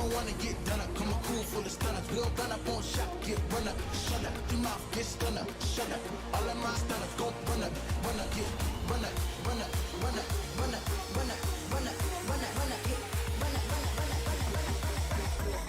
don't wanna get done up, come a crew full of stunners. We don't run up on shot, get run up, shut up. Your mouth get stun up, shut up. All of my stunners gon' run up, get run up, run up, run up, run up, run up, run up, run up, run up, get run up, run up, run up, run up, run up, run up.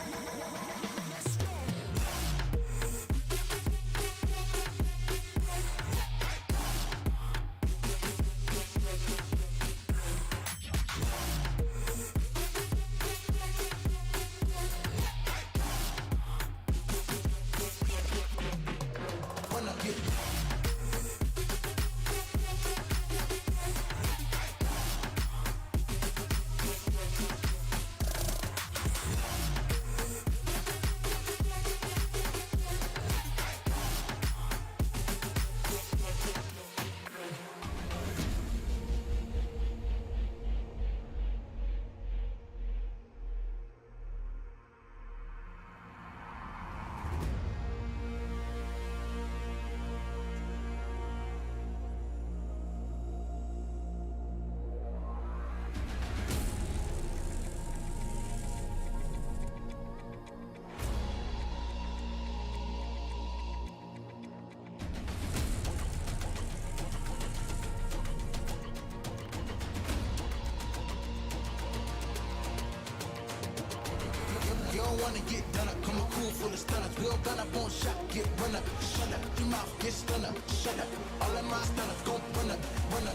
Wanna get done up, come a crew full of stunners. We don't run up on shot, get run up, shut up. Your mouth get stun up, shut up. All of my stunners gon' run up,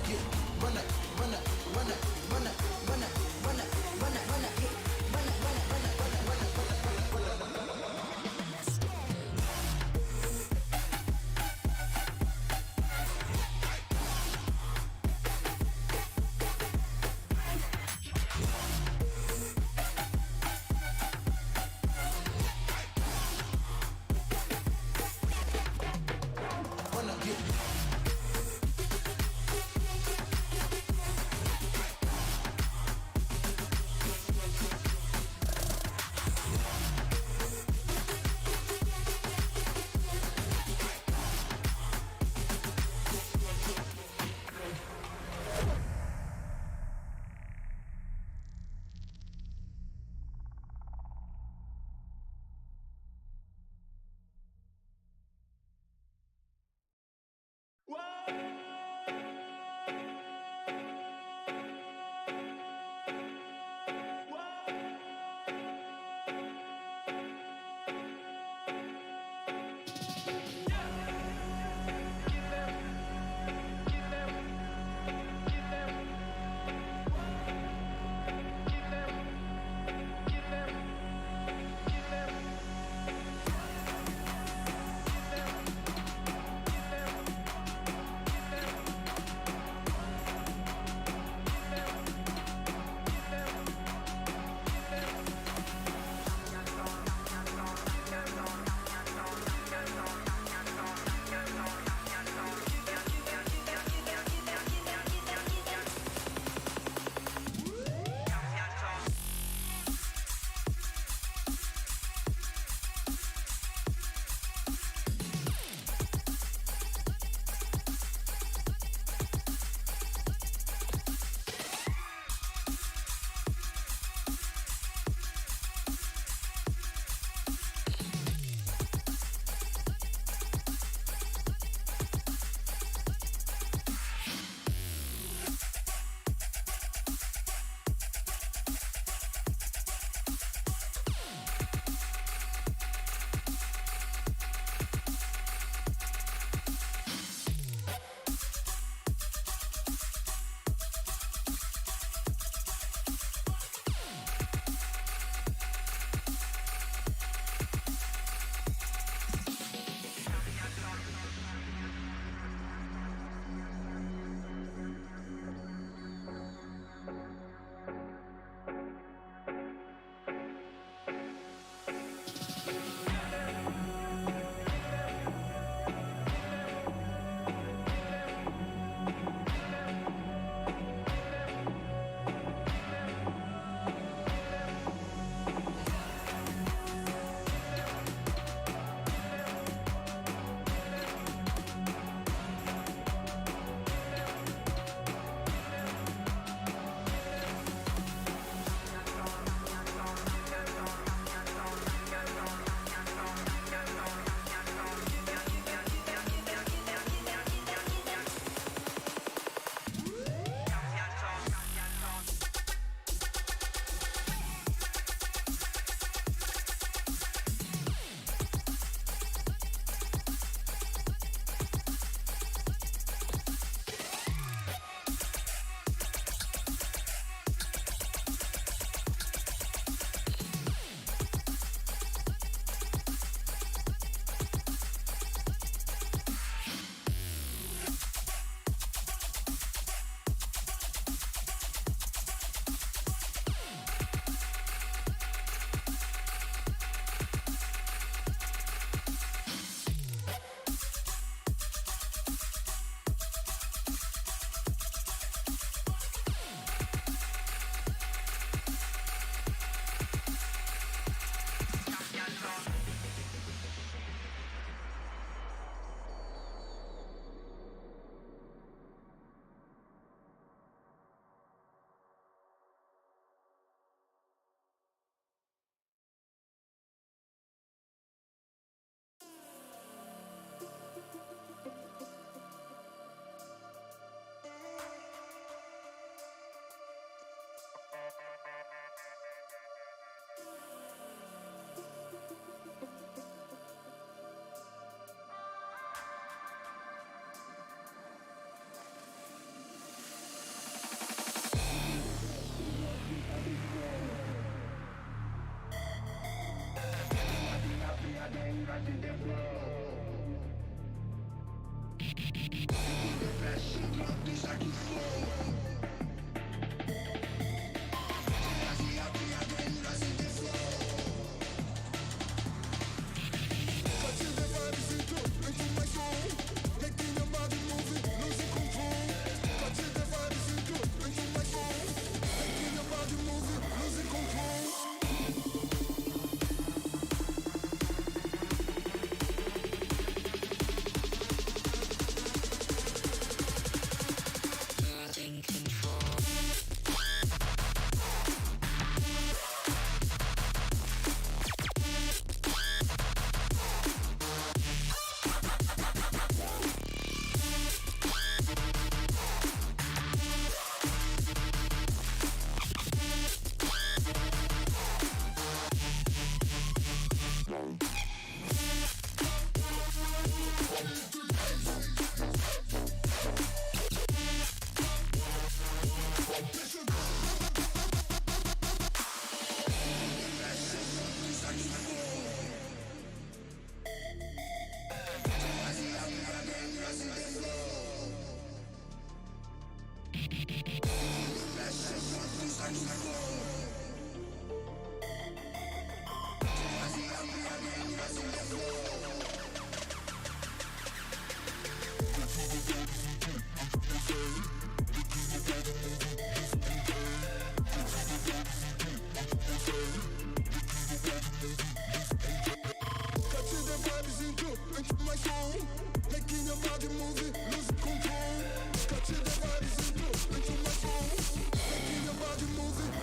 get run up, run up, run up, run up, run up, run up, run up, run up, get run up, run up, run up, run up, run up, run up, run up, run up, run up.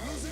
Lose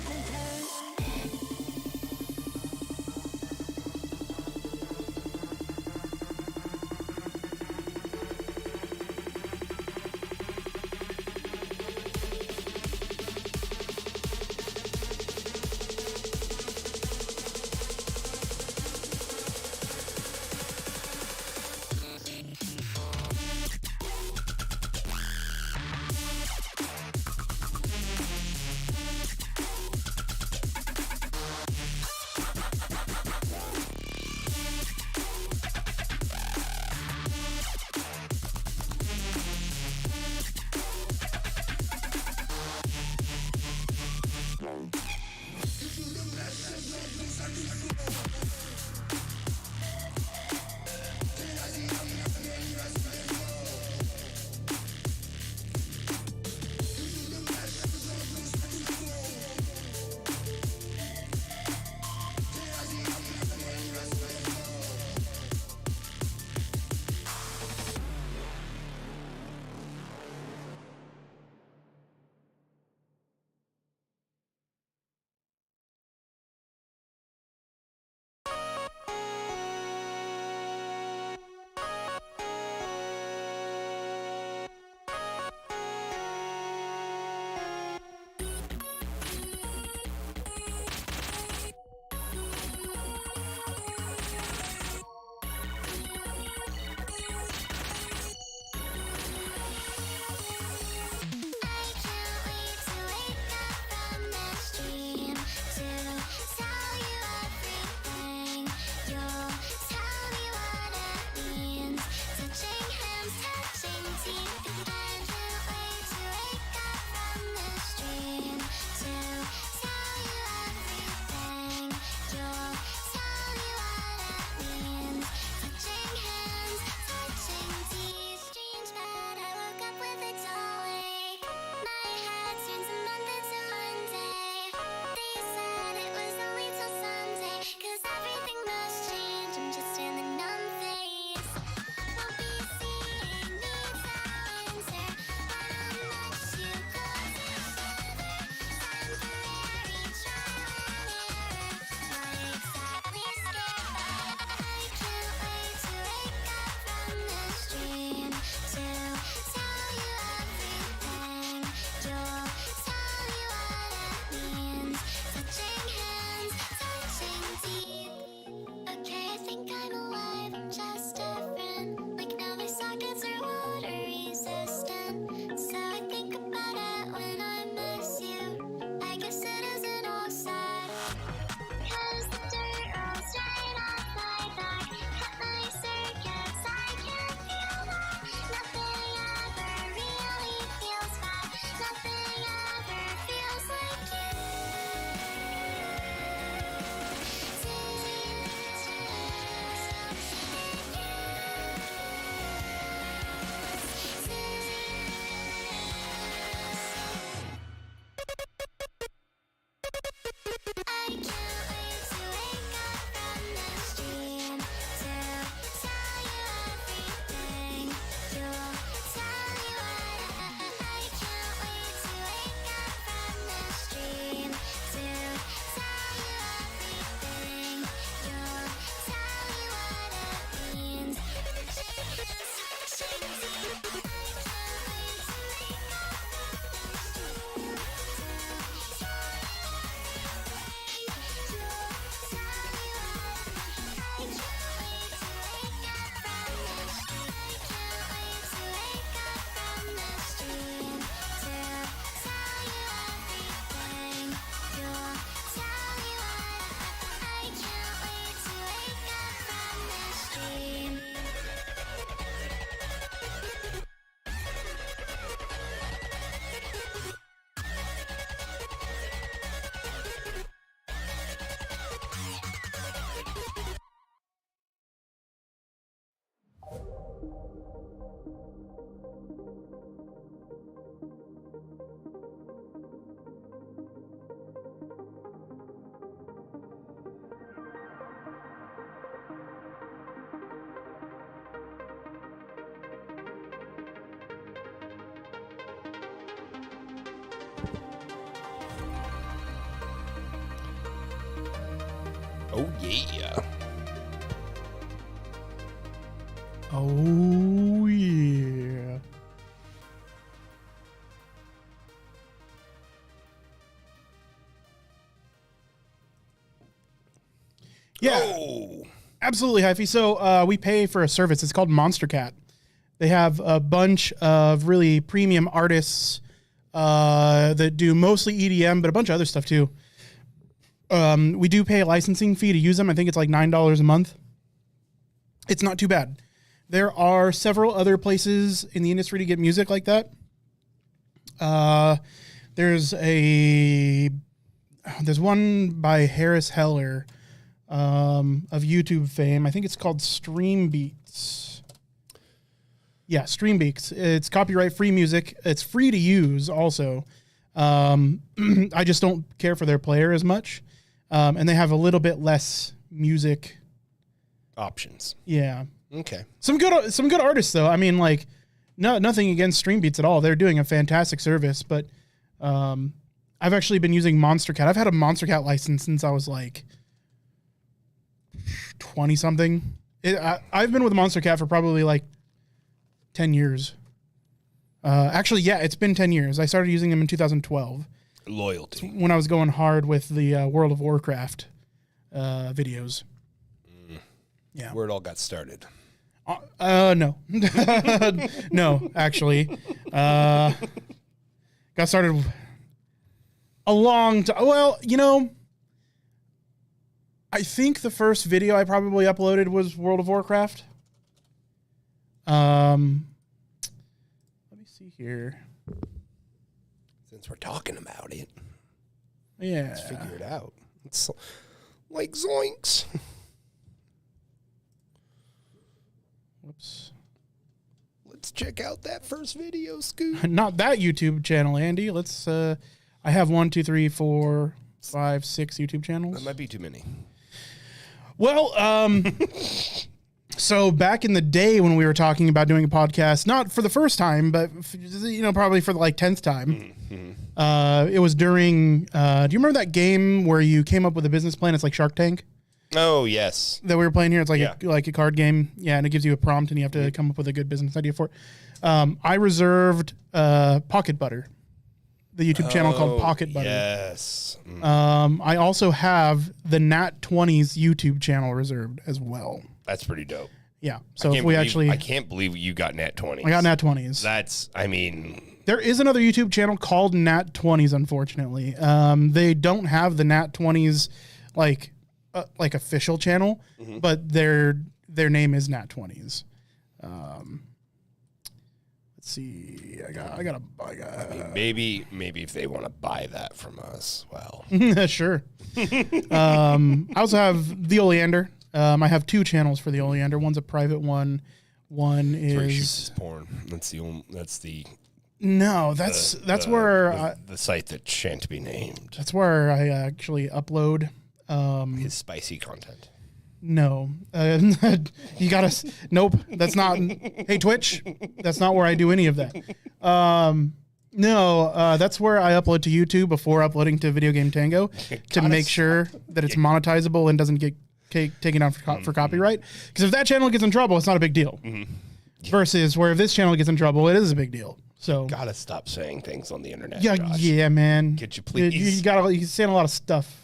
Oh, yeah. Oh, yeah. Yeah, Oh. absolutely, Hyphy. So we pay for a service. It's called Monster Cat. They have a bunch of really premium artists that do mostly EDM, but a bunch of other stuff too. We do pay a licensing fee to use them. I think it's like $9 a month. It's not too bad. There are several other places in the industry to get music like that. There's one by Harris Heller of YouTube fame. I think it's called Stream Beats. Yeah, Stream Beats. It's copyright free music. It's free to use also. I just don't care for their player as much. And they have a little bit less music Options. Yeah. Okay. Some good artists though. I mean, like, nothing against Stream Beats at all. They're doing a fantastic service, but I've actually been using Monster Cat. I've had a Monster Cat license since I was like 20 something. I've been with Monster Cat for probably like 10 years. Actually, yeah, it's been 10 years. I started using them in 2012. Loyalty. When I was going hard with the World of Warcraft videos. Yeah. Where it all got started. No. No, actually. Got started a long time. Well, I think the first video I probably uploaded was World of Warcraft. Let me see here. Since we're talking about it. Yeah. Let's figure it out. It's like zoinks. Whoops. Let's check out that first video, Scoot. Not that YouTube channel, Andy. Let's I have 1, 2, 3, 4, 5, 6 YouTube channels. That might be too many. Well, so back in the day when we were talking about doing a podcast, not for the first time, but probably for the like 10th time. It was during do you remember that game where you came up with a business plan? It's like Shark Tank. Oh, yes. That we were playing here. It's like a card game. Yeah, and it gives you a prompt and you have to come up with a good business idea for it. I reserved Pocket Butter, the YouTube channel called Pocket Butter. Yes. I also have the Nat 20s YouTube channel reserved as well. That's pretty dope. Yeah. So I can't believe you got Nat 20s. I got Nat 20s. There is another YouTube channel called Nat 20s, unfortunately. They don't have the Nat 20s like official channel, but their name is Nat 20s. Let's see. I got maybe if they want to buy that from us, well. Sure. I also have the Oleander. I have 2 channels for the Oleander. One's a private one. One is where he shoots his porn. That's the where the site that shan't be named. That's where I actually upload his spicy content. No, you gotta. Nope, that's not. Hey, Twitch, that's not where I do any of that. No, that's where I upload to YouTube before uploading to Video Game Tango to make sure that it's monetizable and doesn't get taken down for copyright. Because if that channel gets in trouble, it's not a big deal. Versus where if this channel gets in trouble, it is a big deal. So gotta stop saying things on the internet. Yeah, Josh. Yeah, man. Could you please? You're saying a lot of stuff.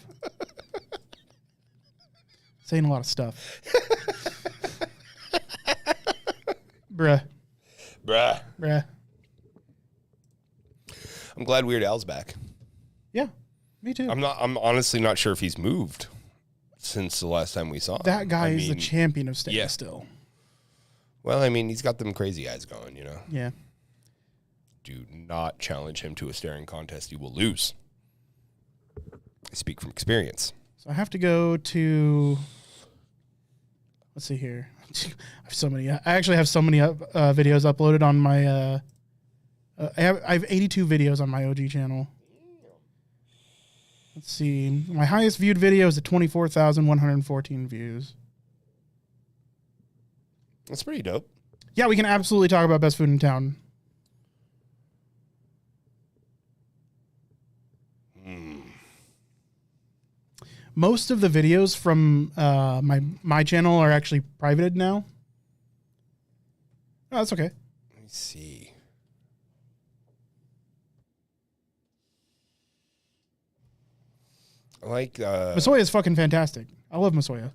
Saying a lot of stuff. Bruh. I'm glad Weird Al's back. Yeah, me too. I'm honestly not sure if he's moved since the last time we saw him. That guy is the champion of staying still. Well, he's got them crazy eyes going, Yeah. Do not challenge him to a staring contest. You will lose. I speak from experience. So I have to go to... Let's see here. I have so many. I actually have so many videos uploaded on my... I have 82 videos on my OG channel. Let's see. My highest viewed video is at 24,114 views. That's pretty dope. Yeah, we can absolutely talk about best food in town. Most of the videos from my channel are actually privated now. Oh, that's okay. Let me see. I like Masoya is fucking fantastic. I love Masoya.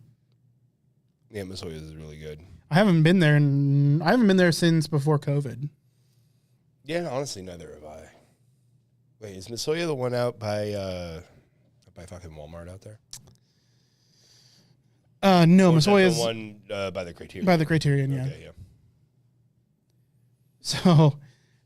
Yeah, Masoya is really good. I haven't been there since before COVID. Yeah, honestly, neither have I. Wait, is Masoya the one out by fucking Walmart out there? No, Or is that Masoya the is one by the Criterion. by the Criterion. Yeah. Okay, yeah. So,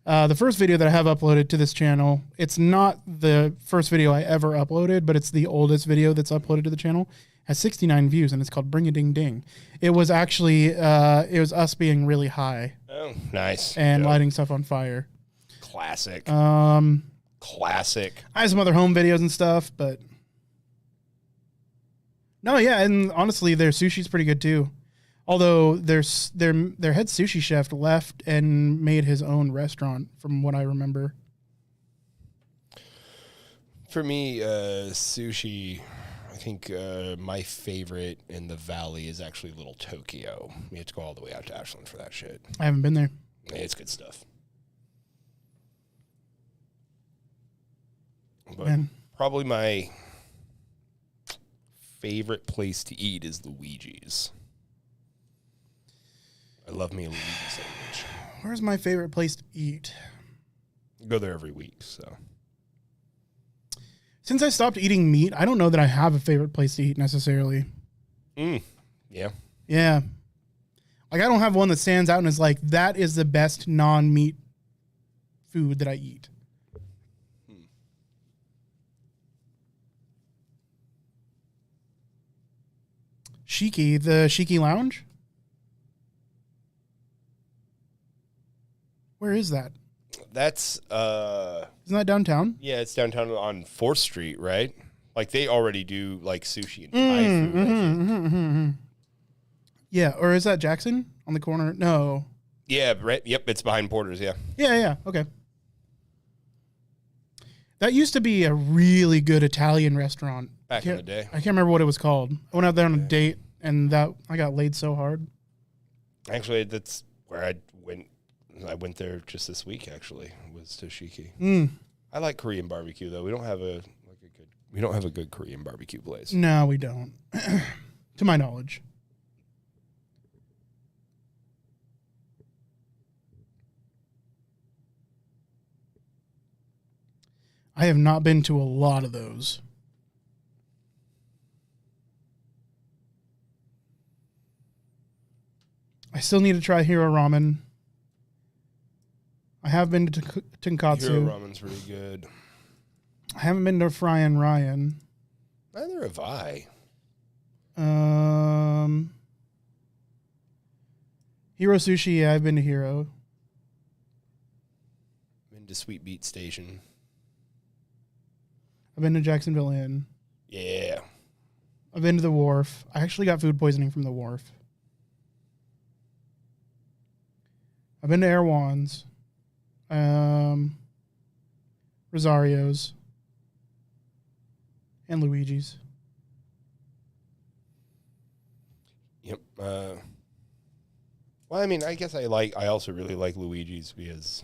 the first video that I have uploaded to this channel, it's not the first video I ever uploaded, but it's the oldest video that's uploaded to the channel. It has 69 views, and it's called Bring a Ding Ding. It was actually, it was us being really high. Oh, nice. And lighting stuff on fire. Classic. Classic. I have some other home videos and stuff, but no, yeah, and honestly, their sushi's pretty good too. Although their head sushi chef left and made his own restaurant, from what I remember. For me, sushi, I think my favorite in the valley is actually Little Tokyo. You have to go all the way out to Ashland for that shit. I haven't been there. It's good stuff. But Man. probably my favorite place to eat is Luigi's. I love me a Luigi sandwich. Where's my favorite place to eat? I go there every week, so. Since I stopped eating meat, I don't know that I have a favorite place to eat necessarily. Yeah. Yeah. Like, I don't have one that stands out and is like, that is the best non-meat food that I eat. Shiki, the Shiki Lounge? Where is that? That's, Isn't that downtown? yeah, it's downtown on 4th Street, right? Like, they already do, like, sushi and Thai food. Yeah, or is that Jackson on the corner? No. Yeah, right. Yep, it's behind Porter's, yeah. Yeah, okay. That used to be a really good Italian restaurant. Back in the day. I can't remember what it was called. I went out there on a date, and I got laid so hard. Actually, that's where I went. I went there just this week, actually, was to Shiki. I like Korean barbecue, though. We don't have a good Korean barbecue place. No, we don't. To my knowledge. I have not been to a lot of those. I still need to try Hero Ramen. I have been to Tonkatsu. Hero Ramen's really good. I haven't been to Fry and Ryan. Neither have I. Hero Sushi, yeah, I've been to Hero. Been to Sweet Beat Station. I've been to Jacksonville Inn. Yeah. I've been to the Wharf. I actually got food poisoning from the Wharf. I've been to Erewhon's. Rosario's. And Luigi's. Yep. Well, I mean, I guess I also really like Luigi's because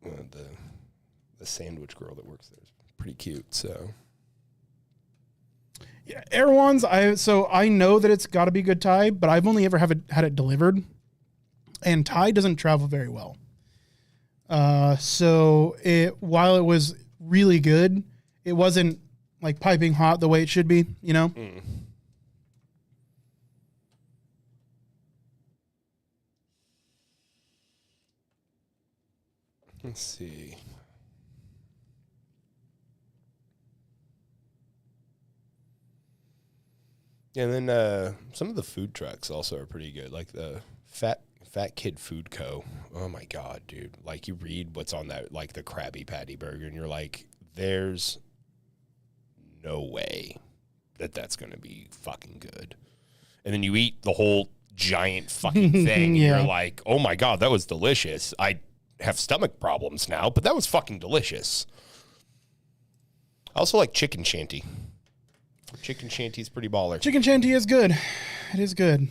the sandwich girl that works there is pretty cute. So. Yeah, Erewhon's. I know that it's got to be good Thai, but I've only ever had it delivered, and Thai doesn't travel very well. So while it was really good, it wasn't like piping hot the way it should be, you know? Let's see. Yeah, and then some of the food trucks also are pretty good, like the Fat Kid Food Co. Oh my god, dude! Like, you read what's on that, like the Krabby Patty burger, and you're like, there's no way that's gonna be fucking good. And then you eat the whole giant fucking thing, and Yeah. you're like, oh my god, that was delicious. I have stomach problems now, but that was fucking delicious. I also like Chicken Shanty. Chicken shanty's pretty baller. Chicken shanty is good. It is good.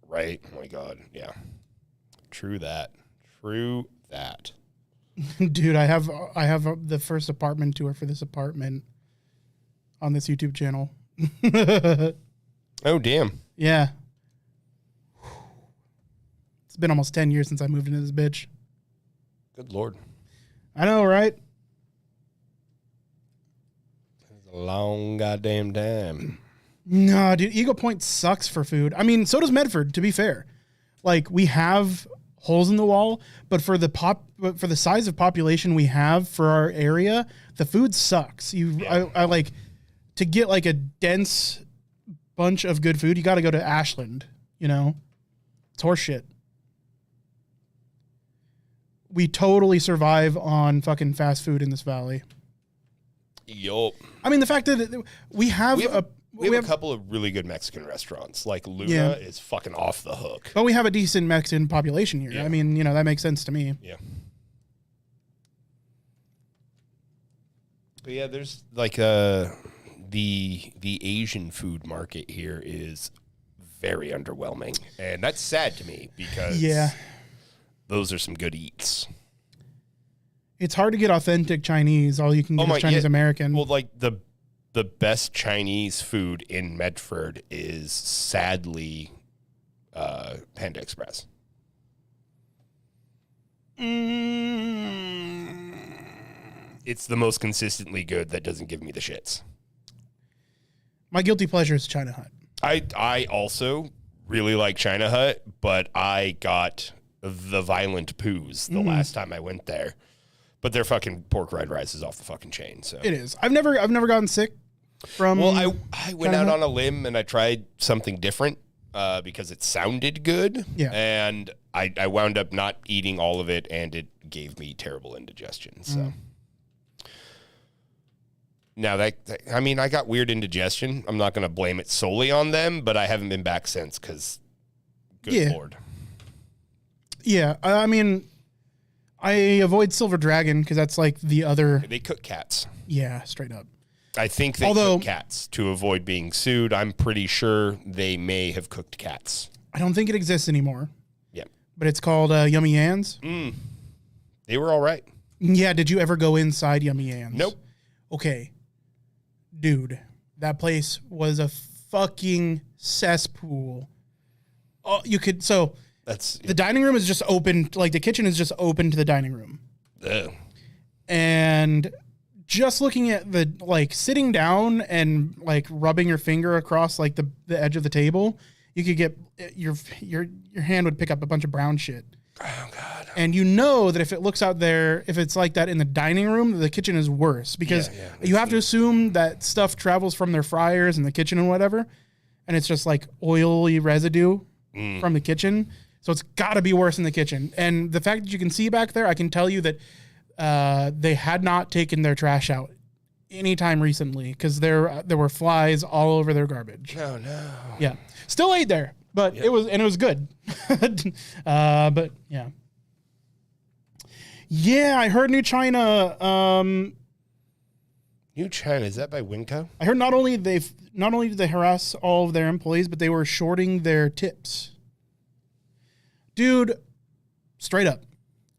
Right. Oh my God. Yeah. True that. True that. Dude, I have the first apartment tour for this apartment on this YouTube channel. Oh, damn. Yeah. It's been almost 10 years since I moved into this bitch. Good Lord. I know, right? It's a long goddamn time. No, dude, Eagle Point sucks for food. I mean, so does Medford, to be fair. Like, we have holes in the wall, but for the size of population we have for our area, the food sucks. I like to get like a dense bunch of good food, you got to go to Ashland, you know? It's horseshit. We totally survive on fucking fast food in this valley. Yup. I mean, the fact that we have a couple of really good Mexican restaurants. Like Luna is fucking off the hook. But we have a decent Mexican population here. Yeah. I mean, you know, that makes sense to me. Yeah. But yeah, there's like the Asian food market here is very underwhelming. And that's sad to me because those are some good eats. It's hard to get authentic Chinese. All you can get is Chinese American. Well, like the best Chinese food in Medford is sadly Panda Express. It's the most consistently good that doesn't give me the shits. My guilty pleasure is China Hut. I also really like China Hut, but I got the violent poos the last time I went there. But their fucking pork fried rice is off the fucking chain. So it is. I've never gotten sick from. Well, I went out on a limb and I tried something different because it sounded good. Yeah. And I wound up not eating all of it, and it gave me terrible indigestion. So now I mean, I got weird indigestion. I'm not going to blame it solely on them, but I haven't been back since because, good Lord. Yeah, I mean, I avoid Silver Dragon because that's like the other. They cook cats. Yeah, straight up. I think they cook cats to avoid being sued. I'm pretty sure they may have cooked cats. I don't think it exists anymore. Yeah. But it's called Yummy Ann's. They were all right. Yeah, did you ever go inside Yummy Ann's? Nope. Okay. Dude, that place was a fucking cesspool. Oh, the dining room is just open, like the kitchen is just open to the dining room. Ugh. And just looking at sitting down and like rubbing your finger across like the edge of the table, you could get your hand would pick up a bunch of brown shit. Oh God. And you know that if it looks out there, if it's like that in the dining room, the kitchen is worse because you have to assume that stuff travels from their fryers in the kitchen and whatever. And it's just like oily residue from the kitchen. So it's got to be worse in the kitchen. And the fact that you can see back there, I can tell you that they had not taken their trash out anytime recently because there were flies all over their garbage. Oh no. Yeah. Still ate there, but it was good. But yeah. Yeah, I heard New China. New China, is that by Winco? I heard not only did they harass all of their employees, but they were shorting their tips. Dude, straight up,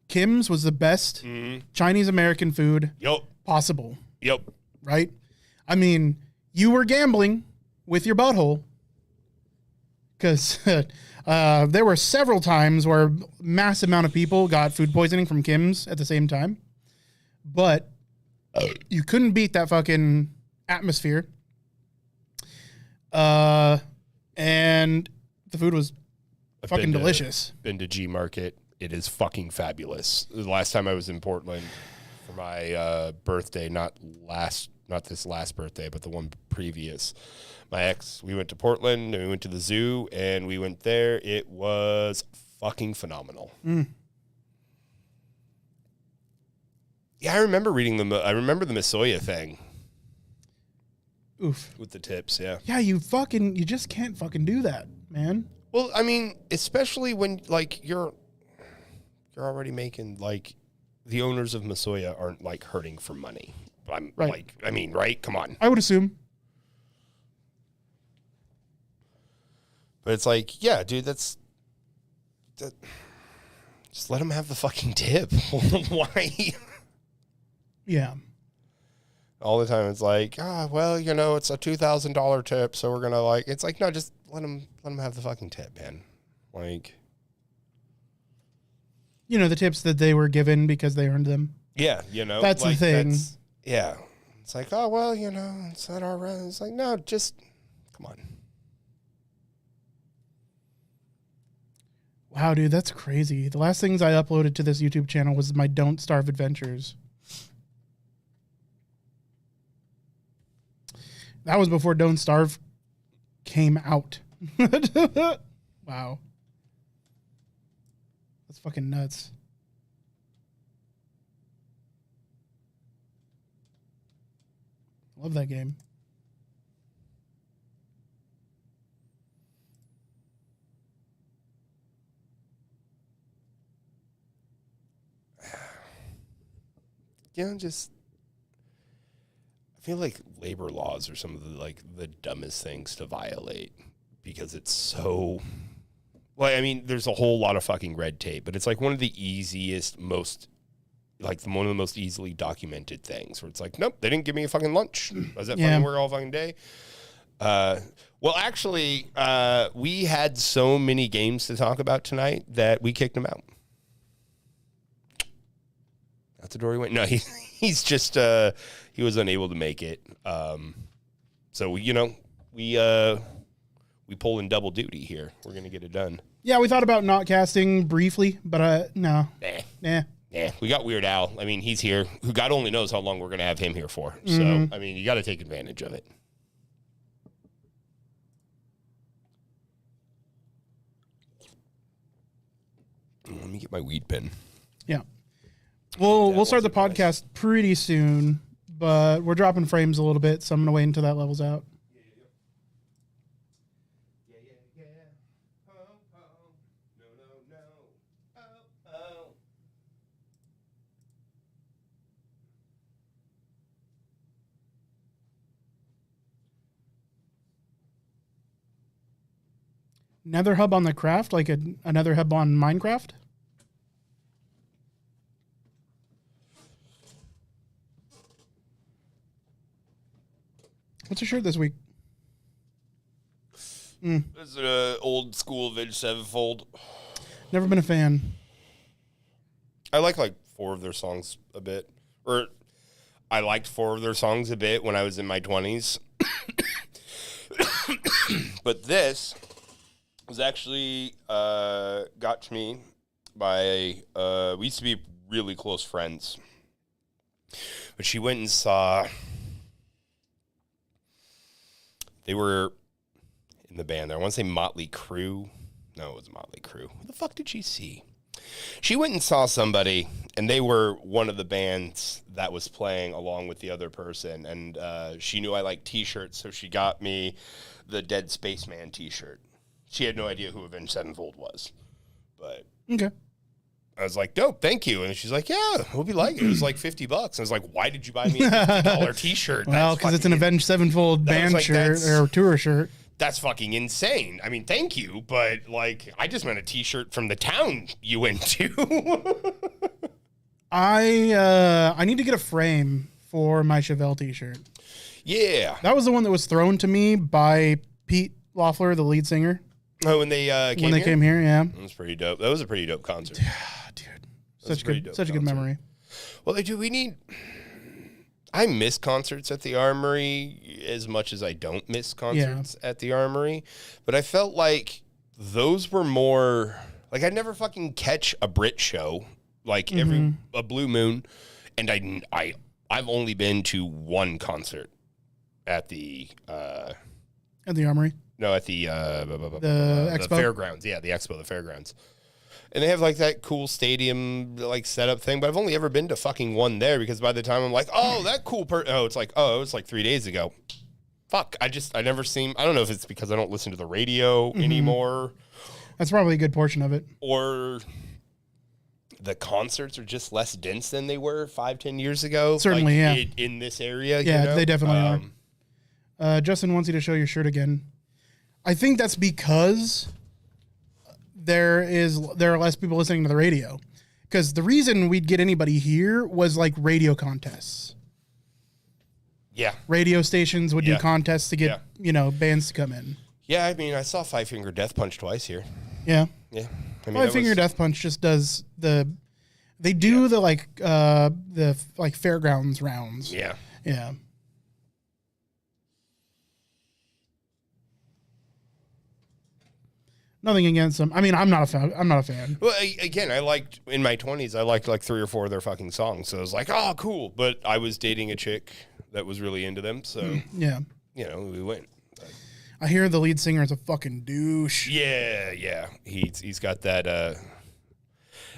Kim's was the best Chinese American food possible. Yep. Right? I mean, you were gambling with your butthole because there were several times where mass amount of people got food poisoning from Kim's at the same time. But you couldn't beat that fucking atmosphere. And the food was fucking delicious. Been to G Market. It is fucking fabulous. The last time I was in Portland for my birthday, not this last birthday, but the one previous. My ex, we went to Portland and we went to the zoo and we went there. It was fucking phenomenal. Yeah, I remember reading I remember the Misoya thing. Oof. With the tips, yeah. Yeah, you just can't fucking do that, man. Well, I mean, especially when like you're you're already making, like, the owners of Masoya aren't, like, hurting for money. I'm Right. like, I mean, right? Come on. I would assume. But it's like, yeah, dude, that. Just let them have the fucking tip. Why? Yeah. All the time it's like, well, you know, it's a $2,000 tip, so we're gonna like. It's like, no, just let them have the fucking tip, man. Like, You know, the tips that they were given because they earned them. yeah, you know, That's like, the thing. Yeah, it's like, oh well, you know, it's not our rent. It's like, no, just come on. Wow, dude, that's crazy. The last things I uploaded to this YouTube channel was my Don't Starve adventures. That was before Don't Starve came out. Wow. That's fucking nuts. Love that game. You know, just I feel like labor laws are some of the dumbest things to violate because it's so. Well, I mean, there's a whole lot of fucking red tape, but it's like one of the easiest, one of the most easily documented things where it's like, nope, they didn't give me a fucking lunch. I was at fucking work all fucking day. Well, actually, we had so many games to talk about tonight that we kicked him out. That's the door he went. No, he's just he was unable to make it. So you know we pull in double duty here. We're gonna get it done. Yeah, we thought about not casting briefly, but no. Nah. Yeah, we got Weird Al. I mean, he's here. Who God only knows how long we're gonna have him here for. So I mean, you got to take advantage of it. Let me get my weed pen. Yeah. We'll start the podcast pretty soon, but we're dropping frames a little bit, so I'm going to wait until that levels out. Yeah. Oh. No. Oh. Another hub on the craft, like another hub on Minecraft? What's your shirt this week? This is an old school Avenged Sevenfold. Never been a fan. I like 4 of their songs a bit. Or I liked 4 of their songs a bit when I was in my 20s. But this was actually got to me by, we used to be really close friends. But she went and saw, they were in the band there. I want to say Motley Crue. No, it was Motley Crue. Who the fuck did she see? She went and saw somebody, and they were one of the bands that was playing along with the other person. And she knew I liked T-shirts, so she got me the Dead Spaceman T-shirt. She had no idea who Avenged Sevenfold was. But Okay. I was like, dope, thank you. And she's like, yeah, we'll be like it. It was like $50. And I was like, why did you buy me a $50 T-shirt? Well, because it's an Avenged Sevenfold band shirt or tour shirt. That's fucking insane. I mean, thank you, but I just meant a T-shirt from the town you went to. I need to get a frame for my Chevelle T-shirt. Yeah. That was the one that was thrown to me by Pete Loeffler, the lead singer. Oh, when they came here, yeah. That was pretty dope. That was a pretty dope concert. Dude, such a good memory. Well, I miss concerts at the Armory as much as I don't miss concerts at the Armory. But I felt like those were more like I'd never fucking catch a Brit show a Blue Moon, and I've only been to one concert at the Armory. No, at the Expo? fairgrounds. Yeah, the Expo, the fairgrounds. And they have that cool stadium setup thing, but I've only ever been to fucking one there because by the time I'm like, oh, that cool it's like 3 days ago. Fuck, I never seen, I don't know if it's because I don't listen to the radio anymore. That's probably a good portion of it. Or the concerts are just less dense than they were 5-10 years ago. Certainly, like, yeah. In this area, Yeah, you know? they definitely are. Justin wants you to show your shirt again. I think that's because there are less people listening to the radio. Because the reason we'd get anybody here was like radio contests. Yeah. Radio stations would do Yeah. contests to get, bands to come in. Yeah, I mean, I saw Five Finger Death Punch twice here. Yeah. Yeah. I mean, Five Finger Death Punch just does the fairgrounds rounds. Yeah. Yeah. Nothing against them. I mean, I'm not a fan. Well, again, I liked, in my 20s, I liked like 3 or 4 of their fucking songs. So I was like, oh, cool. But I was dating a chick that was really into them. So, Yeah. We went. I hear the lead singer is a fucking douche. Yeah. He's got that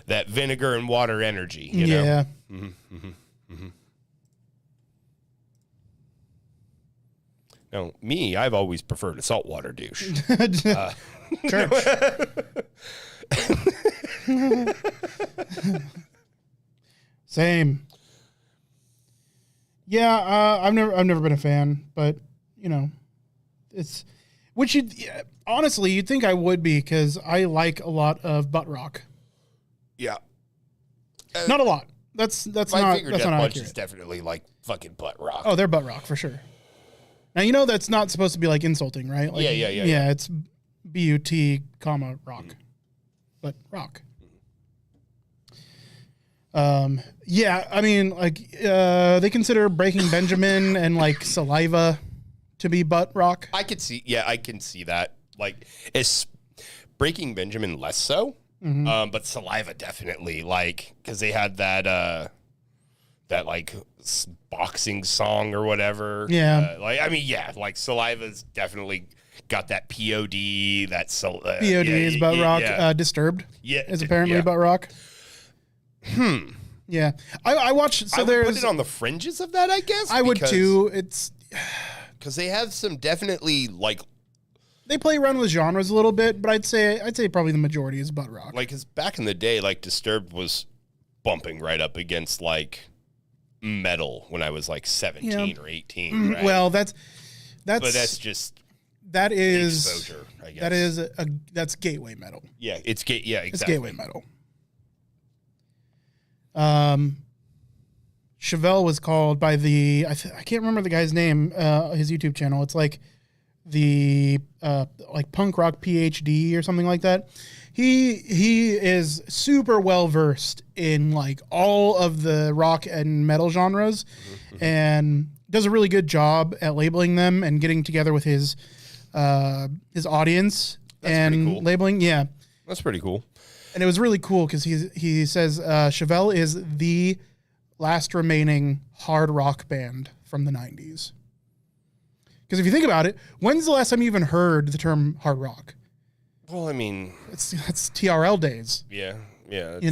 that vinegar and water energy, you know? Yeah. Now, me, I've always preferred a saltwater douche. Church. Same. Yeah, I've never been a fan, but it's honestly you'd think I would be because I like a lot of butt rock. Yeah. Not a lot. That's not Punch accurate. is definitely like fucking butt rock. Oh, they're butt rock for sure. Now that's not supposed to be like insulting, right? Like, Yeah. Yeah, it's BUT, rock, but rock. Yeah, I mean, like they consider Breaking Benjamin and like Saliva to be butt rock. I can see that. Like, it's Breaking Benjamin less so, but Saliva definitely, like, because they had that like boxing song or whatever. Yeah. Like Saliva's definitely got that POD. POD is butt rock. Yeah. Disturbed. Yeah, is apparently butt rock. Yeah, I watched. So I would put it on the fringes of that, I guess. I would too. It's because they have some definitely like. They play around with genres a little bit, but I'd say probably the majority is butt rock. Like, because back in the day, like Disturbed was bumping right up against like metal when I was like 17 or 18. Right? Well, but that's just that is exposure. I guess that is that's gateway metal. Yeah, it's Yeah, exactly. It's gateway metal. Chevelle was called by I can't remember the guy's name. His YouTube channel. It's like the like punk rock PhD or something like that. He is super well versed in like all of the rock and metal genres, and does a really good job at labeling them and getting together with his audience. That's and pretty cool. Labeling. Yeah, That's pretty cool. and it was really cool because he says Chevelle is the last remaining hard rock band from the 90s. Because if you think about it, when's the last time you even heard the term hard rock? Well, I mean, That's TRL days. yeah. You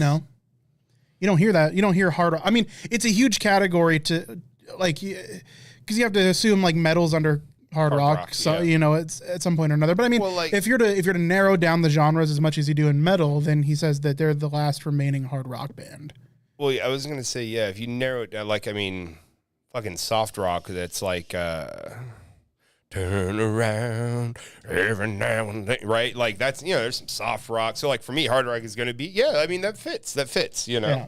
don't hear that. You don't hear hard rock. I mean, it's a huge category to like, because you have to assume like metal's under hard rock. So yeah. it's at some point or another. But I mean, Well, like- if you're to narrow down the genres as much as you do in metal, then he says that they're the last remaining hard rock band. Well, I was gonna say, yeah. If you narrow it down, like, I mean, fucking soft rock. That's like turn around every now and then, right? Like that's there's some soft rock. So like for me, hard rock is gonna be I mean that fits. Yeah.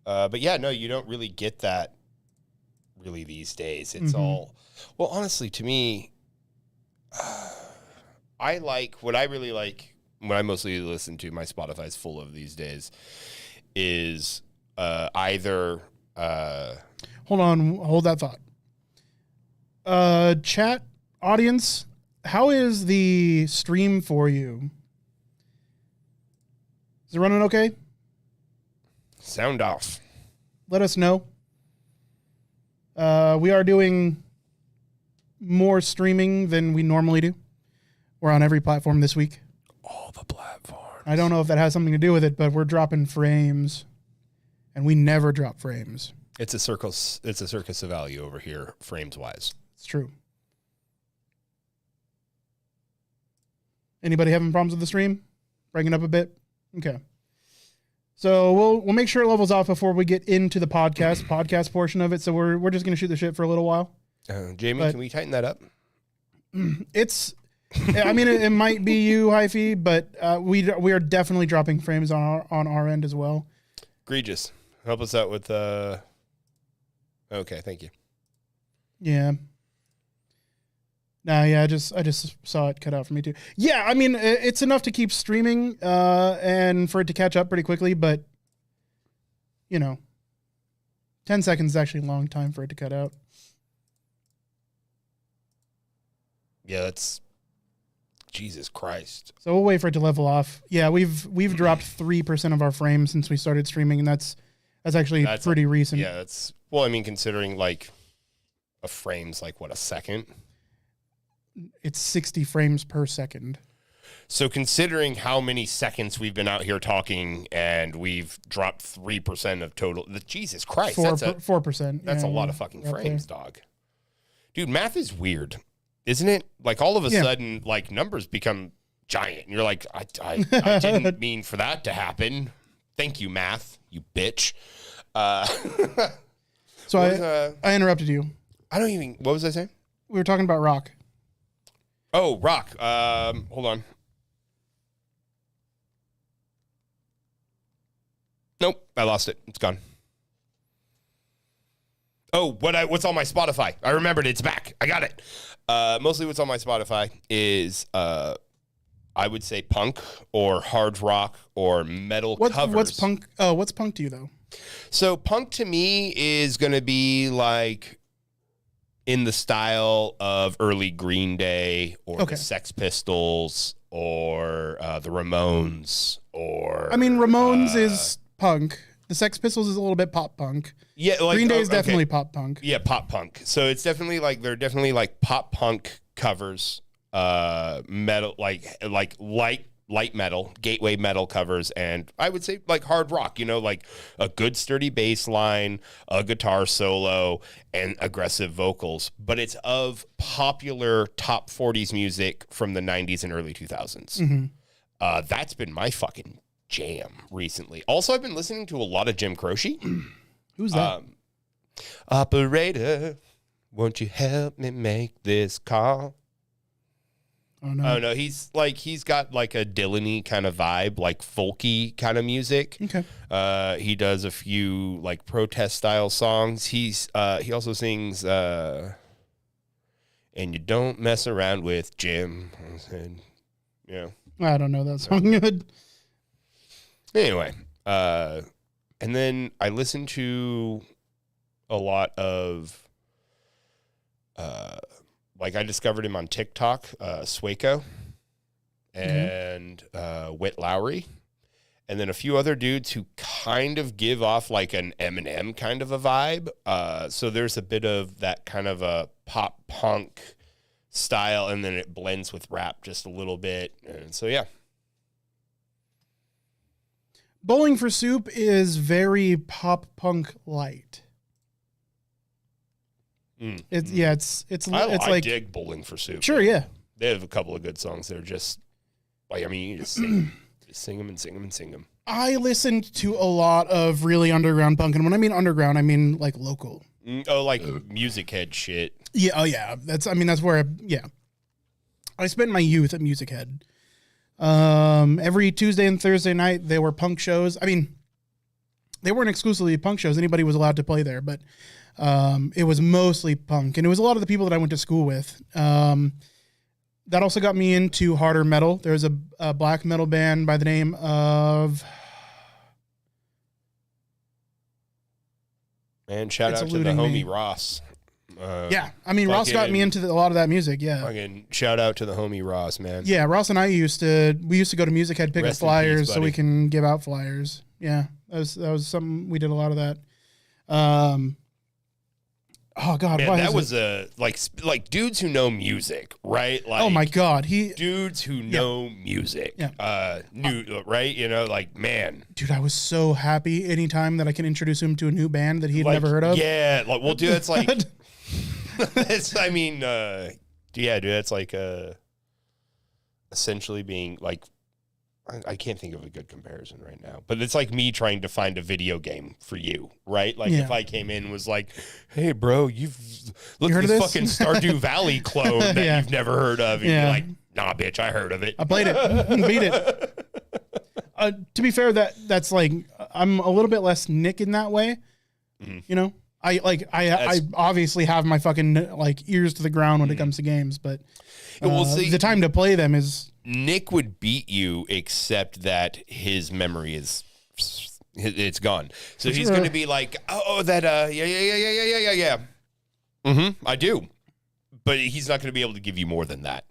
But yeah, no, you don't really get that really these days. It's all well, honestly, to me, I like what I really like. What I mostly listen to, my Spotify's full of these days, is either. Hold that thought. Chat audience, how is the stream for you? Is it running okay? Sound off. Let us know. We are doing more streaming than we normally do. We're on every platform this week. All the platforms. I don't know if that has something to do with it, but we're dropping frames, and we never drop frames. It's a circus. It's a circus of value over here, frames wise. It's true. Anybody having problems with the stream? Breaking up a bit? Okay. So we'll make sure it levels off before we get into the podcast portion of it. So we're just gonna shoot the shit for a little while. Jamie, can we tighten that up? It's, I mean, it might be you, Hyphy, but we are definitely dropping frames on our end as well. Egregious. Help us out with. Okay, thank you. Yeah. Nah, yeah, I just saw it cut out for me too. Yeah, I mean, it's enough to keep streaming and for it to catch up pretty quickly, but 10 seconds is actually a long time for it to cut out. Yeah, that's Jesus Christ. So we'll wait for it to level off. Yeah, we've dropped 3% of our frames since we started streaming, and that's actually pretty recent. Yeah, well, I mean, considering like a frame's like what, a second? It's 60 frames per second. So considering how many seconds we've been out here talking and we've dropped 3% of total, Jesus Christ, 4%. That's a lot of fucking frames, dog. Dude, math is weird, isn't it? Like all of a sudden, like numbers become giant. And you're like, I didn't mean for that to happen. Thank you, math, you bitch. So I interrupted you. What was I saying? We were talking about rock. Oh, rock. Hold on. Nope, I lost it. It's gone. Oh, what's on my Spotify? I remembered it. It's back. I got it. Mostly what's on my Spotify is I would say punk or hard rock or metal covers. What's punk? What's punk to you though? So punk to me is going to be like in the style of early Green Day or the Sex Pistols or the Ramones or... I mean, Ramones is punk. The Sex Pistols is a little bit pop punk. Yeah, like, Green Day is definitely pop punk. Yeah, pop punk. So it's definitely like, they're definitely like pop punk covers, metal, like light metal, gateway metal covers, and I would say like hard rock, like a good sturdy bass line, a guitar solo, and aggressive vocals. But it's of popular top 40s music from the 90s and early 2000s. Mm-hmm. That's been my fucking jam recently. Also, I've been listening to a lot of Jim Croce. Who's that? Operator, won't you help me make this call? Oh no, he's got like a Dylan-y kind of vibe, like folky kind of music. Okay. He does a few like protest style songs. He also sings and you don't mess around with Jim. Yeah. I don't know that song good. Anyway, and then I listen to a lot of like I discovered him on TikTok, Swaco and Whit Lowry, and then a few other dudes who kind of give off like an Eminem kind of a vibe. So there's a bit of that kind of a pop punk style, and then it blends with rap just a little bit. And so, yeah. Bowling for Soup is very pop punk light. I dig Bowling for Soup. Sure, yeah. They have a couple of good songs that are just like, I mean, you just sing, them and sing them and sing them. I listened to a lot of really underground punk, and when I mean underground, I mean like local. Like Music Head shit. Yeah, oh yeah. That's where I spent my youth at Music Head. Every Tuesday and Thursday night there were punk shows. I mean, they weren't exclusively punk shows. Anybody was allowed to play there, but it was mostly punk, and it was a lot of the people that I went to school with. That also got me into harder metal. There's a black metal band by the name of... Man, shout out to the homie Ross. Yeah, I mean, Ross got me into a lot of that music, yeah. Fucking shout out to the homie Ross, man. Yeah, Ross and I used to go to Music Head, pick up flyers so we can give out flyers. Yeah, that was something, we did a lot of that. Oh God, man, that was like dudes who know music, right? Like, oh my God, dudes who know music, right? Like, man, dude, I was so happy anytime that I can introduce him to a new band that he had never heard of. Yeah, like, well, dude, it's like, I mean, dude, that's like essentially being like, I can't think of a good comparison right now, but it's like me trying to find a video game for you, right? Like if I came in and was like, "Hey, bro, look at this fucking Stardew Valley clone that you've never heard of," and you're like, "Nah, bitch, I heard of it. I played it, beat it." To be fair, that's like I'm a little bit less Nick in that way. You know, I obviously have my fucking like ears to the ground when it comes to games, but the time to play them is. Nick would beat you, except that his memory it's gone. So he's going to be like, "Oh, that yeah. I do," but he's not going to be able to give you more than that.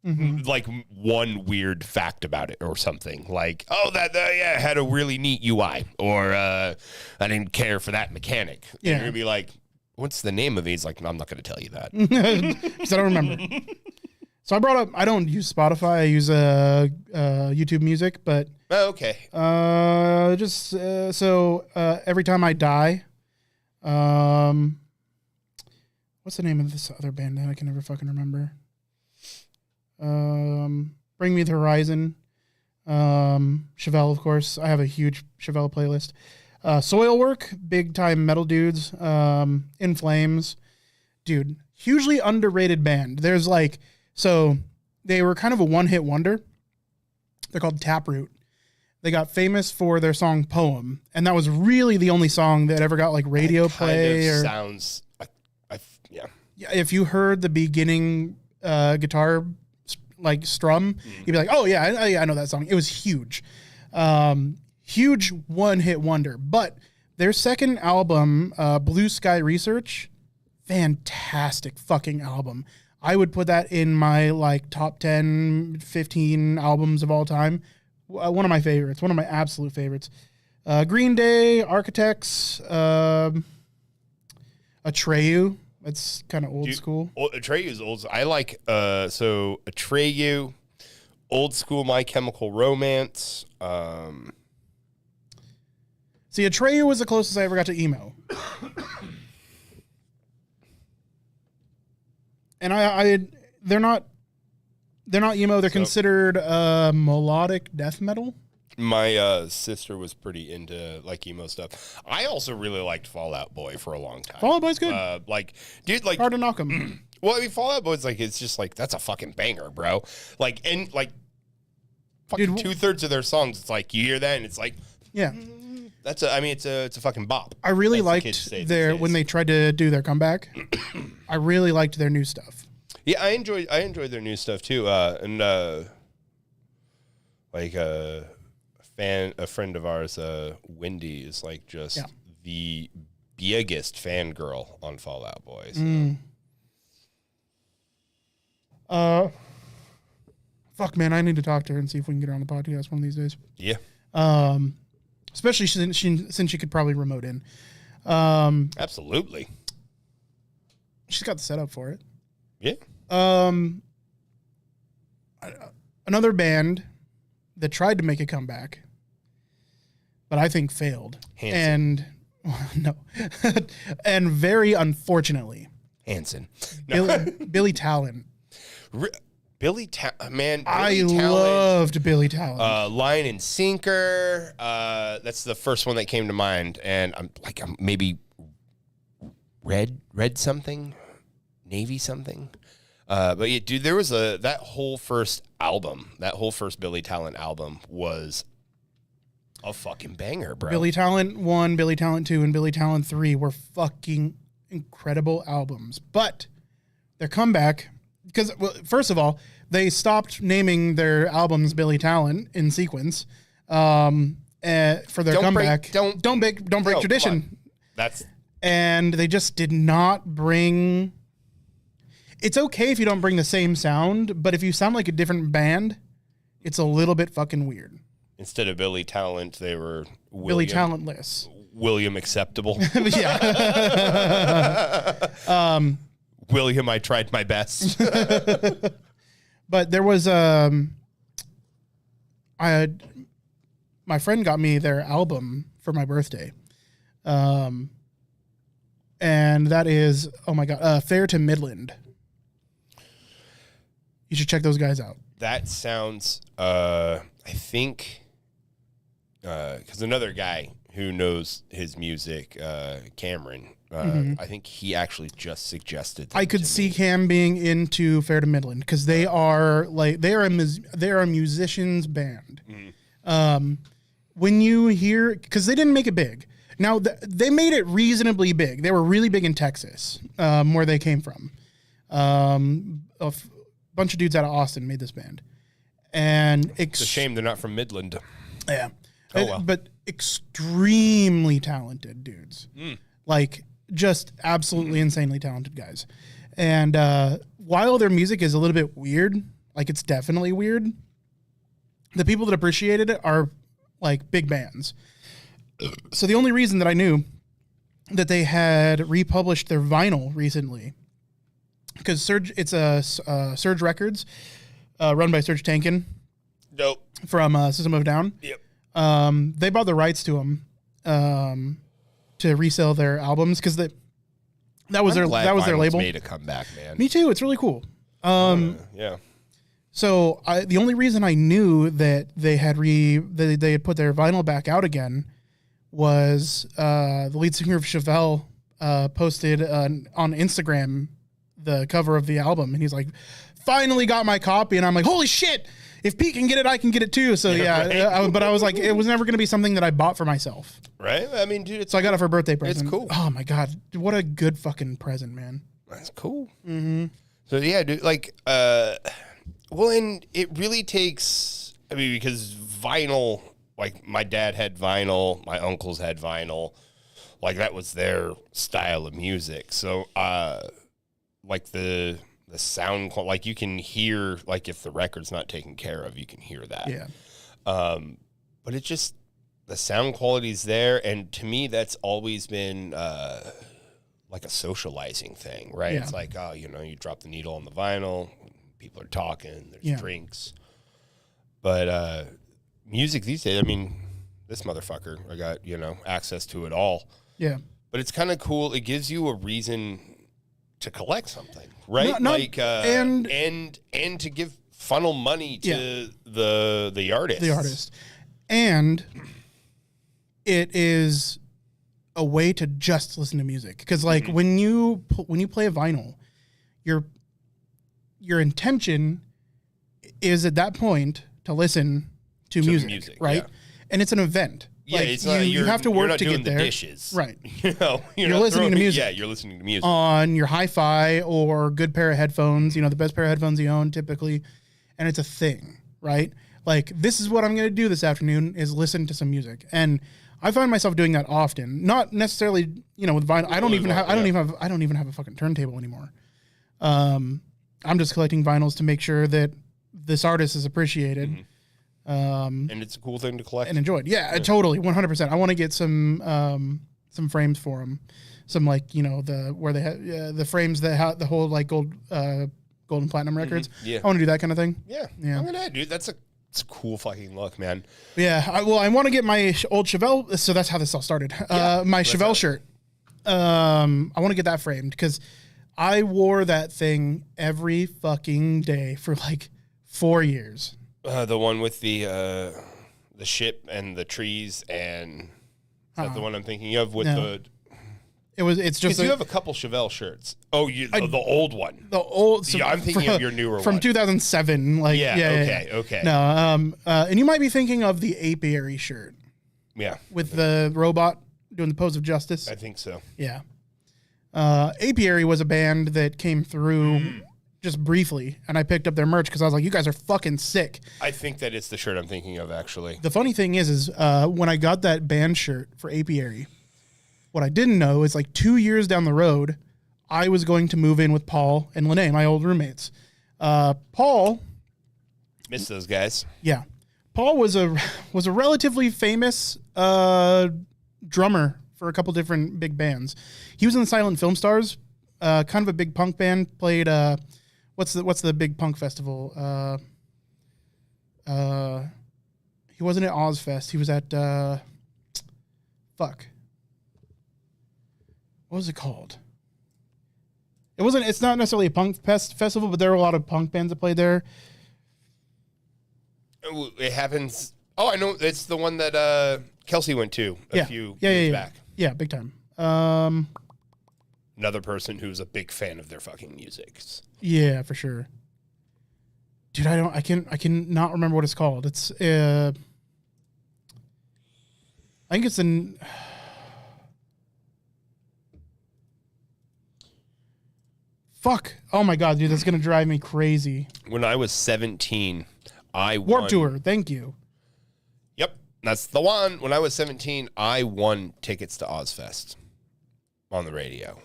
Like one weird fact about it or something. Like, "Oh, that it had a really neat UI," or "I didn't care for that mechanic." Yeah, and you're gonna be like, "What's the name of it?" He's like, "No, I'm not going to tell you that because I don't remember." So I brought up. I don't use Spotify. I use YouTube Music, but okay. Every time I die, what's the name of this other band that I can never fucking remember? Bring Me the Horizon. Chevelle, of course. I have a huge Chevelle playlist. Soilwork, big time metal dudes. In Flames, dude, hugely underrated band. There's like. So they were kind of a one-hit wonder. They're called Taproot. They got famous for their song Poem, and that was really the only song that ever got like radio play. Or sounds, yeah. If you heard the beginning guitar like strum, you'd be like, "Oh yeah, I know that song." It was huge, huge one-hit wonder. But their second album, Blue Sky Research, fantastic fucking album. I would put that in my like top 10, 15 albums of all time. One of my favorites, one of my absolute favorites. Green Day, Architects, Atreyu. That's kind of old school. Atreyu's old. I like Atreyu, old school My Chemical Romance. See, Atreyu was the closest I ever got to emo. And they're not emo. They're considered melodic death metal. My sister was pretty into like emo stuff. I also really liked Fall Out Boy for a long time. Fall Out Boy's good. Dude, like hard to knock them. Well, I mean, Fall Out Boy's like it's just like that's a fucking banger, bro. Like and like, fucking 2/3 of their songs, it's like you hear that and it's like yeah. It's a fucking bop. I really liked when they tried to do their comeback. I really liked their new stuff. Yeah, I enjoyed their new stuff too. A friend of ours, Wendy, is like just the biggest fangirl on Fall Out Boy. So. Fuck man, I need to talk to her and see if we can get her on the podcast one of these days. Yeah. Especially since she could probably remote in. Absolutely. She's got the setup for it. Yeah. Another band that tried to make a comeback, but I think failed. Hanson. No. And very unfortunately. Hanson. No. Billy Talent. Billy Talent. I loved Billy Talent. Lion and Sinker. That's the first one that came to mind. And I'm maybe red something, navy something. But yeah, dude, there was that whole first Billy Talent album was a fucking banger, bro. Billy Talent 1, Billy Talent 2, and Billy Talent 3 were fucking incredible albums. But their comeback, because first of all, they stopped naming their albums Billy Talent in sequence for their comeback. Don't break tradition. And they just did not bring. It's okay if you don't bring the same sound, but if you sound like a different band, it's a little bit fucking weird. Instead of Billy Talent, they were Billy Talentless. William Acceptable. Yeah. William, I tried my best. But there was my friend got me their album for my birthday. And that is, oh my God, Fair to Midland. You should check those guys out. that sounds, I think, because another guy who knows his music, Cameron, I think he actually just suggested that I could to see me. Cam being into Fair to Midland because they are a musicians band. When you hear, because they didn't make it big. Now they made it reasonably big. They were really big in Texas, where they came from. Bunch of dudes out of Austin made this band, and It's a shame they're not from Midland. yeah, Oh, well. but extremely talented dudes, like just absolutely insanely talented guys. And while their music is a little bit weird, like it's definitely weird, the people that appreciated it are like big bands. So the only reason that I knew that they had republished their vinyl recently, because Surge, it's a Surge Records, run by Serge Tankin Nope. from System of a Down. Yep. They bought the rights to them to resell their albums because that was their label. Made a comeback, man. Me too. It's really cool. Yeah. So the only reason I knew that they had they had put their vinyl back out again was the lead singer of Chevelle posted on Instagram the cover of the album, and he's like, "Finally got my copy," and I'm like, "Holy shit! If Pete can get it, I can get it too." So yeah, Right. but I was like, it was never going to be something that I bought for myself. Right? I mean, dude, it's So I got it for a birthday present. It's cool. Oh my god, what a good fucking present, man. That's cool. Mm-hmm. So yeah, dude, like, well, and it really takes. I mean, because vinyl, like my dad had vinyl, my uncles had vinyl, like that was their style of music. So, like the sound, like you can hear, like if the record's not taken care of, you can hear that. Yeah. But it just the sound quality's there, and to me, that's always been like a socializing thing, right? Yeah. It's like, oh, you know, you drop the needle on the vinyl, people are talking, there's drinks. But music these days, I mean, this motherfucker, I got, you know, access to it all. Yeah. But it's kind of cool. It gives you a reason to collect something, right? And to give funnel money to the artist. The artist. And it is a way to just listen to music, because like when you play a vinyl, your intention is at that point to listen to music, right? Yeah. And it's an event. Yeah, like it's not, you have to work not to doing get there. The dishes, right? You know, You're not listening to music. Yeah, you're listening to music on your hi-fi or good pair of headphones. You know, the best pair of headphones you own typically, and it's a thing, right? Like, this is what I'm going to do this afternoon is listen to some music, and I find myself doing that often. Not necessarily, you know, with vinyl. I don't even have a fucking turntable anymore. I'm just collecting vinyls to make sure that this artist is appreciated. and it's a cool thing to collect and enjoyed. Yeah, totally, 100%. I want to get some frames for them, some like, you know, the frames that have the whole like gold and platinum records. Yeah, I want to do that kind of thing. Yeah. Yeah. I'm gonna, dude. It's a cool fucking look, man. Yeah, I want to get my old Chevelle. So that's how this all started. My Chevelle shirt. I want to get that framed because I wore that thing every fucking day for like 4 years. The one with the ship and the trees, and is that the one I'm thinking of with No. It's just you have a couple Chevelle shirts. Oh, the old one. the old. So Yeah, I'm thinking of your newer from one. 2007. Like Okay. No, and you might be thinking of the Apiary shirt Yeah, with the robot doing the pose of justice. I think so. Yeah. Apiary was a band that came through just briefly, and I picked up their merch because I was like, you guys are fucking sick. I think that it's the shirt I'm thinking of, actually. The funny thing is when I got that band shirt for Apiary, what I didn't know is like 2 years down the road, I was going to move in with Paul and Lene, my old roommates. Paul, Miss those guys. yeah, Paul was a relatively famous drummer for a couple different big bands. He was in the Silent Film Stars, kind of a big punk band. Played what's the big punk festival? He wasn't at Ozfest. He was at fuck. What was it called? It's not necessarily a punk festival, but there were a lot of punk bands that played there. It happens. Oh, I know. It's the one that Kelsey went to a few years back. Yeah, big time. Another person who's a big fan of their fucking music. Yeah, for sure. Dude, I can not remember what it's called. It's I think it's an fuck. Oh my god, dude, that's gonna drive me crazy. When I was 17, I Warped won. Tour, thank you. Yep, that's the one. When I was 17, I won tickets to Ozfest on the radio.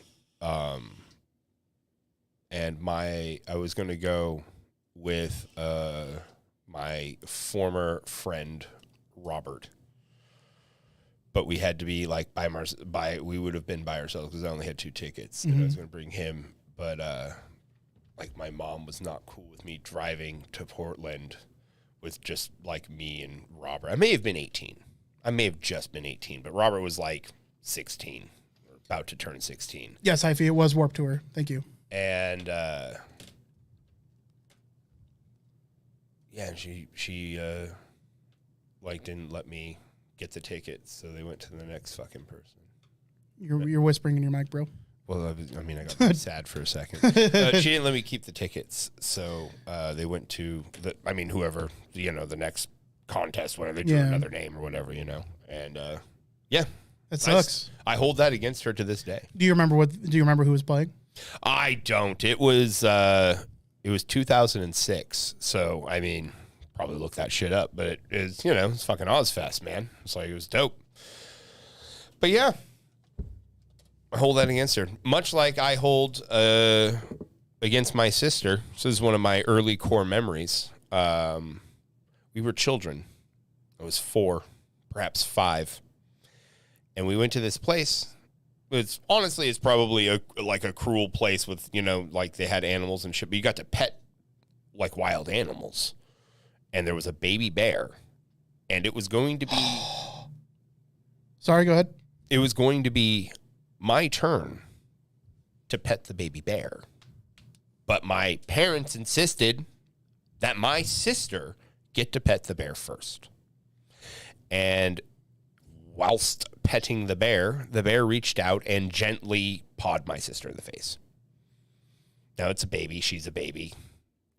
And I was going to go with my former friend Robert, but we had to be like we would have been by ourselves because I only had 2 tickets, and I was going to bring him, but like my mom was not cool with me driving to Portland with just like me and Robert. I may have been 18. I may have just been 18, but Robert was like 16, or about to turn 16. Yes, Hyphy, it was Warped Tour. Thank you. And she like didn't let me get the tickets, so they went to the next fucking person. You're whispering in your mic, bro. Well, I got really sad for a second. She didn't let me keep the tickets, so they went to whoever, the next contest, whether they drew another name or whatever, and yeah, that sucks. I hold that against her to this day. Do you remember who was playing? I don't. It was 2006, so I mean, probably look that shit up, but it is, it's fucking Ozfest, man. It's like, it was dope. But yeah, I hold that against her. Much like I hold against my sister. So this is one of my early core memories. We were children. I was 4, perhaps 5. And we went to this place. It's probably a cruel place with, like they had animals and shit, but you got to pet like wild animals. And there was a baby bear, and it was going to be... Sorry, go ahead. It was going to be my turn to pet the baby bear. But my parents insisted that my sister get to pet the bear first. And whilst petting the bear reached out and gently pawed my sister in the face. Now, it's a baby. She's a baby.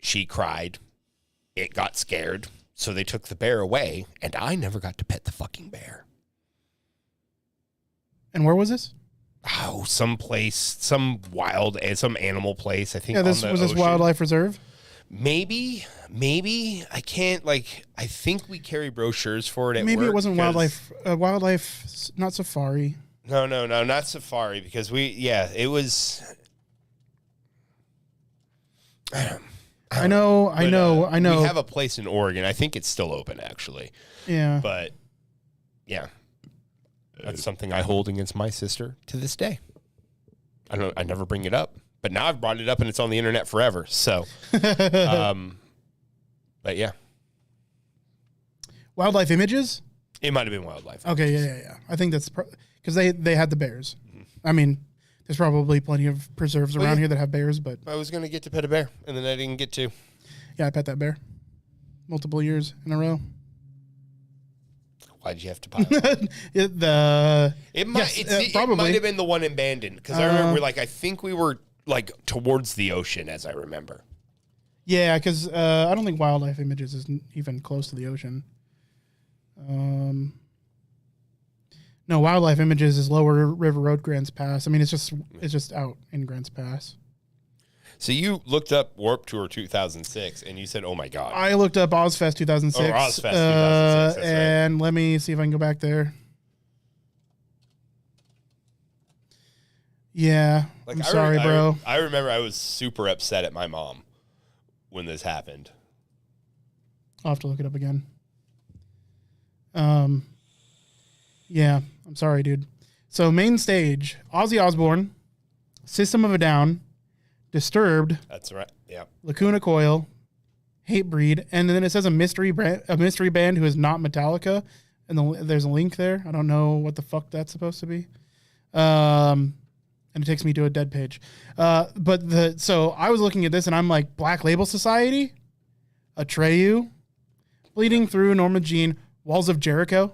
She cried. It got scared. So they took the bear away, and I never got to pet the fucking bear. And where was this? Oh, some animal place. I think. Yeah, was this wildlife reserve? Maybe. I can't, I think we carry brochures for it at Maybe work. It wasn't wildlife, not safari. No, not safari, because it was... I know. We have a place in Oregon. I think it's still open, actually. Yeah. But, yeah. That's something I hold against my sister to this day. I never bring it up. But now I've brought it up and it's on the internet forever. So, but yeah. Wildlife Images? It might have been Wildlife. Okay, yeah. I think that's because they had the bears. Mm-hmm. I mean, there's probably plenty of preserves around here that have bears, but I was going to get to pet a bear and then I didn't get to. Yeah, I pet that bear multiple years in a row. Why'd you have to pile? It might have been the one in Bandon because I remember I think we were towards the ocean, as I remember. Yeah, because I don't think Wildlife Images is even close to the ocean. No, Wildlife Images is Lower River Road, Grants Pass. I mean, it's just out in Grants Pass. So you looked up Warped Tour 2006, and you said, "Oh my god!" I looked up Ozfest 2006. Or Ozfest 2006, that's and let me see if I can go back there. Yeah, I'm sorry, bro. I remember I was super upset at my mom when this happened. I'll have to look it up again. Yeah, I'm sorry, dude. So main stage, Ozzy Osbourne, System of a Down, Disturbed. That's right. Yeah. Lacuna Coil, Hatebreed, and then it says a mystery band who is not Metallica, and there's a link there. I don't know what the fuck that's supposed to be. And it takes me to a dead page. So I was looking at this and I'm like, Black Label Society, Atreyu, Bleeding Through, Norma Jean, Walls of Jericho,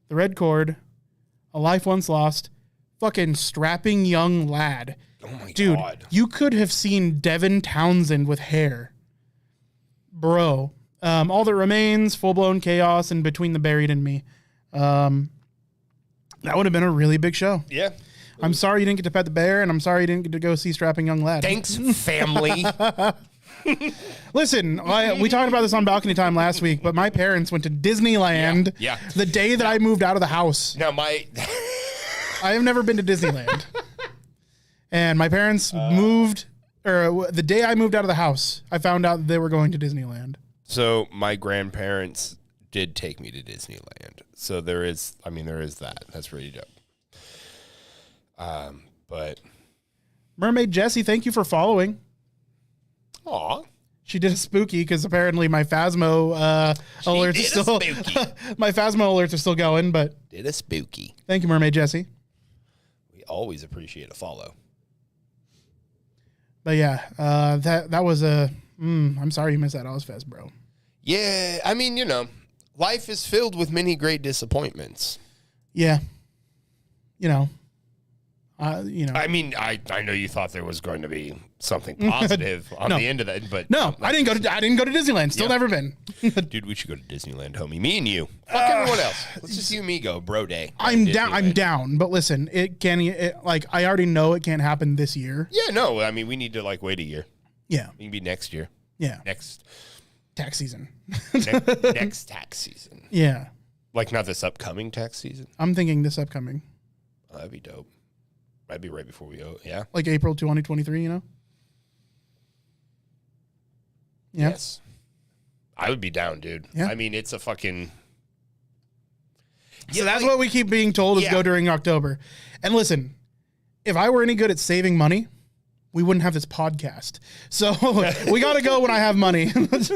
The Red Cord, A Life Once Lost, fucking Strapping Young Lad. Oh my Dude, God. you could have seen Devin Townsend with hair. Bro. All That Remains, Full Blown Chaos, and Between the Buried and Me. That would have been a really big show. Yeah. I'm sorry you didn't get to pet the bear, and I'm sorry you didn't get to go see Strapping Young Lad. Thanks, family. Listen, we talked about this on Balcony Time last week, but my parents went to Disneyland Yeah. the day that I moved out of the house. Now, I have never been to Disneyland. And my parents moved, or the day I moved out of the house, I found out they were going to Disneyland. So my grandparents did take me to Disneyland. So there is that. That's pretty dope. But Mermaid Jessie, thank you for following. aw. She did a spooky because apparently my Phasmo alerts are still my Phasmo alerts are still going. But Did a spooky. thank you, Mermaid Jessie. We always appreciate a follow. But yeah, that was a. I'm sorry you missed that Ozfest, bro. Yeah, I mean, life is filled with many great disappointments. Yeah, I mean, I know you thought there was going to be something positive on No. the end of that, but No, I didn't go to Disneyland. Still never been. Dude, we should go to Disneyland, homie. Me and you. Fuck everyone else. Let's just you and me go, bro day. I'm down. I'm Disneyland. down. But listen, I already know it can't happen this year. Yeah, no, I mean, we need to wait a year. Yeah, It can be next year. yeah. Next Tax season. next tax season. Yeah, Not this upcoming tax season. I'm thinking this upcoming, Oh, that'd be dope. That'd be right before we go. Yeah. like April 2023. Yeah. Yes. I would be down, dude. Yeah. I mean, it's a fucking. So that's what we keep being told is Yeah. go during October. And listen, if I were any good at saving money, we wouldn't have this podcast. So we got to go when I have money. Because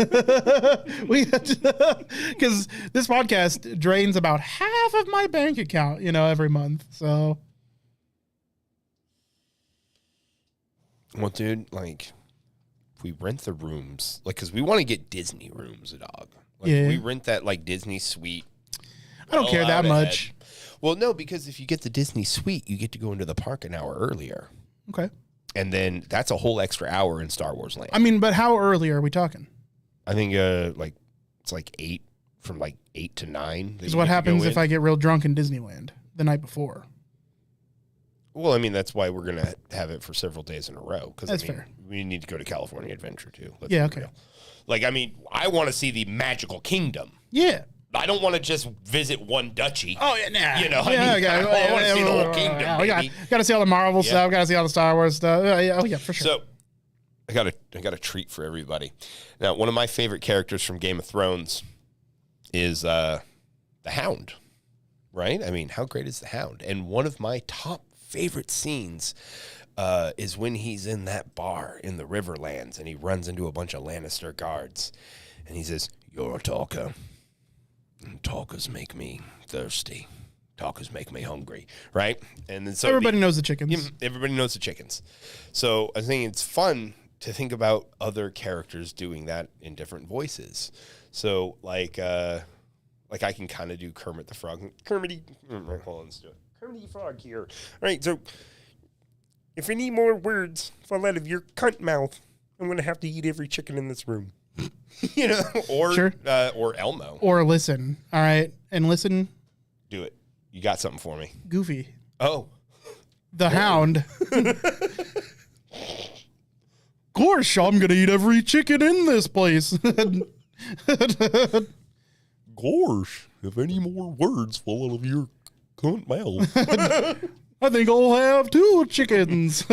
this podcast drains about half of my bank account, every month. So. Well, dude, if we rent the rooms, because we want to get Disney rooms, dog. Yeah. We rent that, Disney suite. I don't care that much. Well, no, because if you get the Disney suite, you get to go into the park an hour earlier. Okay. And then that's a whole extra hour in Star Wars Land. I mean, but how early are we talking? I think, it's 8, from 8 to 9. Because what happens if I get real drunk in Disneyland the night before? Well, I mean, that's why we're going to have it for several days in a row. Because That's fair. We need to go to California Adventure, too. Let's Yeah, be okay. real. I want to see the Magical Kingdom. Yeah. I don't want to just visit one duchy. Oh, yeah, nah. I want to see the whole kingdom, Yeah, baby. got to see all the Marvel stuff. Got to see all the Star Wars stuff. Yeah, for sure. So, I got a treat for everybody. Now, one of my favorite characters from Game of Thrones is the Hound, right? I mean, how great is the Hound? And one of my top favorite scenes is when he's in that bar in the Riverlands and he runs into a bunch of Lannister guards and he says, "You're a talker. And talkers make me thirsty. Talkers make me hungry," right? And then so Everybody knows the chickens. Everybody knows the chickens. So I think it's fun to think about other characters doing that in different voices. So I can kind of do Kermit the Frog. Hold on, let's do it. Kermit the Frog here. All right, so if any more words fall out of your cunt mouth, I'm going to have to eat every chicken in this room. Or Sure. Or Elmo. Or listen. All right. And listen, Do it. You got something for me. Goofy. Oh. The Hound. Gosh, I'm going to eat every chicken in this place. Gosh, if any more words fall out of your cunt mouth. I think I'll have 2 chickens.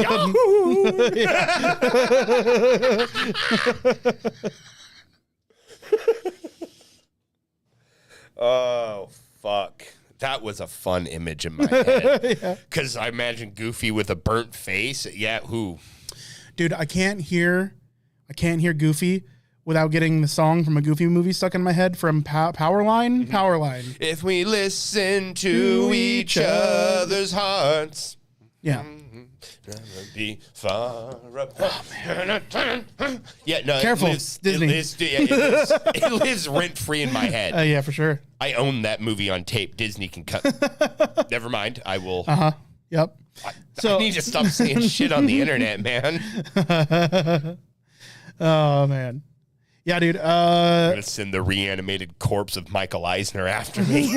Oh, fuck. That was a fun image in my head. Because I imagine Goofy with a burnt face. Yeah, who? Dude, I can't hear Goofy without getting the song from a Goofy movie stuck in my head from Powerline. Mm-hmm. Powerline. If we listen to each other's hearts. Yeah. Be far apart. Yeah, no. Careful, it lives, Disney. It lives rent free in my head. Yeah, for sure. I own that movie on tape. Disney can cut. Never mind. I will. Yep. I need to stop saying shit on the internet, man. Oh man. Yeah, dude. I'm gonna send the reanimated corpse of Michael Eisner after me.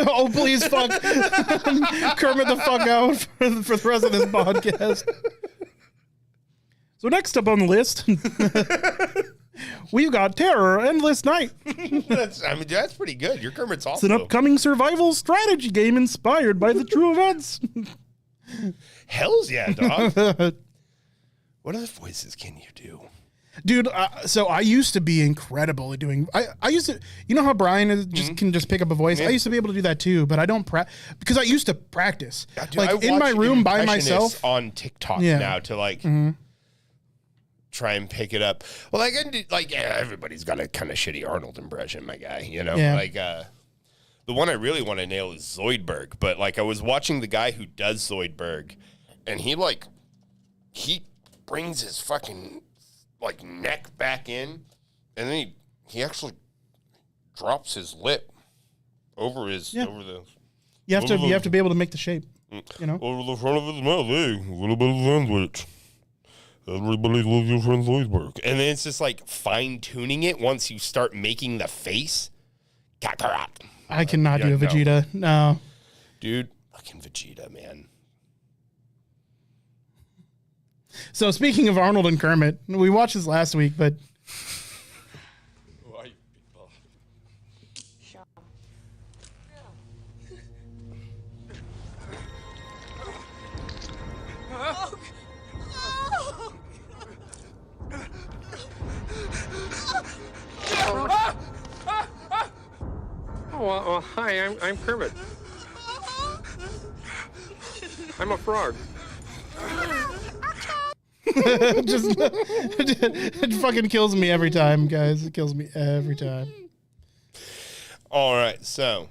Oh, please fuck Kermit the fuck out for the rest of this podcast. So next up on the list, we've got Terror Endless Night. That's pretty good. Your Kermit's It's awesome. an upcoming survival strategy game inspired by the true events. Hells yeah, dog. What other voices can you do? Dude, so I used to be incredible at doing. I used to, you know how Brian can just pick up a voice. I used to be able to do that too, but I don't because I used to practice, Dude, like in my room by myself on TikTok now to like try and pick it up. Well, like everybody's got a kind of shitty Arnold impression, my guy. You know, like the one I really want to nail is Zoidberg. But like I was watching the guy who does Zoidberg, and he brings his fucking like neck back in, and then he actually drops his lip over the. You have to be able to make the shape. You know, over the front of his mouth, a little bit of sandwich. Everybody loves your friend Zoidberg. And then it's just like fine tuning it once you start making the face. Kakarot. I cannot do a Vegeta. No, dude, fucking Vegeta, man. So speaking of Arnold and Kermit, we watched this last week, but well, hi, I'm Kermit. I'm a frog. it fucking kills me every time, guys. It kills me every time. All right, so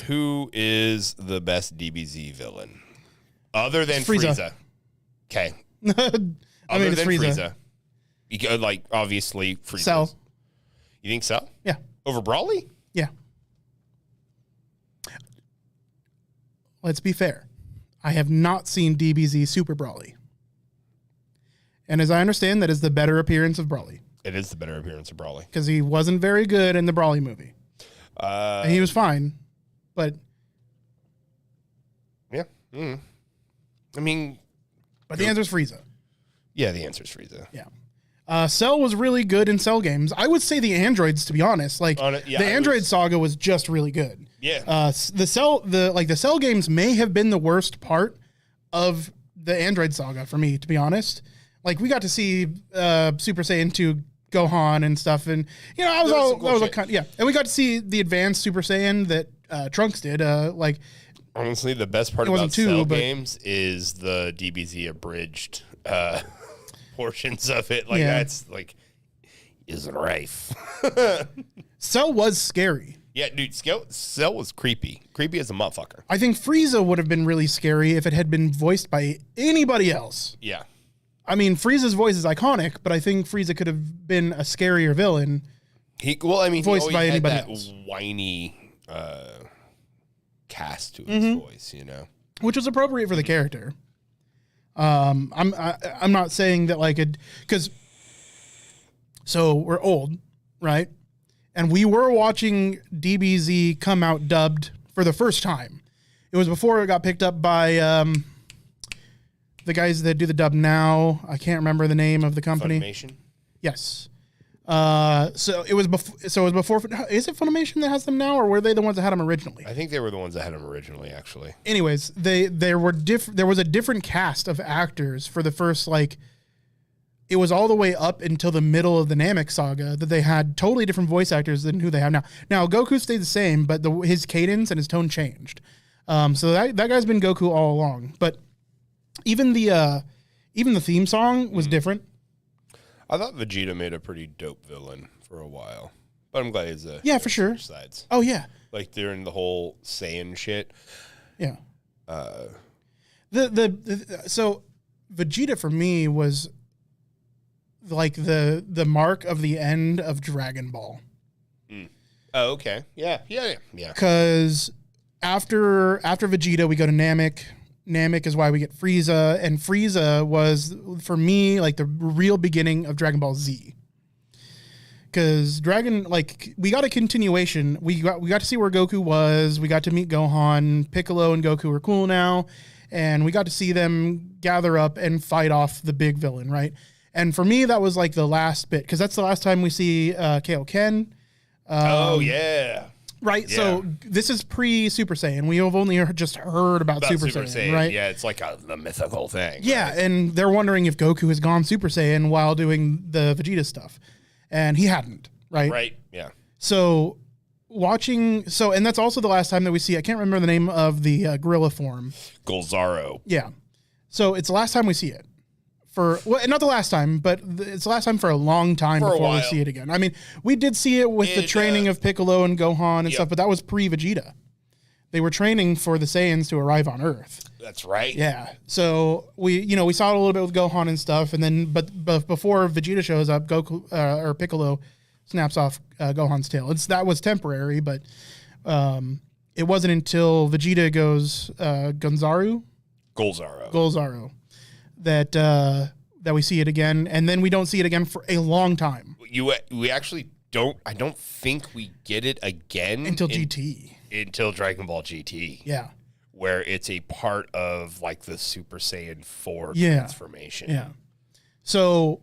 who is the best DBZ villain other than Frieza? Okay, I mean, it's Frieza. You go, like, obviously Frieza. Cell. You think so? Yeah. Over Brawly? Yeah. Let's be fair. I have not seen DBZ Super Brawly. And as I understand, that is the better appearance of Brawly. It is the better appearance of Brawly. Because he wasn't very good in the Brawly movie. And he was fine, but... Yeah. I mean... But the answer is Frieza. Yeah, the answer is Frieza. Yeah. Cell was really good in Cell games. I would say the androids, to be honest. Like, the Android saga was just really good. Yeah. The Cell games may have been the worst part of the Android saga for me, to be honest. Like, we got to see Super Saiyan 2 Gohan and stuff, and you know, and we got to see the advanced Super Saiyan that Trunks did. Honestly, the best part about Cell games is the DBZ abridged portions of it. Like, that's like is rife. Cell was scary. Yeah, dude, Cell was creepy. Creepy as a motherfucker. I think Frieza would have been really scary if it had been voiced by anybody else. Yeah. I mean, Frieza's voice is iconic, but I think Frieza could have been a scarier villain. Voiced by anybody had that else. Whiny cast to his voice, you know, which was appropriate for the character. I'm not saying that because so we're old, right? And we were watching DBZ come out dubbed for the first time. It was before it got picked up by the guys that do the dub now. I can't remember the name of the company. Funimation? Yes. So it was before. Is it Funimation that has them now, or were they the ones that had them originally? I think they were the ones that had them originally, actually. Anyways, there was a different cast of actors for the first it was all the way up until the middle of the Namek saga that they had totally different voice actors than who they have now. Now Goku stayed the same, but his cadence and his tone changed. So that guy's been Goku all along. But even the theme song was different. I thought Vegeta made a pretty dope villain for a while, but I'm glad he's for sure. Sides. Oh yeah, like during the whole Saiyan shit. Yeah. So Vegeta for me was like the mark of the end of Dragon Ball. Oh, okay. Yeah. Because after Vegeta, we go to Namek. Namek is why we get Frieza, and Frieza was for me like the real beginning of Dragon Ball Z. Because we got a continuation. We got to see where Goku was. We got to meet Gohan. Piccolo and Goku are cool now, and we got to see them gather up and fight off the big villain, right? And for me, that was like the last bit, because that's the last time we see Kaioken. Oh yeah. Right, Yeah. so this is pre-Super Saiyan. We have only just heard about Super Saiyan, right? Yeah, it's like the mythical thing. Yeah, right? and they're wondering if Goku has gone Super Saiyan while doing the Vegeta stuff. And he hadn't, right? Right, yeah. So and that's also the last time that we see, I can't remember the name of the gorilla form. Golzaro. Yeah. So it's the last time we see it. Not the last time, but it's the last time for a long time before we see it again. I mean, we did see it with the training of Piccolo and Gohan and stuff, but that was pre-Vegeta. They were training for the Saiyans to arrive on Earth. That's right. Yeah. So we saw it a little bit with Gohan and stuff, and then but before Vegeta shows up, Goku or Piccolo snaps off Gohan's tail. That was temporary, but it wasn't until Vegeta goes Golzaro that we see it again, and then we don't see it again for a long time. We actually don't. I don't think we get it again until GT. Until Dragon Ball GT. Yeah. Where it's a part of like the Super Saiyan 4 yeah. transformation. Yeah. So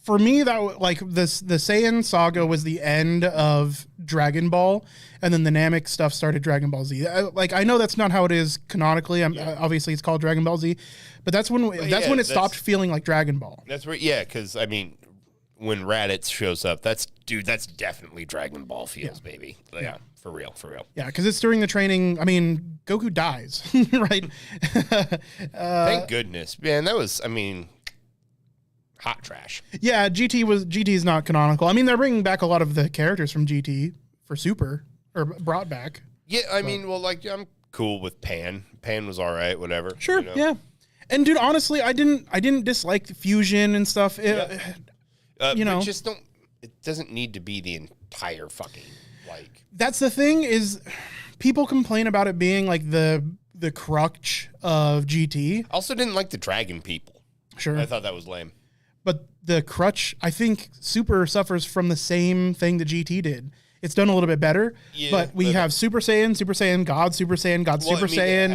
for me, that like the Saiyan saga was the end of Dragon Ball, and then the Namek stuff started Dragon Ball Z. I know that's not how it is canonically. Obviously, it's called Dragon Ball Z, but that's when it stopped feeling like Dragon Ball. That's right. Yeah, because I mean, when Raditz shows up, that's definitely Dragon Ball feels, baby. Yeah. For real. Yeah, because it's during the training. I mean, Goku dies, right? Thank goodness, man. That was, I mean, hot trash. Yeah, GT is not canonical. I mean, they're bringing back a lot of the characters from GT for Super, or brought back. Yeah, I mean, well, like I'm cool with Pan. Pan was all right, whatever. Sure, yeah. And dude, honestly, I didn't dislike the fusion and stuff. Just don't. It doesn't need to be the entire fucking like. That's the thing is, people complain about it being like the crutch of GT. I also didn't like the dragon people. Sure, I thought that was lame. But the crutch, I think Super suffers from the same thing that GT did. It's done a little bit better, but we have Super Saiyan, God, Super Saiyan, God, Super Saiyan.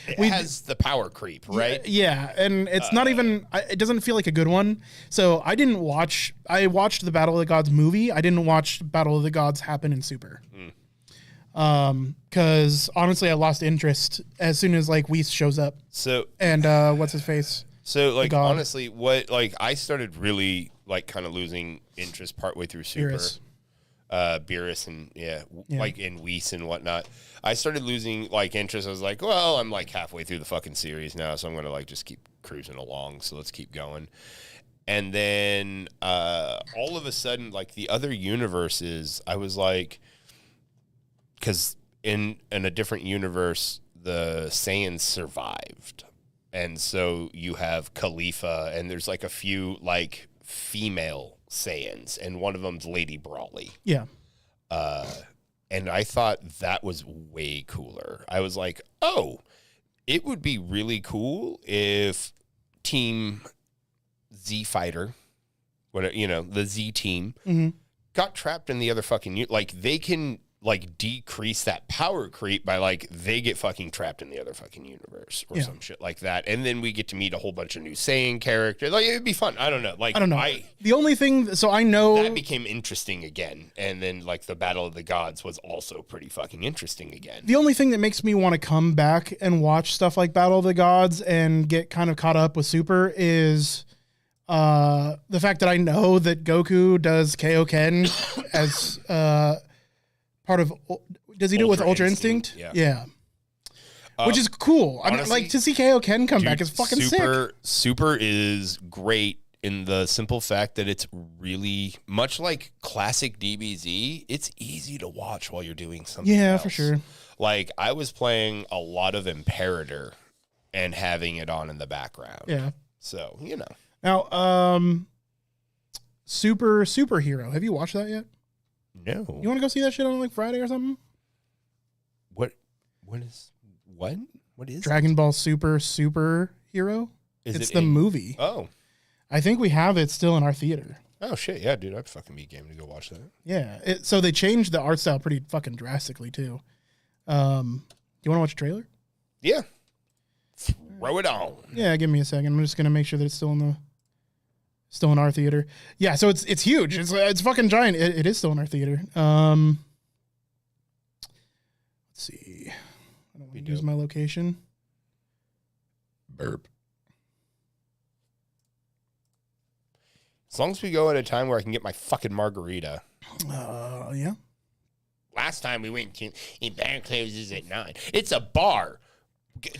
It has the power creep, right? Yeah, and it's not even. It doesn't feel like a good one. So I watched the Battle of the Gods movie. I didn't watch Battle of the Gods happen in Super. Because honestly, I lost interest as soon as like Whis shows up. So and what's his face? So like honestly, I started really like kind of losing interest partway through Super. Beerus and like in Whis and whatnot. I started losing like interest. I was like, well, I'm like halfway through the fucking series now, so I'm gonna like just keep cruising along. So let's keep going. And then all of a sudden, like the other universes, I was like, because in a different universe, the Saiyans survived, and so you have Khalifa, and there's like a few like female Saiyans, and one of them's Lady Brawley. Yeah. And I thought that was way cooler. I was like, oh, it would be really cool if Team Z Fighter, the Z team, got trapped in the other fucking, like they can like decrease that power creep by like they get fucking trapped in the other fucking universe or some shit like that, and then we get to meet a whole bunch of new Saiyan characters. Like it'd be fun. I don't know. Like I don't know. The only thing, so I know that became interesting again, and then like the Battle of the Gods was also pretty fucking interesting again. The only thing that makes me want to come back and watch stuff like Battle of the Gods and get kind of caught up with Super is the fact that I know that Goku does Kaioken as part of, does he do it with Ultra Instinct? Yeah. Which is cool. Honestly, I mean, like to see Kaioken come back is fucking sick. Super is great in the simple fact that it's really much like classic DBZ. It's easy to watch while you're doing something else. for sure. Like, I was playing a lot of Imperator and having it on in the background. Yeah. So, you know. Now, Superhero. Have you watched that yet? No. You want to go see that shit on like Friday or something? What is Dragon Ball Superhero? It's the movie. Oh. I think we have it still in our theater. Oh, shit. Yeah, dude. I'd fucking be game to go watch that. Yeah. So they changed the art style pretty fucking drastically, too. Do you want to watch a trailer? Yeah. Throw it on. Yeah, give me a second. I'm just going to make sure that it's still in our theater. Yeah, so it's huge. It's fucking giant. It is still in our theater. Let's see. I don't want to use my location. Burp. As long as we go at a time where I can get my fucking margarita. Yeah. Last time we went to, and bar closes at 9. It's a bar. Stay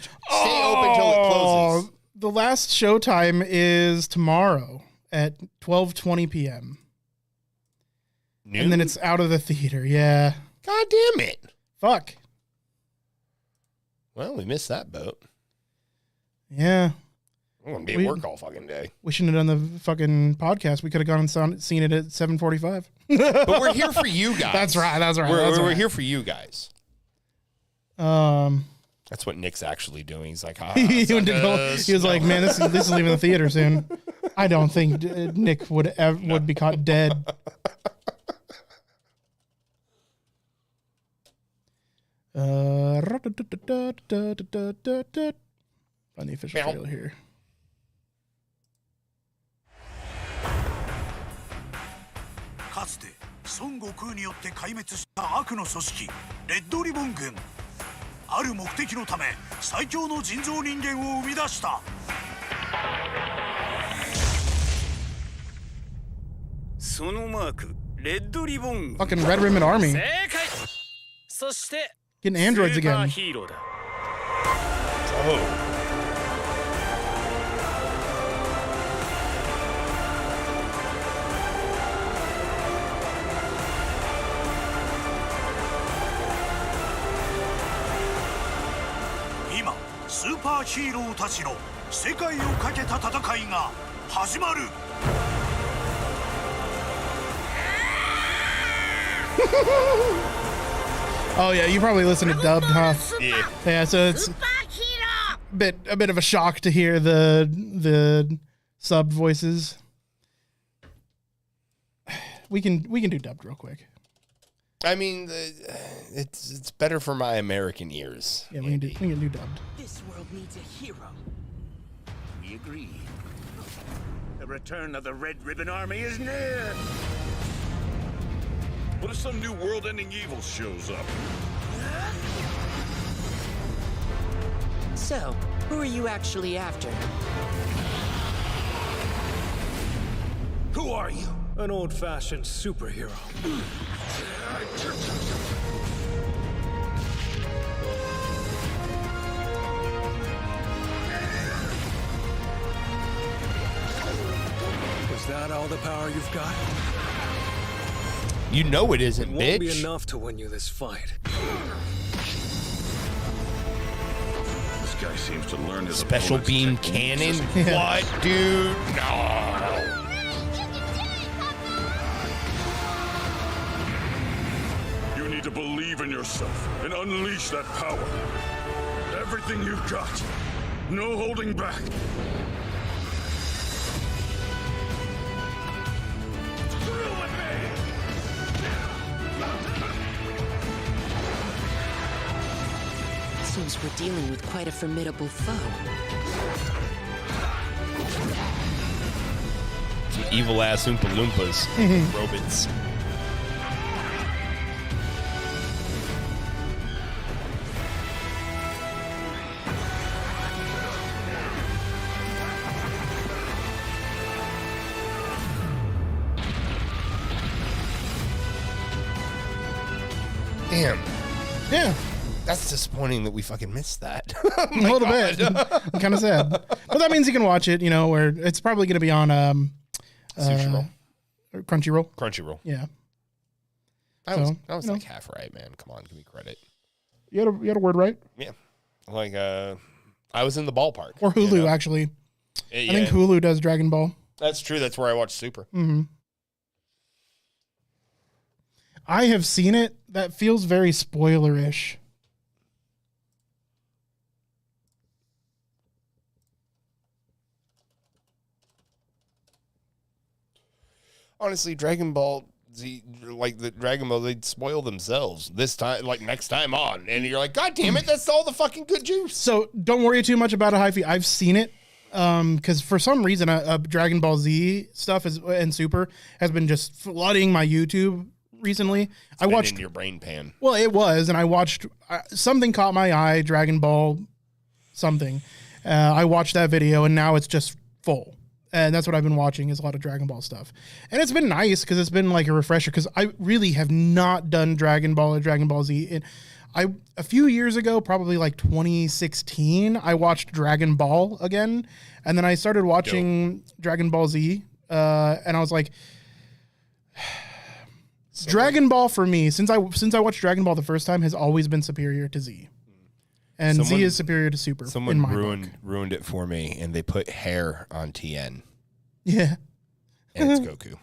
open till it closes. The last showtime is tomorrow at 12:20 p.m. Noon? And then it's out of the theater. Yeah. God damn it. Fuck. Well, we missed that boat. Yeah. I'm going to be at work all fucking day. We shouldn't have done the fucking podcast. We could have gone and seen it at 7:45. But we're here for you guys. That's right. We're here for you guys. That's what Nick's actually doing. He's like, he was like, man, this is leaving the theater soon. I don't think Nick would be caught dead. Find the official trailer here. かつて孫悟空によって壊滅した悪の組織レッドリボン軍。ある目的のため最強の人造人間を生み出した。そのマークレッドリボン。 Fucking Red Ribbon Army. 正解。そして Getting androids スーパー again. ヒーローだ。 oh. 今スーパーヒーローたちの世界をかけた戦いが始まる。 Oh yeah, you probably listen to dubbed, huh? Yeah. Yeah, so it's a bit of a shock to hear the sub voices. We can do dubbed real quick. I mean, it's better for my American ears. Yeah, we can do dubbed. This world needs a hero. We agree. The return of the Red Ribbon Army is near. What if some new world-ending evil shows up? So, who are you actually after? Who are you? An old-fashioned superhero. Was that all the power you've got? You know it isn't, It won't be bitch. enough to win you this fight. This guy seems to learn his Special opponent's beam techniques. cannon? What, dude? No. You need to believe in yourself and unleash that power. Everything you've got. No holding back. Seems we're dealing with quite a formidable foe. Some evil ass Oompa Loompas. Robots. Damn. Yeah. That's disappointing that we fucking missed that. A little bit. I'm kind of sad. But that means you can watch it, where it's probably going to be on Crunchyroll. Crunchyroll. Yeah. I was like half right, man. Come on, give me credit. You had a word right? Yeah. Like, I was in the ballpark. Or Hulu, actually. Yeah. I think Hulu does Dragon Ball. That's true. That's where I watch Super. Mm-hmm. I have seen it. That feels very spoiler-ish. Honestly, Dragon Ball Z, like the Dragon Ball, they'd spoil themselves this time, like next time on. And you're like, God damn it, that's all the fucking good juice. So don't worry too much about it, Hyphy. I've seen it. Because for some reason, Dragon Ball Z stuff and Super has been just flooding my YouTube recently. I watched in your brain pan. Well, it was, and I watched something caught my eye. Dragon Ball something. I watched that video, and now it's just full. And that's what I've been watching is a lot of Dragon Ball stuff. And it's been nice because it's been like a refresher because I really have not done Dragon Ball or Dragon Ball Z. A few years ago, probably like 2016, I watched Dragon Ball again. And then I started watching Dragon Ball Z. And I was like, Dragon Ball for me, since I watched Dragon Ball the first time, has always been superior to Z. And Z is superior to Super. Someone ruined it for me, and they put hair on TN. Yeah. And it's Goku.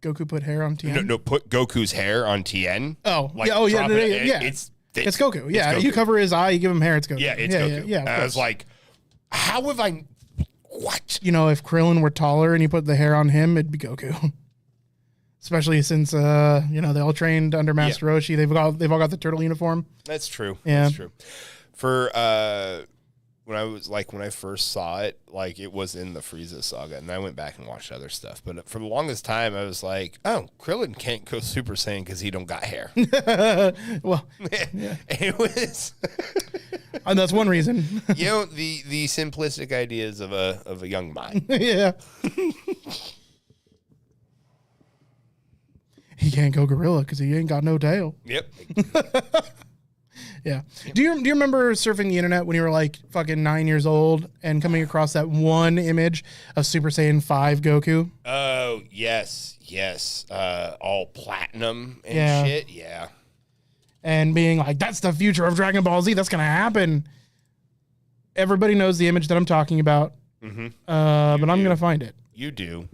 Goku put hair on TN? No, put Goku's hair on TN. Oh, like, yeah. It's Goku. Yeah, Goku. You cover his eye, you give him hair, it's Goku. Yeah, it's Goku. Yeah, and I was like, how have I... What? If Krillin were taller and you put the hair on him, it'd be Goku. Especially since they all trained under Master Roshi. They've all got the turtle uniform. That's true. Yeah. That's true. For when I first saw it, like it was in the Frieza saga, and I went back and watched other stuff. But for the longest time, I was like, "Oh, Krillin can't go Super Saiyan because he don't got hair." Well, yeah. It was. And that's one reason. The simplistic ideas of a young mind. Yeah. He can't go gorilla because he ain't got no tail. Yep. Yeah. Do you remember surfing the internet when you were like fucking 9 years old and coming across that one image of Super Saiyan 5 Goku? Oh, yes. All platinum and shit. Yeah. And being like, that's the future of Dragon Ball Z. That's going to happen. Everybody knows the image that I'm talking about. Mm-hmm. But I'm going to find it. You do.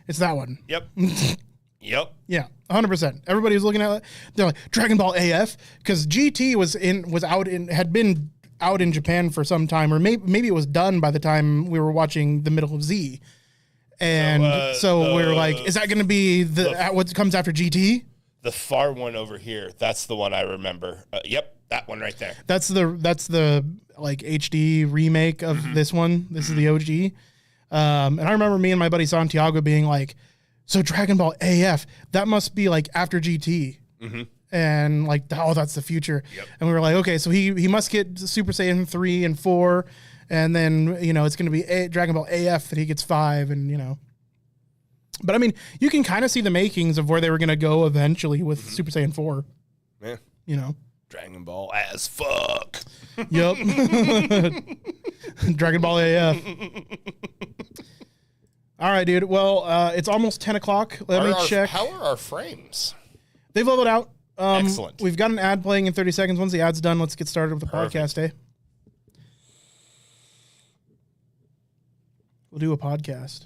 It's that one. Yep. Yep. Yeah, 100%. Everybody was looking at it. They're like, Dragon Ball AF? Because GT had been out in Japan for some time, or maybe it was done by the time we were watching the middle of Z. And so we were like, is that going to be what comes after GT? The far one over here. That's the one I remember. Yep, that one right there. That's the like HD remake of this one. This is the OG. And I remember me and my buddy Santiago being like, so Dragon Ball AF, that must be like after GT. Mm-hmm. And like, oh, that's the future. Yep. And we were like, okay, so he must get Super Saiyan 3 and 4. And then, it's going to be Dragon Ball AF that he gets 5 and, But I mean, you can kind of see the makings of where they were going to go eventually with Super Saiyan 4. Yeah. Dragon Ball as fuck. Yep. Dragon Ball AF. All right, dude. Well, it's almost 10 o'clock. Let me check. How are our frames? They've leveled out. Excellent. We've got an ad playing in 30 seconds. Once the ad's done, let's get started with the podcast, eh? We'll do a podcast.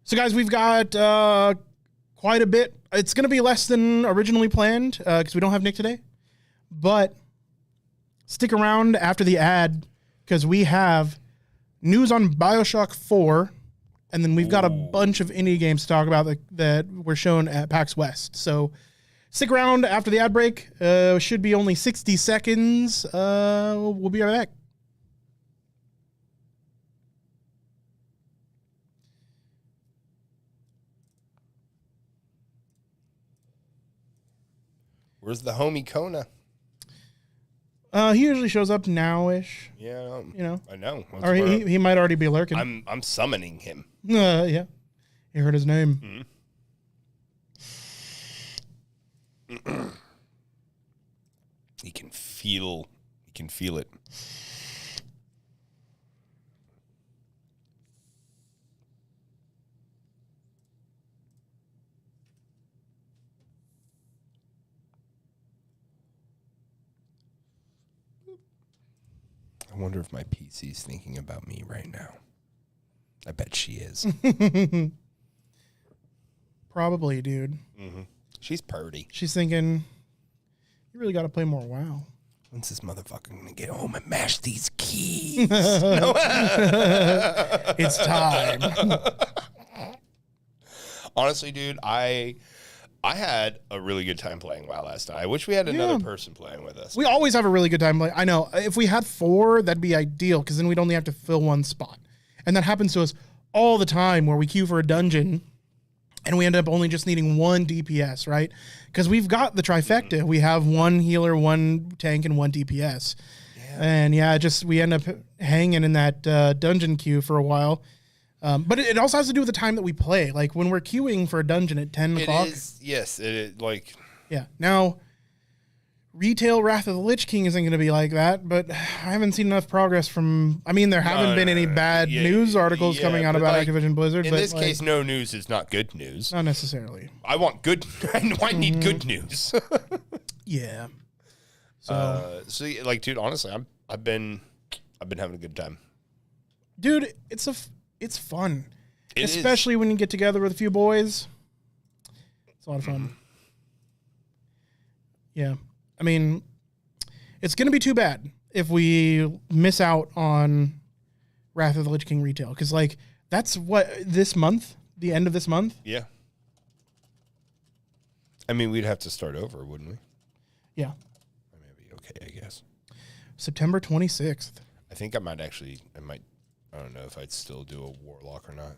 So, guys, we've got quite a bit. It's going to be less than originally planned because we don't have Nick today. But stick around after the ad because we have news on Bioshock 4, and then we've got a bunch of indie games to talk about that were shown at PAX West. So stick around after the ad break. Should be only 60 seconds. We'll be right back. Where's the homie Kona? He usually shows up now-ish. Yeah, You know, I know. That's or where he might already be lurking. I'm summoning him. Yeah, you heard his name. He can feel it. I wonder if my PC's thinking about me right now. I bet she is. Probably, dude. She's purty. She's thinking, you really got to play more WoW. When's this motherfucker gonna get home and mash these keys? It's time. Honestly, dude, I had a really good time playing WoW last night. I wish we had another person playing with us. We always have a really good time playing. I know. If we had 4, that'd be ideal because then we'd only have to fill one spot. And that happens to us all the time where we queue for a dungeon and we end up only just needing 1 DPS, right? Because we've got the trifecta. We have 1 healer, 1 tank, and 1 DPS. And we end up hanging in that dungeon queue for a while. But it also has to do with the time that we play. Like when we're queuing for a dungeon at 10 o'clock. Yes, it is. Like, yeah. Now, retail Wrath of the Lich King isn't going to be like that, but I haven't seen enough progress from. I mean, there haven't been any bad news articles coming out about Activision Blizzard. In this case, no news is not good news. Not necessarily. I want good. I need good news. Yeah. So, like, dude, honestly, I've been having a good time. Dude, it's fun, especially when you get together with a few boys. It's a lot of fun. Yeah. I mean, it's going to be too bad if we miss out on Wrath of the Lich King retail. Because, like, that's what, this month? The end of this month? Yeah. I mean, we'd have to start over, wouldn't we? Yeah. That may be okay, I guess. September 26th. I think I might, I don't know if I'd still do a Warlock or not.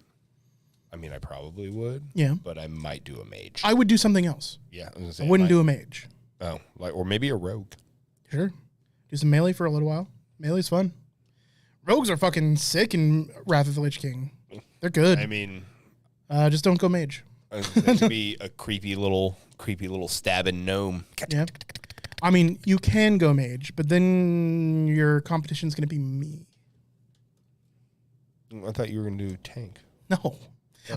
I mean, I probably would. Yeah. But I might do a Mage. I would do something else. Yeah. I I wouldn't do a Mage. Oh, or maybe a Rogue. Sure. Do some melee for a little while. Melee's fun. Rogues are fucking sick in Wrath of the Lich King. They're good. I mean, just don't go Mage. It could be a creepy little stabbing gnome. Yeah. I mean, you can go Mage, but then your competition's going to be me. I thought you were going to do tank. No.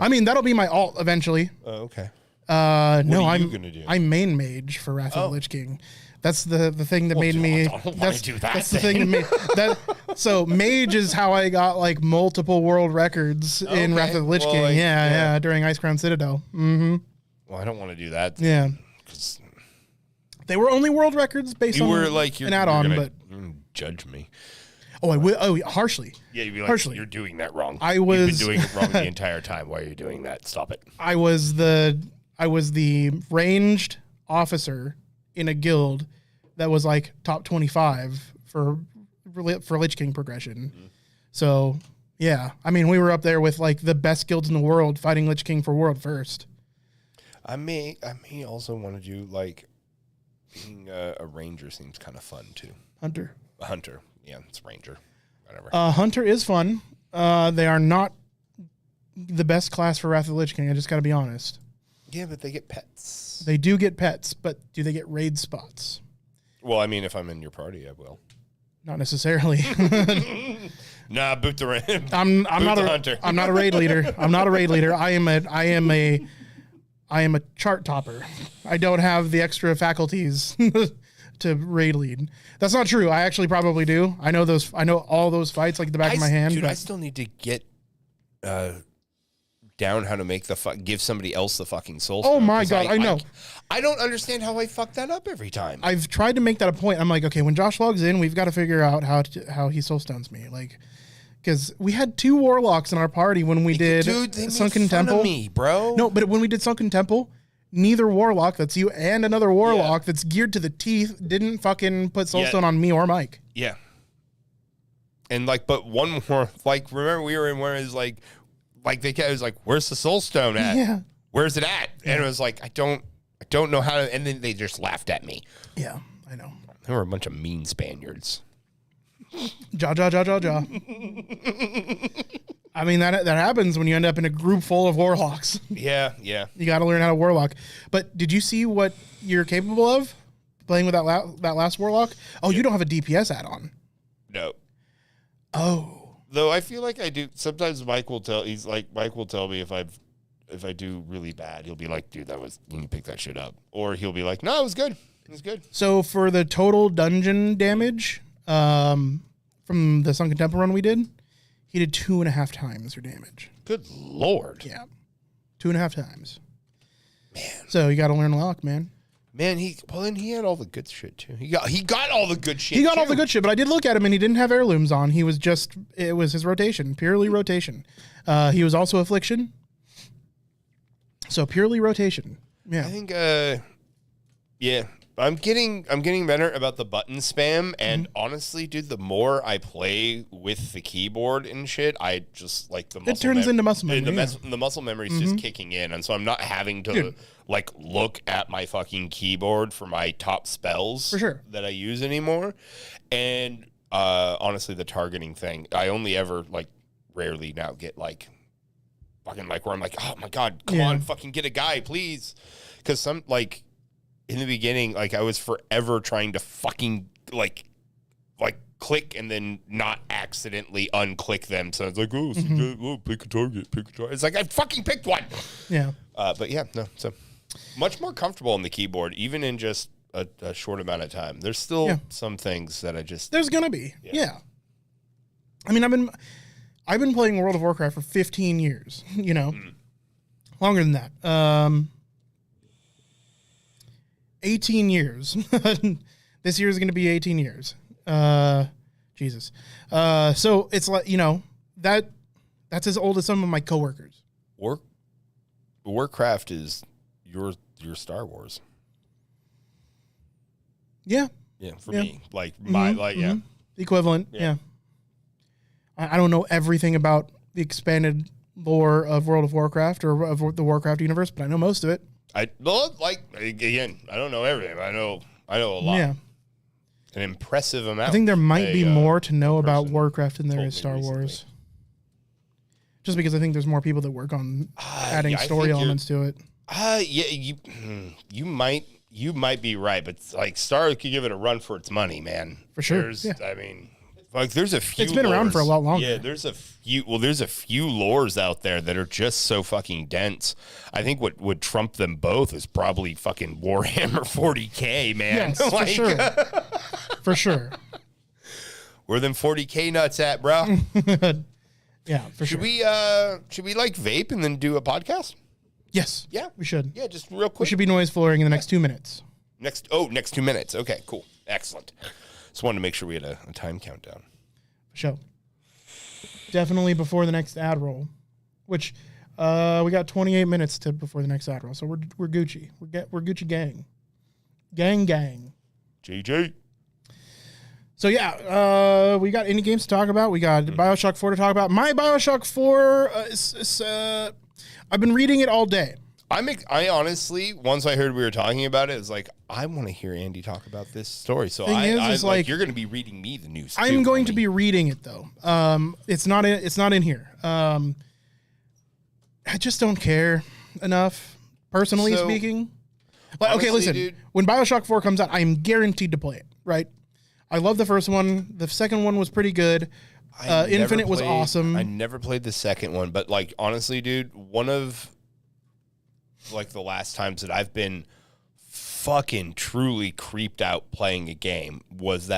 I mean, that'll be my alt eventually. Oh, okay. No, are you gonna do? I'm main mage for Wrath of the Lich King. That's the thing that made me. That's the thing that made that. So mage is how I got like multiple world records in Wrath of the Lich King. Like, yeah, during Ice Crown Citadel. Mm-hmm. Well, I don't want to do that. Yeah. They were only world records based on an add-on, but you're gonna judge me. Oh, I will. Oh, harshly. Yeah, you'd be like, harshly. You're doing that wrong. You've been doing it wrong the entire time. Why are you doing that? Stop it. I was the ranged officer in a guild that was like top 25 for Lich King progression. Mm-hmm. So yeah, I mean, we were up there with like the best guilds in the world fighting Lich King for world first. I may also want to do like being a ranger seems kind of fun too. A hunter. Yeah, it's ranger. Whatever. Hunter is fun. They are not the best class for Wrath of the Lich King. I just got to be honest. Yeah, but they get pets. They do get pets, but do they get raid spots? Well, I mean, if I'm in your party, I will. Not necessarily. Nah, boot the raid. I'm not a hunter. I'm not a raid leader. I'm not a raid leader. I am a chart topper. I don't have the extra faculties to raid lead. That's not true. I actually probably do. I know all those fights like the back of my hand. Dude, I still need to get down how to make give somebody else the fucking soul stone. Oh my God, I know. I don't understand how I fuck that up every time. I've tried to make that a point. I'm like, okay, when Josh logs in, we've got to figure out how he soul stones me. Like, because we had 2 warlocks in our party when we did Sunken Temple. Of me, bro. No, but when we did Sunken Temple, neither warlock, that's you and another warlock that's geared to the teeth, didn't fucking put soulstone on me or Mike. Yeah. And like, but one more, like, remember we were in where it was like the guy was like, "Where's the soulstone at? Yeah. Where's it at?" And it was like, I don't know how to, and then they just laughed at me. Yeah, I know. They were a bunch of mean Spaniards. Ja. I mean, that happens when you end up in a group full of warlocks. Yeah. You got to learn how to warlock. But did you see what you're capable of playing with that last warlock? Oh, you don't have a DPS add-on. No. Oh. Though I feel like I do. Sometimes Mike will tell me if I do really bad, he'll be like, dude, you need to pick that shit up. Or he'll be like, no, it was good. It was good. So for the total dungeon damage from the Sunken Temple run we did, he did 2.5 times your damage. Good Lord. Yeah. 2.5 times. Man. So you got to learn lock, man. Man, he had all the good shit too. He got all the good shit. He got all the good shit, but I did look at him and he didn't have heirlooms on. It was his rotation, purely rotation. He was also affliction. So purely rotation. Yeah. I think I'm getting better about the button spam, and honestly, dude, the more I play with the keyboard and shit, I just like the muscle. It turns into muscle memory. The muscle memory is just kicking in, and so I'm not having to like look at my fucking keyboard for my top spells for sure that I use anymore. And honestly, the targeting thing, I only ever like rarely now get like fucking like where I'm like, oh my god, come on, fucking get a guy, please, because some like. In the beginning, like I was forever trying to fucking like click and then not accidentally unclick them. So it's like, pick a target. It's like I fucking picked one. Yeah. But yeah, no. So much more comfortable on the keyboard, even in just a short amount of time. There's still some things that I just. There's gonna be. Yeah. I mean, I've been playing World of Warcraft for 15 years. You know, longer than that. 18 years. This year is going to be 18 years. Jesus. So it's like, you know, that's as old as some of my coworkers. Warcraft is your Star Wars. Yeah. Yeah, for me. Like the equivalent. Yeah. I don't know everything about the expanded lore of World of Warcraft or of the Warcraft universe, but I know most of it. I don't know everything, but I know a lot. Yeah. An impressive amount. I think there might be more to know about Warcraft than there is Star Wars. Just because I think there's more people that work on adding story elements to it. You might be right, but like Star could give it a run for its money, man. For sure. There's a few. It's been around for a lot longer. Yeah, there's a few lores out there that are just so fucking dense. I think what would trump them both is probably fucking Warhammer 40K, man. Yes, for sure. For sure. Where them 40K nuts at, bro? Yeah, for sure. Should we like vape and then do a podcast? Yes. Yeah, we should. Yeah, just real quick. We should be noise flooring in the next 2 minutes. Next 2 minutes. Okay, cool. Excellent. Just wanted to make sure we had a time countdown. For sure. Definitely before the next ad roll, which we got 28 minutes to before the next ad roll, so we're Gucci. We're Gucci gang. Gang. JJ. So yeah, we got indie games to talk about. We got Bioshock 4 to talk about. My Bioshock 4, I've been reading it all day. I honestly, once I heard we were talking about it, it's like, I want to hear Andy talk about this story. So you're going to be reading me the news. I'm going to be reading it though. It's not in here. I just don't care enough, personally speaking. But honestly, okay, listen. Dude, when Bioshock 4 comes out, I am guaranteed to play it. Right? I love the first one. The second one was pretty good. Infinite was awesome. I never played the second one, but like honestly, dude, one of like the last times that I've been fucking truly creeped out playing a game was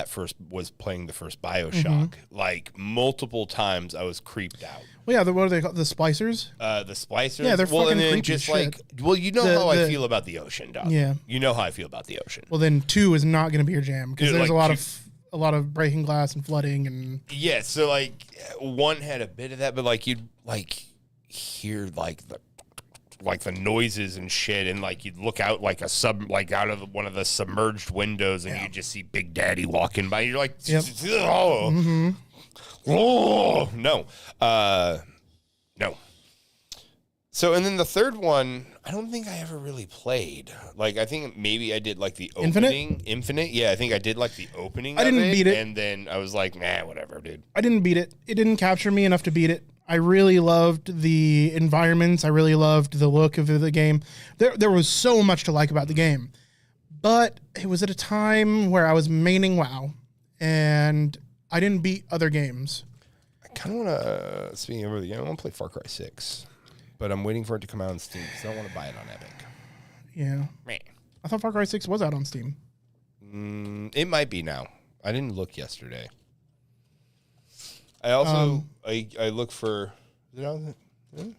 playing the first Bioshock. Mm-hmm. Like multiple times I was creeped out. Well, yeah, what are they called? The splicers? The splicers. Yeah, they're fucking creepy just shit. Like, well, you know how I feel about the ocean, dog. Yeah. You know how I feel about the ocean. Well, then 2 is not going to be your jam because there's like a lot of breaking glass and flooding and. Yeah, so like 1 had a bit of that, but like you'd like hear like the noises and shit, and like you'd look out like out of one of the submerged windows, and you just see Big Daddy walking by. You're like, oh, no. So, and then the third one, I don't think I ever really played. Like, I think maybe I did like the opening. Infinite? Yeah, I think I did like the opening. I didn't beat it. And then I was like, nah, whatever, dude. I didn't beat it. It didn't capture me enough to beat it. I really loved the environments. I really loved the look of the game. There was so much to like about the game. But it was at a time where I was maining WoW, and I didn't beat other games. I kind of want to, speaking of the game, I want to play Far Cry 6. But I'm waiting for it to come out on Steam because I don't want to buy it on Epic. Yeah. Man. I thought Far Cry 6 was out on Steam. It might be now. I didn't look yesterday. I also, I look for, is it on the,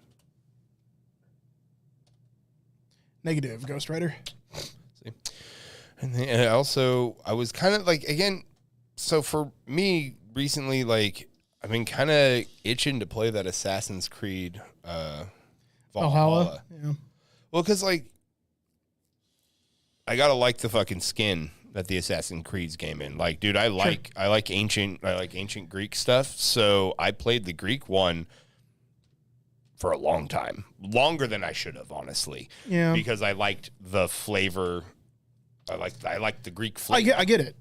Negative, Ghost Rider. See? And then I was kind of like, again, so for me recently, like, I've been kind of itching to play that Assassin's Creed, Valhalla. Yeah. Well, because like I gotta like the fucking skin that the Assassin's Creed's game in. Like, dude, I like ancient Greek stuff. So I played the Greek one for a long time, longer than I should have, honestly. Yeah. Because I liked the flavor. I like the Greek flavor. I get it.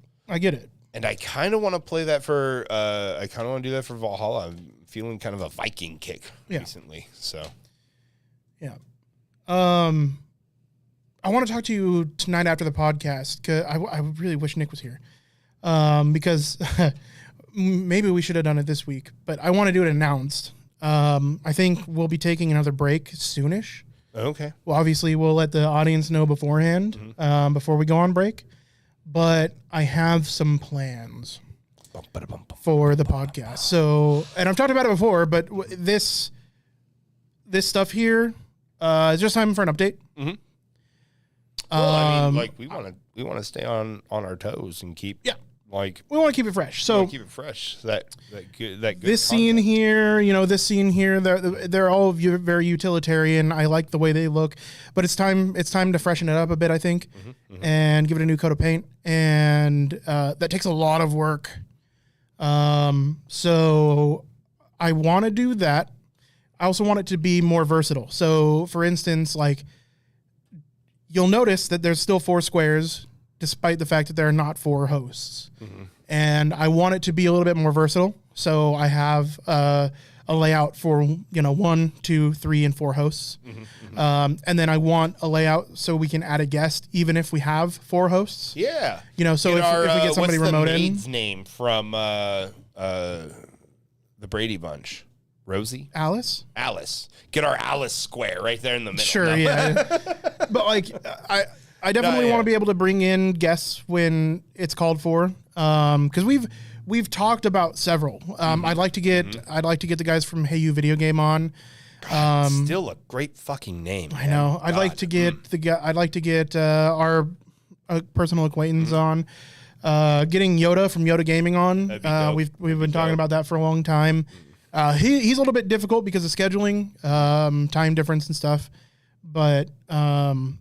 And I kind of want to play that for. I kind of want to do that for Valhalla. I'm feeling kind of a Viking kick recently. So. Yeah. I want to talk to you tonight after the podcast because I really wish Nick was here. Because maybe we should have done it this week, but I want to do it announced. I think we'll be taking another break soonish. Okay. Well, obviously we'll let the audience know beforehand, before we go on break, but I have some plans for the podcast. So, and I've talked about it before, but this stuff here, it's just time for an update. Mm-hmm. Well, I mean, like we want to stay on our toes and keep like we want to keep it fresh. So keep it fresh. So that good this content. scene here, they're all very utilitarian. I like the way they look, but it's time to freshen it up a bit, I think, and give it a new coat of paint, and that takes a lot of work. So I want to do that. I also want it to be more versatile. So, for instance, like, you'll notice that there's still 4 squares, despite the fact that there are not 4 hosts. And I want it to be a little bit more versatile. So I have a layout for 1, 2, 3, and 4 hosts. And then I want a layout so we can add a guest, even if we have 4 hosts. Yeah. So if we get somebody remote in. What's the maid's name from the Brady Bunch? Rosie? Alice. Get our Alice square right there in the middle. Sure, yeah. But like, I definitely want to be able to bring in guests when it's called for. Because we've talked about several. I'd like to get the guys from Hey You Video Game on. Still a great fucking name. I know. I'd like to get our personal acquaintance on. Getting Yoda from Yoda Gaming on. We've been talking about that for a long time. He's a little bit difficult because of scheduling, time difference and stuff, but and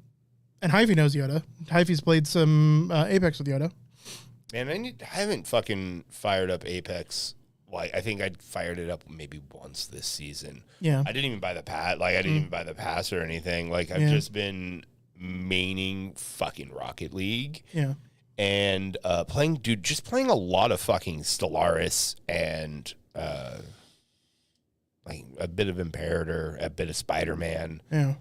Hyphy knows Yoda. Hyphy's played some Apex with Yoda. Man, I haven't fucking fired up Apex. Like, I think I fired it up maybe once this season. Yeah, I didn't even buy the pass. Like, I didn't even buy the pass or anything. Like, I've just been maining fucking Rocket League. Yeah, and playing a lot of fucking Stellaris and. Like a bit of Imperator, a bit of Spider-Man. Yeah.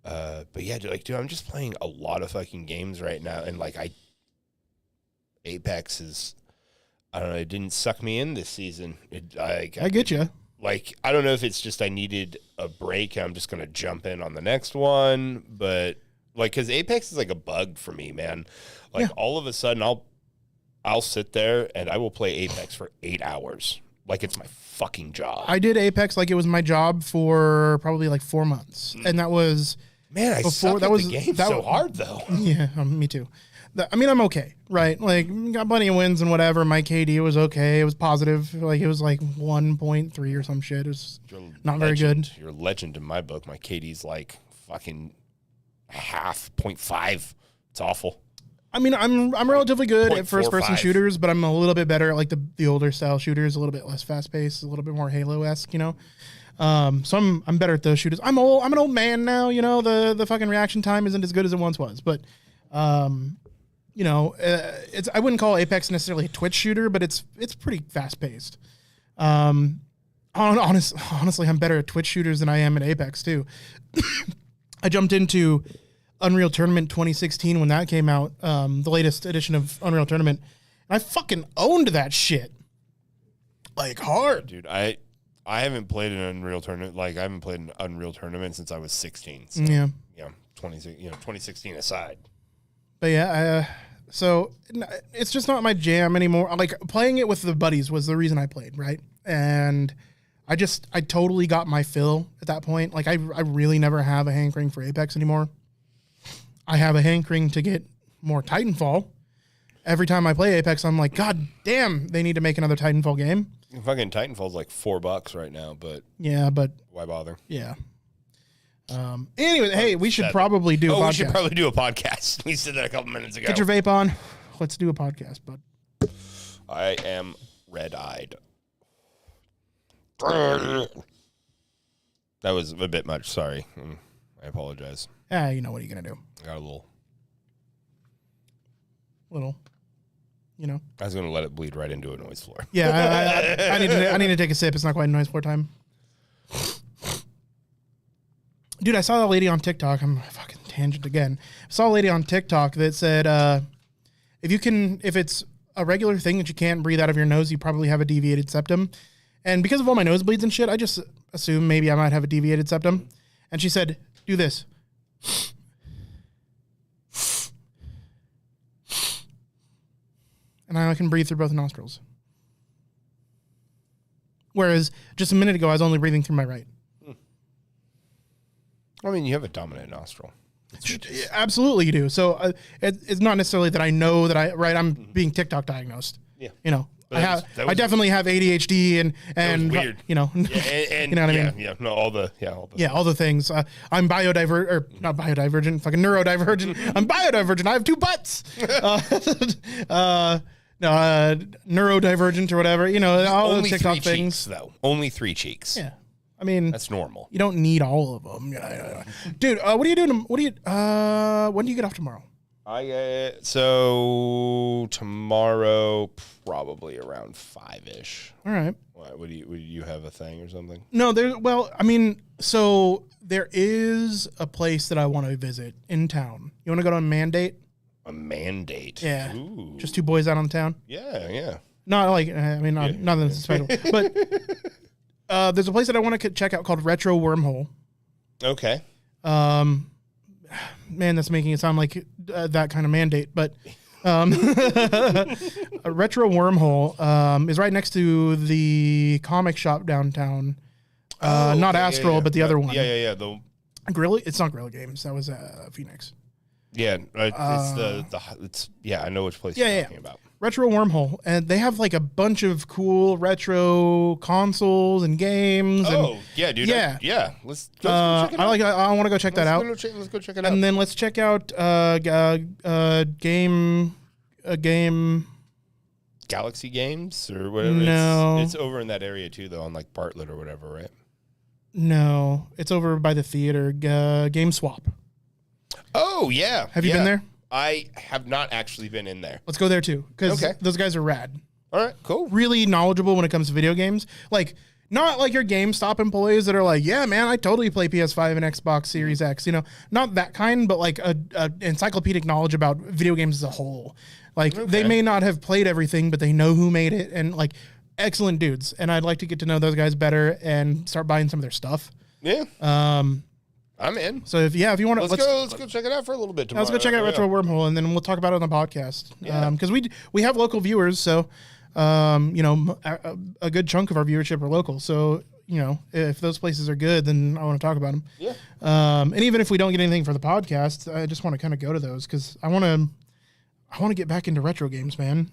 But yeah, dude, I'm just playing a lot of fucking games right now. And like, Apex is, I don't know, it didn't suck me in this season. I get you. Like, I don't know if it's just I needed a break. I'm just going to jump in on the next one. But like, cause Apex is like a bug for me, man. Like all of a sudden I'll sit there and I will play Apex for 8 hours. Like it's my fucking job. I did Apex like it was my job for probably like 4 months, and that was I suck at the game so hard though. Yeah, me too. I mean, I'm okay, right? Like, got plenty of wins and whatever. My KD was okay. It was positive. Like, it was like 1.3 or some shit. It was not very good. You're a legend in my book. My KD's like fucking 0.5. It's awful. I mean, I'm relatively good at first-person shooters, but I'm a little bit better at like the older style shooters, a little bit less fast-paced, a little bit more Halo-esque, So I'm better at those shooters. I'm an old man now. You know, the fucking reaction time isn't as good as it once was. But, you know, I wouldn't call Apex necessarily a Twitch shooter, but it's pretty fast paced. Honestly, I'm better at Twitch shooters than I am at Apex too. I jumped into Unreal Tournament 2016 when that came out, the latest edition of Unreal Tournament, and I fucking owned that shit like hard, dude. I haven't played an Unreal Tournament. Like I haven't played an Unreal Tournament since I was 16. So, yeah, 2016 aside. But yeah, so it's just not my jam anymore. Like playing it with the buddies was the reason I played, right? And I totally got my fill at that point. Like I really never have a hankering for Apex anymore. I have a hankering to get more Titanfall. Every time I play Apex, I'm like, God damn, they need to make another Titanfall game. Fucking Titanfall's like $4 right now, but yeah, but why bother? Yeah. Anyway, hey, we should probably do a podcast. We should probably do a podcast. We said that a couple minutes ago. Get your vape on. Let's do a podcast, bud. I am red-eyed. That was a bit much. Sorry. I apologize. You know, what are you going to do? I got a little, you know. I was going to let it bleed right into a noise floor. Yeah, I need to take a sip. It's not quite noise floor time. Dude, I saw a lady on TikTok. I'm fucking tangent again. I saw a lady on TikTok that said, if it's a regular thing that you can't breathe out of your nose, you probably have a deviated septum. And because of all my nosebleeds and shit, I just assume maybe I might have a deviated septum. And she said, do this. And I can breathe through both nostrils. Whereas just a minute ago, I was only breathing through my right. I mean, you have a dominant nostril. Absolutely, you do. So it's not necessarily that I know that I'm being TikTok diagnosed. Yeah. You know, I definitely have ADHD and weird. You know, and you know what I mean? Yeah, no, all the things. I'm not biodivergent, fucking neurodivergent. I'm biodivergent. I have two butts. Neurodivergent or whatever. You know, all the TikTok things. Cheeks, though. Only 3 cheeks. Yeah. I mean, that's normal. You don't need all of them. Dude, what are you doing? When do you get off tomorrow? So tomorrow, probably around 5-ish. All right. What, would you have a thing or something? No, so there is a place that I want to visit in town. You want to go to a mandate? A mandate? Yeah. Ooh. Just 2 boys out on the town? Yeah. Not like, not that it's special, but there's a place that I want to check out called Retro Wormhole. Okay. Man, that's making it sound like that kind of mandate, but a Retro Wormhole is right next to the comic shop downtown. Not Astral, but the other one. Yeah. It's not Gorilla Games. That was Phoenix. Yeah, it's I know which place you're talking about. Retro Wormhole, and they have like a bunch of cool retro consoles and games. Yeah, dude. Yeah, Let's go check it out. I want to go check that out. Let's go check it out. And then let's check out game Galaxy Games or whatever. No, it's over in that area too, though, on like Bartlett or whatever, right? No, it's over by the theater. Game Swap. Oh yeah. Have you been there? I have not actually been in there. Let's go there too, because those guys are rad. All right, cool. Really knowledgeable when it comes to video games. Like, not like your GameStop employees that are like, yeah, man, I totally play PS5 and Xbox Series X. You know, not that kind, but like a encyclopedic knowledge about video games as a whole. Like, they may not have played everything, but they know who made it, and like, excellent dudes. And I'd like to get to know those guys better and start buying some of their stuff. Yeah. I'm in. So if you want to, let's go check it out for a little bit tomorrow. Let's go check out Retro Wormhole, and then we'll talk about it on the podcast. Yeah. Because we have local viewers, so you know, a good chunk of our viewership are local. So you know, if those places are good, then I want to talk about them. Yeah. And even if we don't get anything for the podcast, I just want to kind of go to those because I want to get back into retro games, man.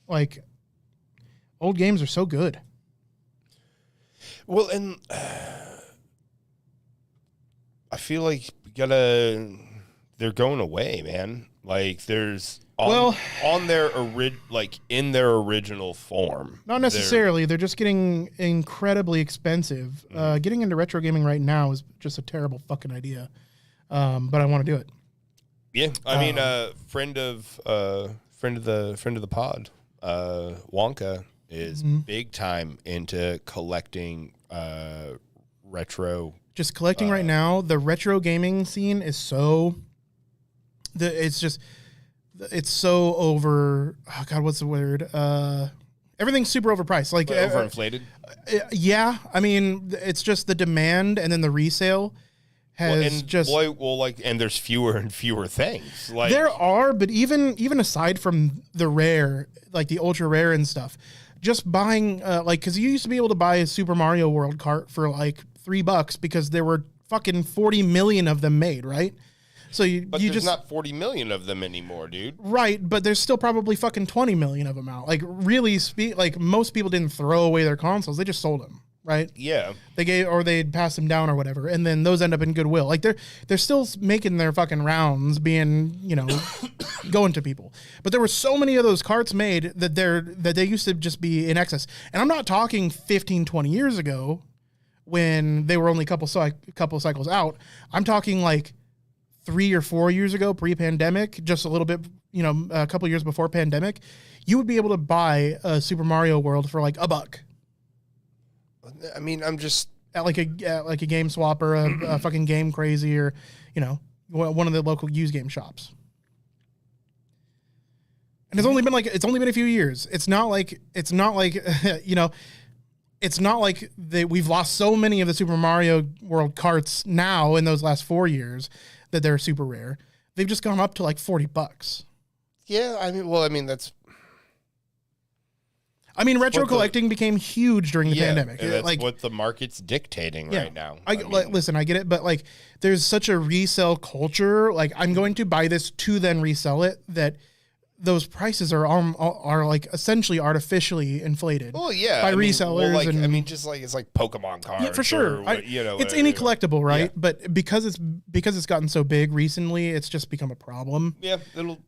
Like, old games are so good. Well, and I feel like they're going away, man. Like, there's on their in their original form. Not necessarily. They're just getting incredibly expensive. Getting into retro gaming right now is just a terrible fucking idea. But I want to do it. Yeah, I mean, friend of the pod, Wonka is big time into collecting retro. Just collecting right now. The retro gaming scene is it's so over. Oh God, what's the word? Everything's super overpriced. Like overinflated. Yeah, I mean, it's just the demand and then the resale has and there's fewer and fewer things. Like there are, but even aside from the rare, like the ultra rare and stuff, just buying because you used to be able to buy a Super Mario World cart for like $3 because there were fucking 40 million of them made, right? So there's not 40 million of them anymore, dude. Right, but there's still probably fucking 20 million of them out. Like really, like most people didn't throw away their consoles; they just sold them, right? Yeah, they'd pass them down or whatever, and then those end up in Goodwill. Like they're still making their fucking rounds, being going to people. But there were so many of those carts made that they used to just be in excess. And I'm not talking 15, 20 years ago when they were only a couple cycles out. I'm talking like 3 or 4 years ago, pre-pandemic, just a little bit, a couple years before pandemic, you would be able to buy a Super Mario World for like $1. I mean, I'm just at like a Game Swap or a fucking Game Crazy or one of the local used game shops. And it's only been a few years. It's not like it's not like we've lost so many of the Super Mario World carts now in those last 4 years that they're super rare. They've just gone up to like $40. Yeah, that's. I mean, retro collecting became huge during the pandemic. That's like what the market's dictating right now. Listen, I get it, but like, there's such a resale culture. Like, I'm going to buy this to then resell it. That those prices are like essentially artificially inflated. Well, yeah, by resellers. Just like it's like Pokemon cards. Yeah, for sure. It's any collectible, right? Yeah. But because it's gotten so big recently, it's just become a problem. Yeah, it'll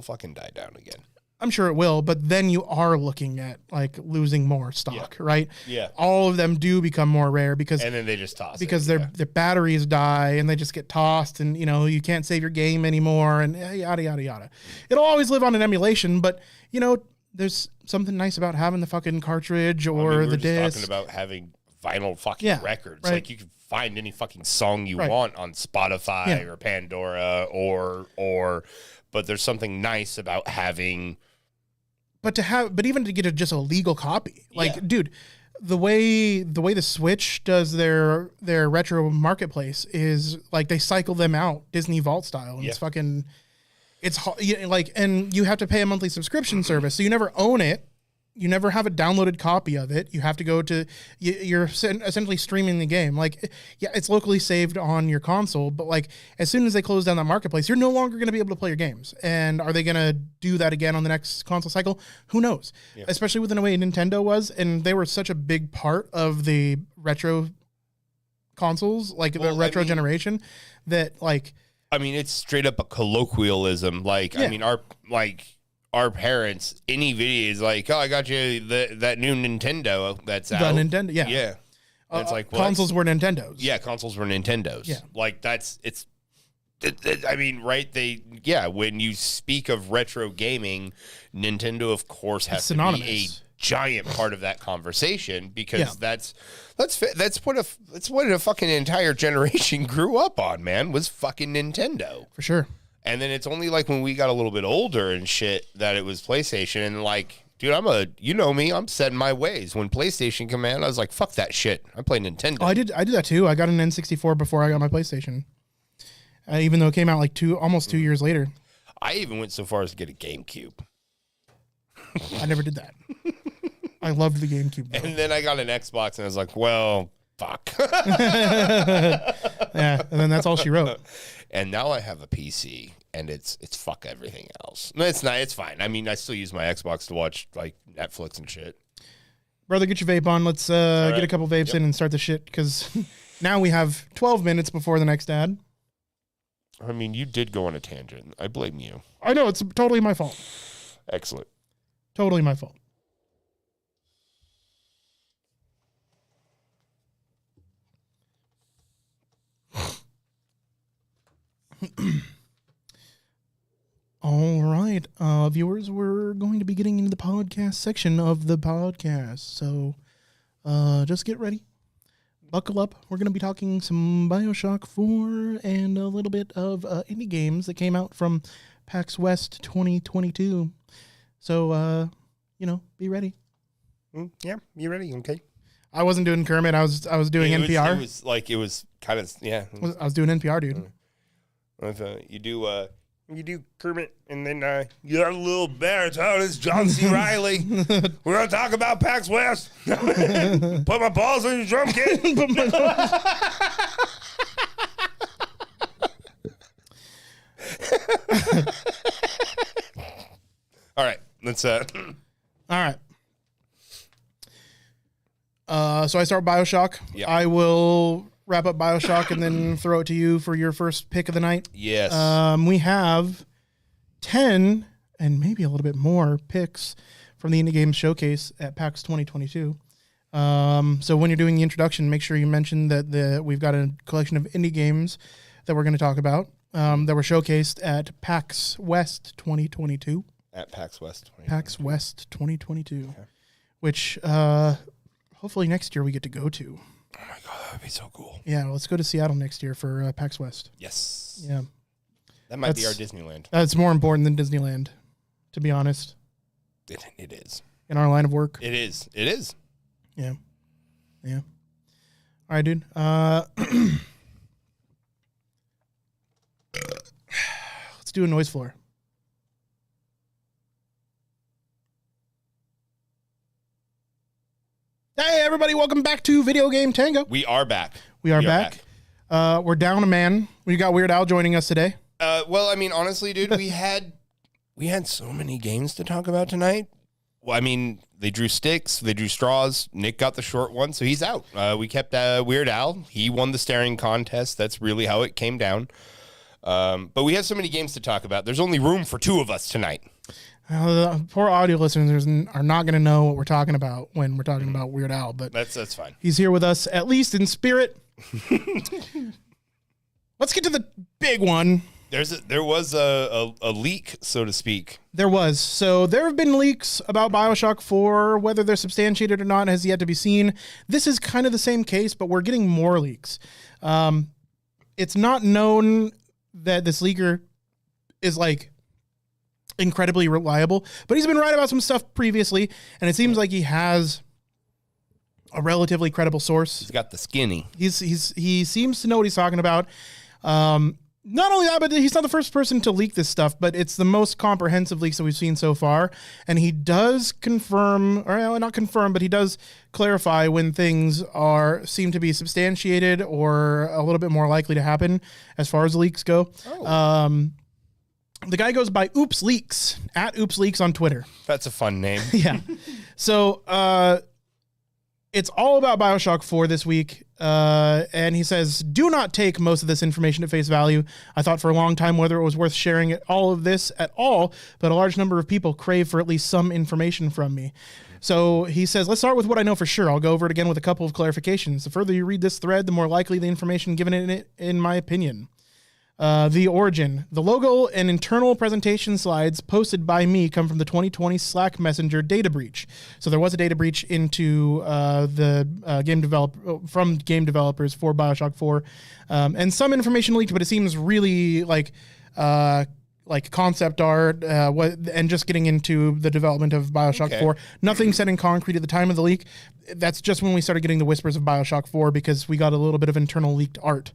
fucking die down again. I'm sure it will, but then you are looking at like losing more stock, right? Yeah. All of them do become more rare and then they just toss because their batteries die and they just get tossed, and you can't save your game anymore, and yada yada yada. It'll always live on an emulation, but there's something nice about having the fucking cartridge or the disc. Talking about having vinyl fucking records, right. Like you can find any fucking song you want on Spotify or Pandora or but there's something nice about having. But even to get just a legal copy, dude, the way the Switch does their retro marketplace is like they cycle them out Disney Vault style, and and you have to pay a monthly subscription service, so you never own it. You never have a downloaded copy of it. You have to go to, you're essentially streaming the game. Like, yeah, it's locally saved on your console, but like as soon as they close down that marketplace, you're no longer going to be able to play your games. And are they going to do that again on the next console cycle? Who knows? Yeah. Especially with the way Nintendo was. And they were such a big part of the retro consoles, like the retro generation, that like. I mean, it's straight up a colloquialism. Like, I mean, our parents, any video is like, oh, I got you that new Nintendo that's out. The Nintendo, yeah. Yeah. It's like, consoles were Nintendos. Yeah, consoles were Nintendos. Yeah. Like, I mean, right? When you speak of retro gaming, Nintendo, of course, has to be a giant part of that conversation because that's what a fucking entire generation grew up on, man, was fucking Nintendo. For sure. And then it's only like when we got a little bit older and shit that it was PlayStation. And like, dude, you know me, I'm set in my ways. When PlayStation came out, I was like, fuck that shit. I play Nintendo. Oh, I did that too. I got an N64 before I got my PlayStation. Even though it came out like almost 2 years later. I even went so far as to get a GameCube. I never did that. I loved the GameCube, though. And then I got an Xbox and I was like, well, fuck. Yeah, and then that's all she wrote. And now I have a PC, and it's fuck everything else. No, it's not. It's fine. I mean, I still use my Xbox to watch like Netflix and shit. Brother, get your vape on. Let's get a couple vapes in and start the shit, because now we have 12 minutes before the next ad. I mean, you did go on a tangent. I blame you. I know, it's totally my fault. Excellent. Totally my fault. All right, viewers, we're going to be getting into the podcast section of the podcast. So just get ready. Buckle up. We're going to be talking some Bioshock 4 and a little bit of indie games that came out from PAX West 2022. So, be ready. Yeah, you ready? Okay. I wasn't doing Kermit. I was doing NPR. It was kind of, yeah. I was doing NPR, dude. If, you do Kermit, and then your little baritone is John C. Riley. We're going to talk about PAX West. Put my balls on your drum kit. All right, let's... All right. So I start Bioshock. Yeah. I will wrap up Bioshock and then throw it to you for your first pick of the night. Yes. We have 10 and maybe a little bit more picks from the Indie Games Showcase at PAX 2022. So when you're doing the introduction, make sure you mention that we've got a collection of indie games that we're going to talk about that were showcased at PAX West 2022. At PAX West 2022. PAX West 2022, okay. Which hopefully next year we get to go to. Oh my God, that would be so cool. Yeah, let's go to Seattle next year for PAX West. Yes. Yeah. That might be our Disneyland. That's more important than Disneyland, to be honest. It is. In our line of work. It is. It is. Yeah. Yeah. All right, dude. Let's do a noise floor. Hey, everybody. Welcome back to Video Game Tango. We are back. We are back. We're down a man. We got Weird Al joining us today. Well, I mean, honestly, dude, we had so many games to talk about tonight. Well, I mean, they drew sticks, they drew straws. Nick got the short one, so he's out. We kept Weird Al. He won the staring contest. That's really how it came down. But we have so many games to talk about. There's only room for 2 of us tonight. Poor audio listeners are not going to know what we're talking about when we're talking about Weird Al, but that's fine. He's here with us, at least in spirit. Let's get to the big one. There was a leak, so to speak. There was. So there have been leaks about Bioshock 4. Whether they're substantiated or not has yet to be seen. This is kind of the same case, but we're getting more leaks. It's not known that this leaker is like incredibly reliable, but he's been right about some stuff previously, and it seems like he has a relatively credible source. He's got the skinny. He seems to know what he's talking about. Not only that, but he's not the first person to leak this stuff, but it's the most comprehensive leaks that we've seen so far. And he does confirm, or not confirm, but he does clarify when things seem to be substantiated or a little bit more likely to happen as far as the leaks go. Oh. The guy goes by Oops Leaks, at Oops Leaks on Twitter. That's a fun name. Yeah. So it's all about Bioshock 4 this week. And he says, do not take most of this information at face value. I thought for a long time whether it was worth sharing all of this at all, but a large number of people crave for at least some information from me. So he says, let's start with what I know for sure. I'll go over it again with a couple of clarifications. The further you read this thread, the more likely the information given in it, in my opinion. The origin. The logo and internal presentation slides posted by me come from the 2020 Slack Messenger data breach. So there was a data breach into from game developers for Bioshock 4, and some information leaked, but it seems really like concept art and just getting into the development of Bioshock 4. Nothing set in concrete at the time of the leak. That's just when we started getting the whispers of Bioshock 4 because we got a little bit of internal leaked art.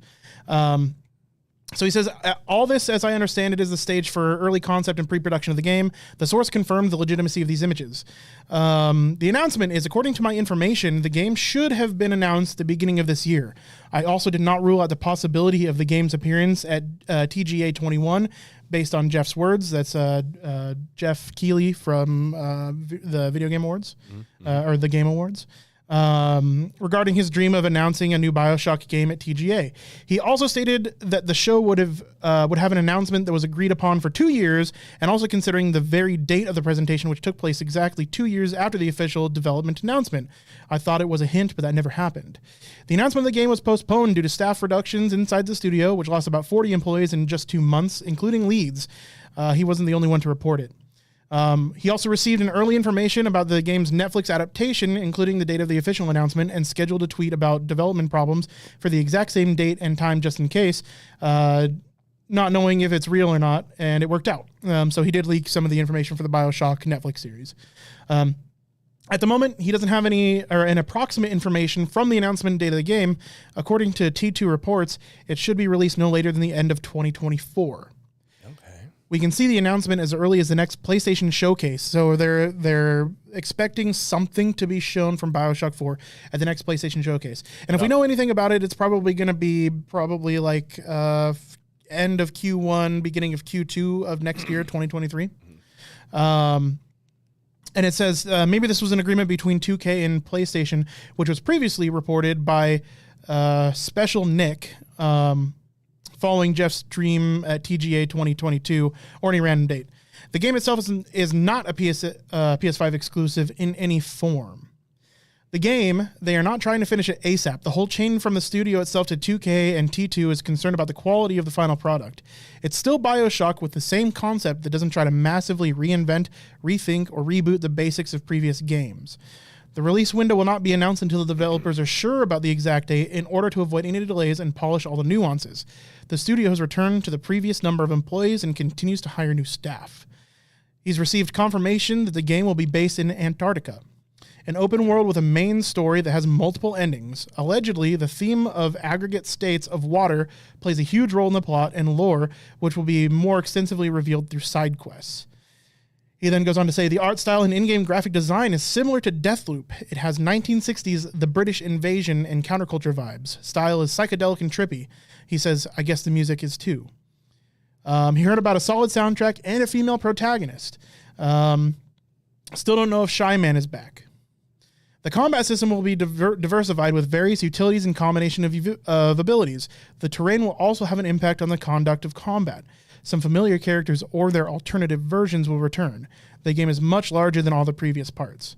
So he says, all this, as I understand it, is the stage for early concept and pre-production of the game. The source confirmed the legitimacy of these images. The announcement is, according to my information, the game should have been announced at the beginning of this year. I also did not rule out the possibility of the game's appearance at TGA 21, based on Jeff's words. That's Jeff Keighley from the Video Game Awards, or the Game Awards. regarding his dream of announcing a new Bioshock game at TGA. He also stated that the show would have an announcement that was agreed upon for 2 years, and also considering the very date of the presentation, which took place exactly 2 years after the official development announcement. I thought it was a hint, but that never happened. The announcement of the game was postponed due to staff reductions inside the studio, which lost about 40 employees in just 2 months, including leads. He wasn't the only one to report it. He also received an early information about the game's Netflix adaptation, including the date of the official announcement, and scheduled a tweet about development problems for the exact same date and time just in case, not knowing if it's real or not, and it worked out. So he did leak some of the information for the Bioshock Netflix series. At the moment, he doesn't have an approximate information from the announcement date of the game. According to T2 reports, it should be released no later than the end of 2024. We can see the announcement as early as the next PlayStation showcase. So they're expecting something to be shown from Bioshock 4 at the next PlayStation showcase. And if we know anything about it, it's probably going to be like end of Q1, beginning of Q2 of next year, 2023. And it says maybe this was an agreement between 2K and PlayStation, which was previously reported by Special Nick, following Jeff's stream at TGA 2022 or any random date. The game itself is not a PS5 exclusive in any form. The game, they are not trying to finish it ASAP. The whole chain from the studio itself to 2K and T2 is concerned about the quality of the final product. It's still Bioshock with the same concept that doesn't try to massively reinvent, rethink, or reboot the basics of previous games. The release window will not be announced until the developers are sure about the exact date in order to avoid any delays and polish all the nuances. The studio has returned to the previous number of employees and continues to hire new staff. He's received confirmation that the game will be based in Antarctica, an open world with a main story that has multiple endings. Allegedly, the theme of aggregate states of water plays a huge role in the plot and lore, which will be more extensively revealed through side quests. He then goes on to say, the art style and in-game graphic design is similar to Deathloop. It has 1960s The British Invasion and counterculture vibes. Style is psychedelic and trippy. He says, I guess the music is too. He heard about a solid soundtrack and a female protagonist. Still don't know if Shy Man is back. The combat system will be diversified with various utilities and combination of abilities. The terrain will also have an impact on the conduct of combat. Some familiar characters or their alternative versions will return. The game is much larger than all the previous parts.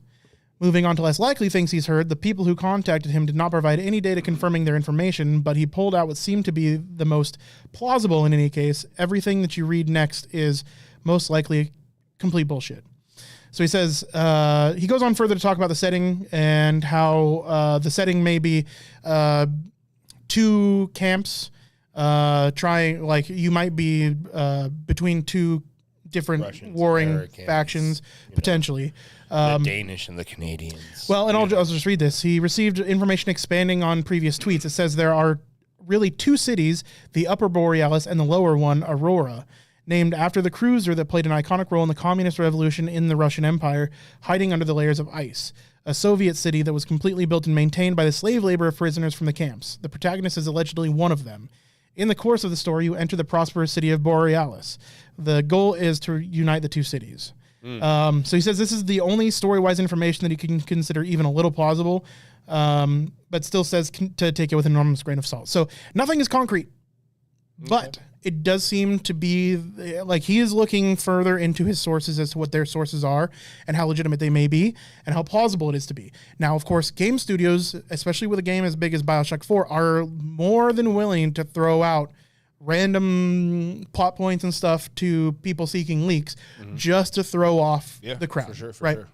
Moving on to less likely things he's heard, the people who contacted him did not provide any data confirming their information, but he pulled out what seemed to be the most plausible in any case. Everything that you read next is most likely complete bullshit. So he says, he goes on further to talk about the setting and how the setting may be 2 camps trying, like you might be between 2 different Russians, warring Americans, factions, potentially. The Danish and the Canadians. Well, and I'll just read this. He received information expanding on previous tweets. It says there are really 2 cities, the Upper Borealis and the lower one, Aurora, named after the cruiser that played an iconic role in the Communist Revolution in the Russian Empire, hiding under the layers of ice. A Soviet city that was completely built and maintained by the slave labor of prisoners from the camps. The protagonist is allegedly one of them. In the course of the story, you enter the prosperous city of Borealis. The goal is to unite the 2 cities. So he says this is the only story-wise information that he can consider even a little plausible, but still says to take it with an enormous grain of salt. So nothing is concrete, but it does seem to be like he is looking further into his sources as to what their sources are and how legitimate they may be and how plausible it is to be. Now, of course, game studios, especially with a game as big as Bioshock 4, are more than willing to throw out random plot points and stuff to people seeking leaks just to throw off the crowd. For sure.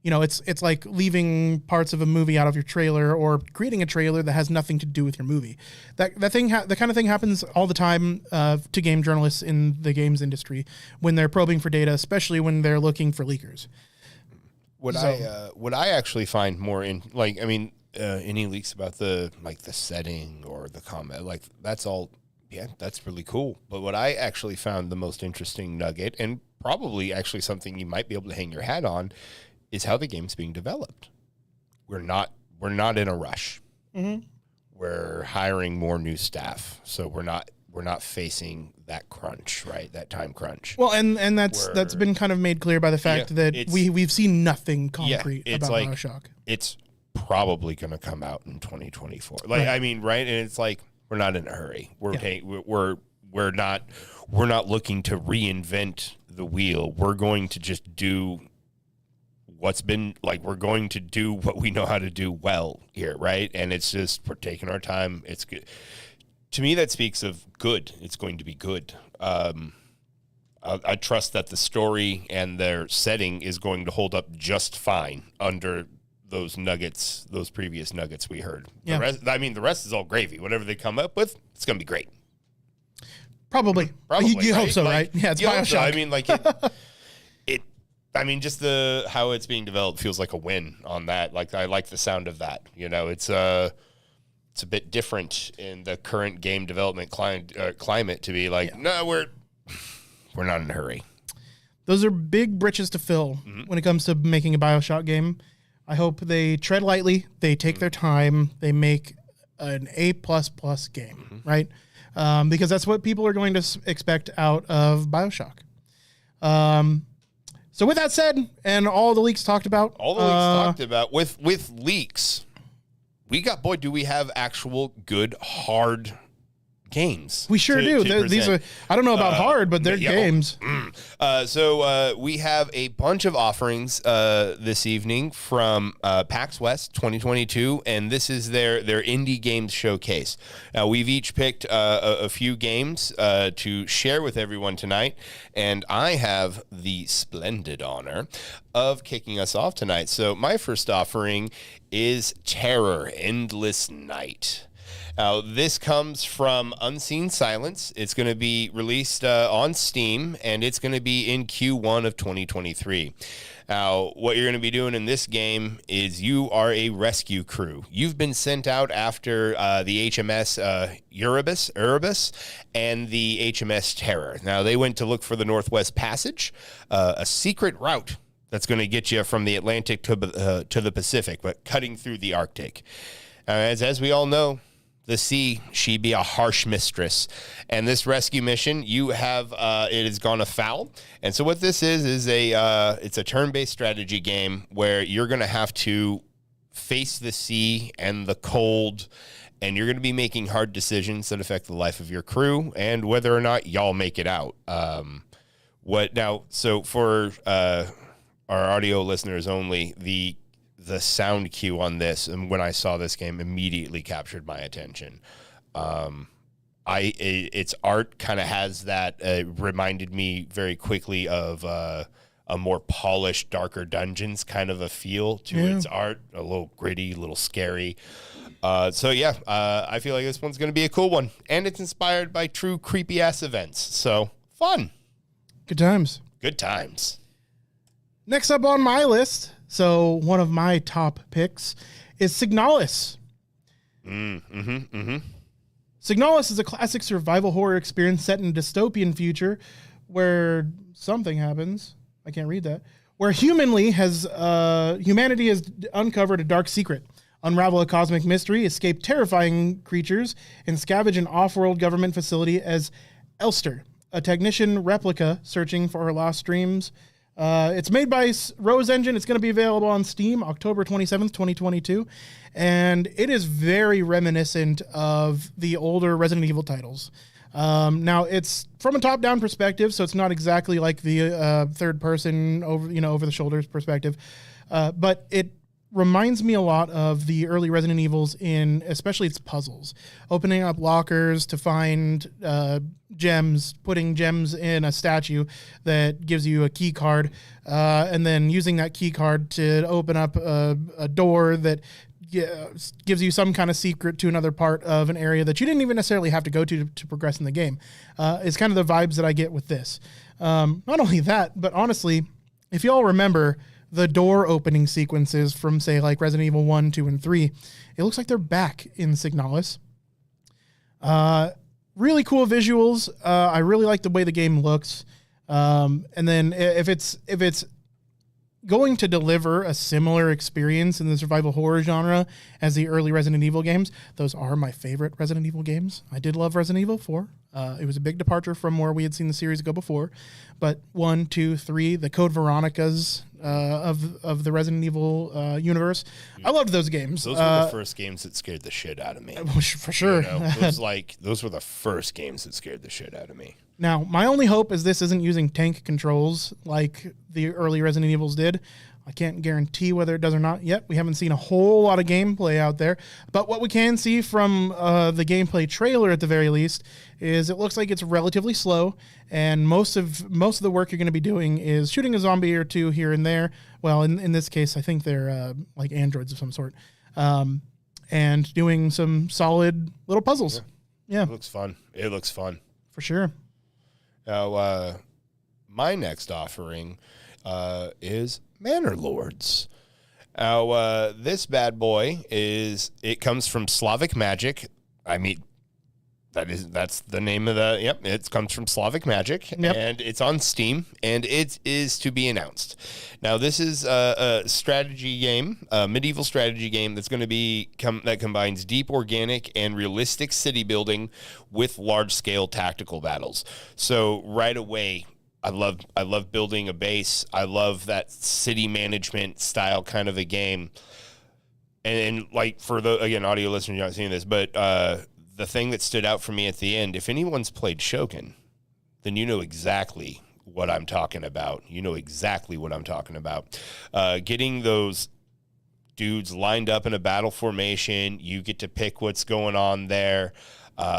You know, it's like leaving parts of a movie out of your trailer or creating a trailer that has nothing to do with your movie. That kind of thing happens all the time to game journalists in the games industry when they're probing for data, especially when they're looking for leakers. What I actually find more any leaks about the setting or the combat, like that's all, that's really cool. But what I actually found the most interesting nugget, and probably actually something you might be able to hang your hat on, is how the game's being developed. We're not in a rush. Mm-hmm. We're hiring more new staff, so we're not facing that crunch, right? That time crunch. Well, and that's been kind of made clear by the fact that we've seen nothing concrete about Bioshock. It's probably going to come out in 2024. Like, Right. I mean, right? And it's like, we're not in a hurry. We're not looking to reinvent the wheel. We're going to just do we're going to do what we know how to do well here, right? And it's just, we're taking our time. It's good. To me, that speaks of good. It's going to be good. I trust that the story and their setting is going to hold up just fine under those previous nuggets we heard. Yeah. The rest is all gravy. Whatever they come up with, it's going to be great. Probably. You hope so, right? Yeah, it's Bioshock. So. I mean, like just how it's being developed feels like a win on that. Like, I like the sound of that. You know, it's a bit different in the current game development climate to be like, no, we're not in a hurry. Those are big britches to fill when it comes to making a Bioshock game. I hope they tread lightly. They take their time. They make an A++ game, right? Because that's what people are going to expect out of Bioshock. So with that said, and all the leaks talked about, with leaks, do we have actual good hard games? We sure do. These are, I don't know about hard, but they're games. So we have a bunch of offerings this evening from PAX West 2022, and this is their indie games showcase. We've each picked a few games to share with everyone tonight, and I have the splendid honor of kicking us off tonight. So my first offering is Terror Endless Night. Now, this comes from Unseen Silence. It's going to be released on Steam, and it's going to be in Q1 of 2023. Now, what you're going to be doing in this game is you are a rescue crew. You've been sent out after the HMS Erebus and the HMS Terror. Now, they went to look for the Northwest Passage, a secret route that's going to get you from the Atlantic to the Pacific, but cutting through the Arctic. As we all know, the sea, she be a harsh mistress. And this rescue mission, you have, it has gone afoul. And so what this is it's a turn-based strategy game where you're going to have to face the sea and the cold, and you're going to be making hard decisions that affect the life of your crew and whether or not y'all make it out. So for our audio listeners only, the sound cue on this, and when I saw this game, immediately captured my attention. Its art kind of has that, reminded me very quickly of a more polished, darker Dungeons kind of a feel to its art, a little gritty, a little scary. I feel like this one's going to be a cool one, and it's inspired by true creepy ass events. So fun. Good times. Good times. Next up on my list, so one of my top picks is Signalis. Signalis is a classic survival horror experience set in a dystopian future where something happens. I can't read that. Where humanity has uncovered a dark secret, unravel a cosmic mystery, escape terrifying creatures, and scavenge an off-world government facility as Elster, a technician replica searching for her lost dreams. It's made by Rose Engine. It's going to be available on Steam October 27th, 2022. And it is very reminiscent of the older Resident Evil titles. Now, it's from a top-down perspective, so it's not exactly like the third-person over-the-shoulders perspective. But it reminds me a lot of the early Resident Evils in especially its puzzles. Opening up lockers to find gems, putting gems in a statue that gives you a key card, and then using that key card to open up a door that gives you some kind of secret to another part of an area that you didn't even necessarily have to go to progress in the game. It's kind of the vibes that I get with this. Not only that, but honestly, if you all remember the door opening sequences from, say, like Resident Evil 1, 2, and 3, it looks like they're back in Signalis. Really cool visuals. I really like the way the game looks. And then if it's going to deliver a similar experience in the survival horror genre as the early Resident Evil games, those are my favorite Resident Evil games. I did love Resident Evil 4. It was a big departure from where we had seen the series go before. But 1, 2, 3, the Code Veronicas, of the Resident Evil universe. I loved those games. Those were the first games that scared the shit out of me. For sure. You know, those were the first games that scared the shit out of me. Now, my only hope is this isn't using tank controls like the early Resident Evils did. I can't guarantee whether it does or not yet. We haven't seen a whole lot of gameplay out there. But what we can see from the gameplay trailer, at the very least, is it looks like it's relatively slow, and most of the work you're going to be doing is shooting a zombie or two here and there. Well, in this case, I think they're like androids of some sort, and doing some solid little puzzles. Yeah. It looks fun. It looks fun. For sure. Now, my next offering is Manor Lords. Now, this bad boy it comes from Slavic Magic. I mean, that's the name of it comes from Slavic Magic, and it's on Steam, and it is to be announced. Now, this is a strategy game, a medieval strategy game that's going to that combines deep organic and realistic city building with large-scale tactical battles. So right away, I love building a base. I love that city management style kind of a game. And like for the, again, audio listeners, you're not seeing this, but the thing that stood out for me at the end, if anyone's played Shogun, then you know exactly what I'm talking about. Getting those dudes lined up in a battle formation, you get to pick what's going on there.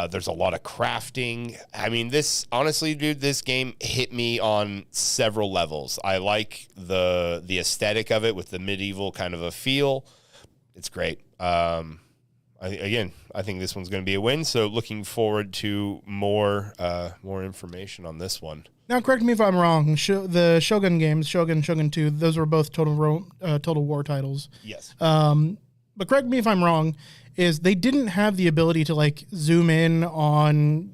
There's a lot of crafting. I mean, honestly, dude, this game hit me on several levels. I like the aesthetic of it with the medieval kind of a feel. It's great. I think this one's going to be a win. So looking forward to more information on this one. Now, correct me if I'm wrong. The Shogun games, Shogun 2, those were both Total War titles. Yes. But correct me if I'm wrong. Is they didn't have the ability to like zoom in on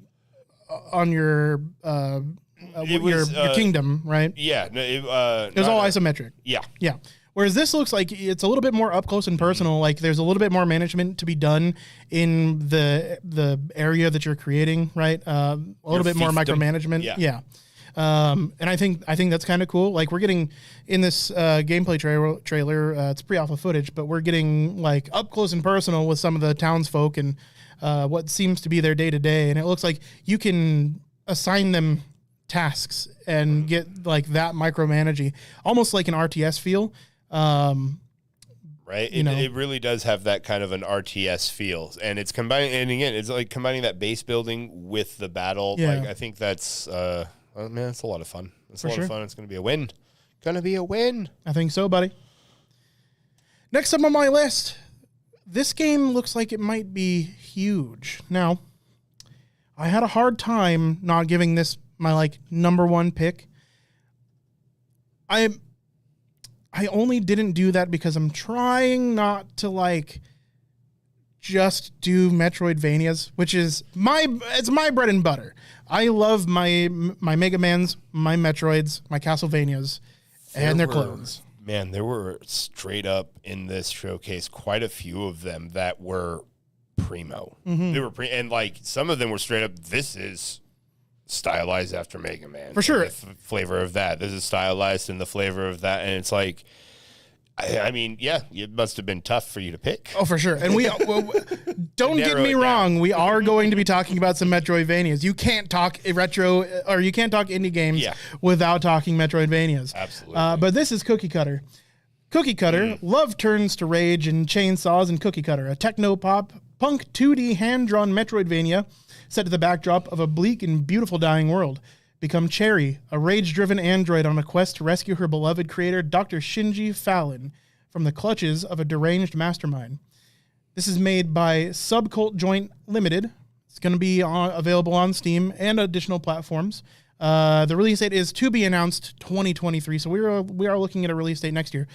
your kingdom, right? Yeah, it was all isometric. Yeah. Whereas this looks like it's a little bit more up close and personal. Like there's a little bit more management to be done in the area that you're creating, right? A little bit more micromanagement. Yeah. And I think that's kind of cool. Like we're getting in this gameplay trailer, it's pre-alpha footage, but we're getting like up close and personal with some of the townsfolk and what seems to be their day to day. And it looks like you can assign them tasks and get like that micromanaging, almost like an RTS feel. Right. It really does have that kind of an RTS feel, and it's combining. And again, it's like combining that base building with the battle. Yeah. Like I think that's. Man, it's a lot of fun. It's a lot of fun. It's going to be a win. I think so, buddy. Next up on my list, this game looks like it might be huge. Now, I had a hard time not giving this my like number one pick. I only didn't do that because I'm trying not to like just do Metroidvanias, which is it's my bread and butter. I love my Mega Mans, my Metroids, my Castlevanias, and their clones. Man, there were straight up in this showcase quite a few of them that were primo. Mm-hmm. They were and like some of them were straight up. This is stylized after Mega Man, for sure. The flavor of that. This is stylized in the flavor of that, and it's like. I mean, yeah, it must have been tough for you to pick. Oh, for sure. And don't get me wrong, we are going to be talking about some Metroidvanias. You can't talk retro, or you can't talk indie games without talking Metroidvanias. Absolutely. But this is Cookie Cutter. Cookie Cutter, love turns to rage and chainsaws in Cookie Cutter, a techno-pop, punk 2D hand-drawn Metroidvania set to the backdrop of a bleak and beautiful dying world. Become Cherry, a rage-driven android on a quest to rescue her beloved creator, Dr. Shinji Fallon, from the clutches of a deranged mastermind. This is made by Subcult Joint Limited. It's going to be available on Steam and additional platforms. The release date is to be announced 2023, so we are looking at a release date next year.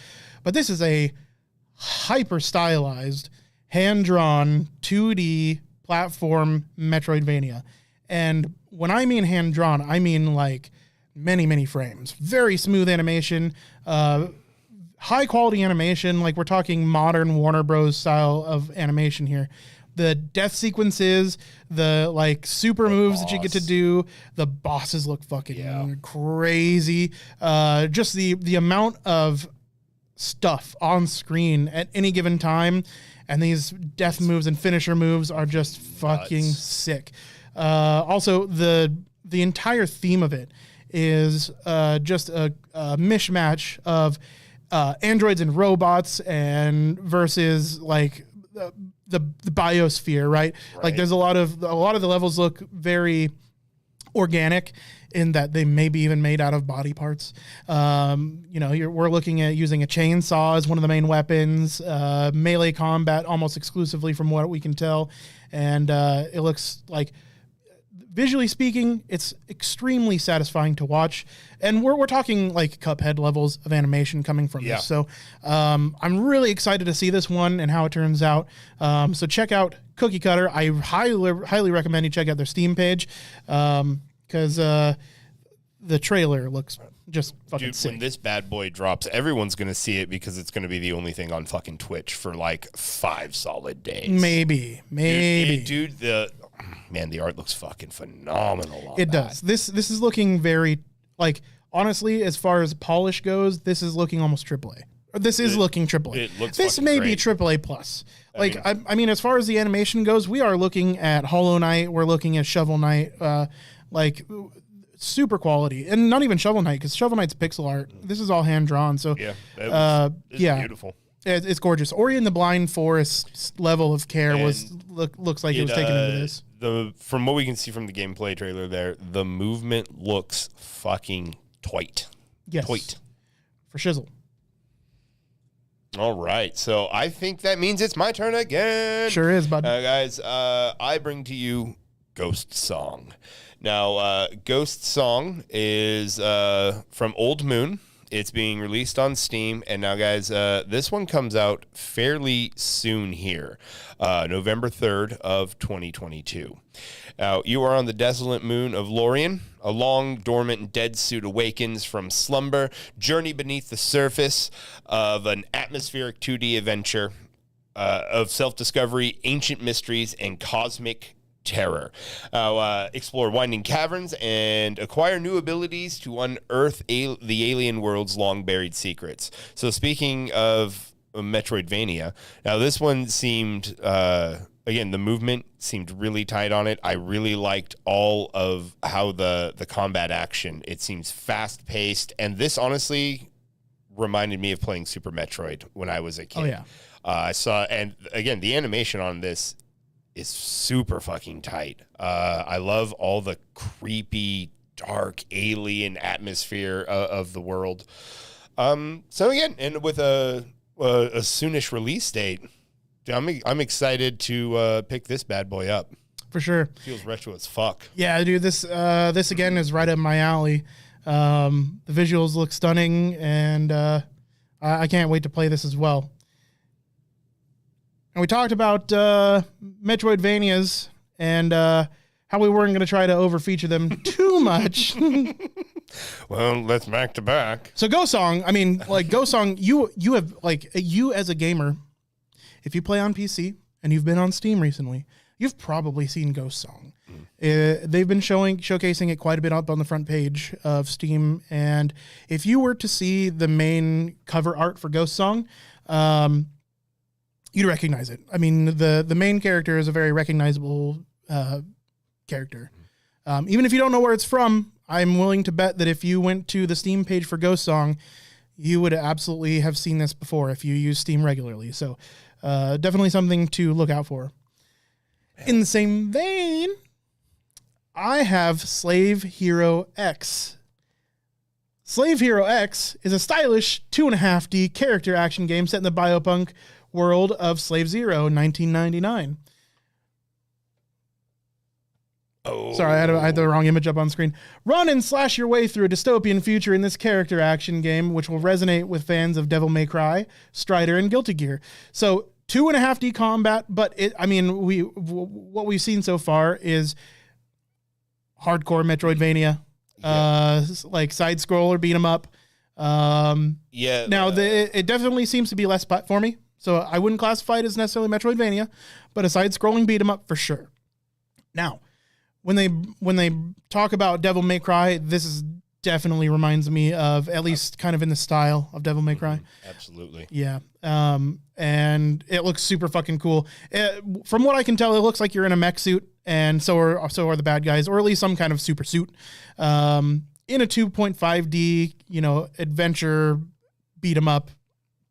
But this is a hyper-stylized, hand-drawn, 2D platform Metroidvania. And when I mean hand-drawn, I mean like many, many frames. Very smooth animation, high-quality animation. Like we're talking modern Warner Bros. Style of animation here. the death sequences, the like super moves that you get to do, the bosses look fucking crazy. Just the amount of stuff on screen at any given time, and these death moves and finisher moves are just fucking sick. Also, the entire theme of it is just a mishmash of androids and robots and versus like the biosphere, right? Like there's a lot of the levels look very organic in that they may be even made out of body parts. We're looking at using a chainsaw as one of the main weapons, melee combat almost exclusively from what we can tell. And it looks like, visually speaking, it's extremely satisfying to watch. And we're talking like Cuphead levels of animation coming from this. So I'm really excited to see this one and how it turns out. So check out Cookie Cutter. I highly recommend you check out their Steam page because the trailer looks just fucking sick. When this bad boy drops, everyone's going to see it because it's going to be the only thing on fucking Twitch for like 5 solid days. Maybe. Dude, the art looks fucking phenomenal. It does. This is looking very, like, honestly, as far as polish goes, this is looking almost AAA. This is looking AAA. It looks this may be AAA plus. I mean, as far as the animation goes, we are looking at Hollow Knight. We're looking at Shovel Knight. Like super quality, and not even Shovel Knight because Shovel Knight's pixel art. This is all hand drawn. So it's beautiful. It's gorgeous. Ori and the Blind Forest level of care looks like it was taken into this. From what we can see from the gameplay trailer there, the movement looks fucking tight. Yes. Tight. For shizzle. All right. So I think that means it's my turn again. Sure is, bud. Guys, I bring to you Ghost Song. Now, Ghost Song is from Old Moon. It's being released on Steam. And now, guys, this one comes out fairly soon here, November 3rd of 2022. Now, you are on the desolate moon of Lorien. A long, dormant, and dead suit awakens from slumber, journey beneath the surface of an atmospheric 2D adventure of self-discovery, ancient mysteries, and cosmic terror. Explore winding caverns and acquire new abilities to unearth the alien world's long-buried secrets. So speaking of Metroidvania, now this one seemed, again, the movement seemed really tight on it. I really liked all of how the combat action, it seems fast-paced, and this honestly reminded me of playing Super Metroid when I was a kid. Oh, yeah. I saw, and again, the animation on this is super fucking tight. I love all the creepy, dark, alien atmosphere of the world. So again, and with a soonish release date, I'm excited to pick this bad boy up. For sure. Feels retro as fuck. Yeah, dude, this again is right up my alley. The visuals look stunning, and I can't wait to play this as well. And we talked about Metroidvanias and how we weren't going to try to overfeature them too much. Well, let's back to back. So Ghost Song, I mean, like Ghost Song, you have, like, you as a gamer, if you play on PC and you've been on Steam recently, you've probably seen Ghost Song. They've been showcasing it quite a bit up on the front page of Steam. And if you were to see the main cover art for Ghost Song, you'd recognize it. I mean, the main character is a very recognizable character. Even if you don't know where it's from, I'm willing to bet that if you went to the Steam page for Ghost Song, you would absolutely have seen this before if you use Steam regularly. So definitely something to look out for. In the same vein, I have Slave Hero X. Slave Hero X is a stylish 2.5D character action game set in the biopunk world of Slave Zero, 1999. Oh, sorry, I had the wrong image up on screen. Run and slash your way through a dystopian future in this character action game, which will resonate with fans of Devil May Cry, Strider, and Guilty Gear. So 2.5D combat, but what we've seen so far is hardcore Metroidvania, like side scroller beat 'em up. Now it definitely seems to be less platformy. So I wouldn't classify it as necessarily Metroidvania, but a side-scrolling beat 'em up for sure. Now, when they talk about Devil May Cry, this is definitely reminds me of, at least kind of in the style of Devil May Cry. Absolutely. Yeah. And it looks super fucking cool. From what I can tell, it looks like you're in a mech suit, and so are the bad guys, or at least some kind of super suit. In a 2.5D, adventure beat 'em up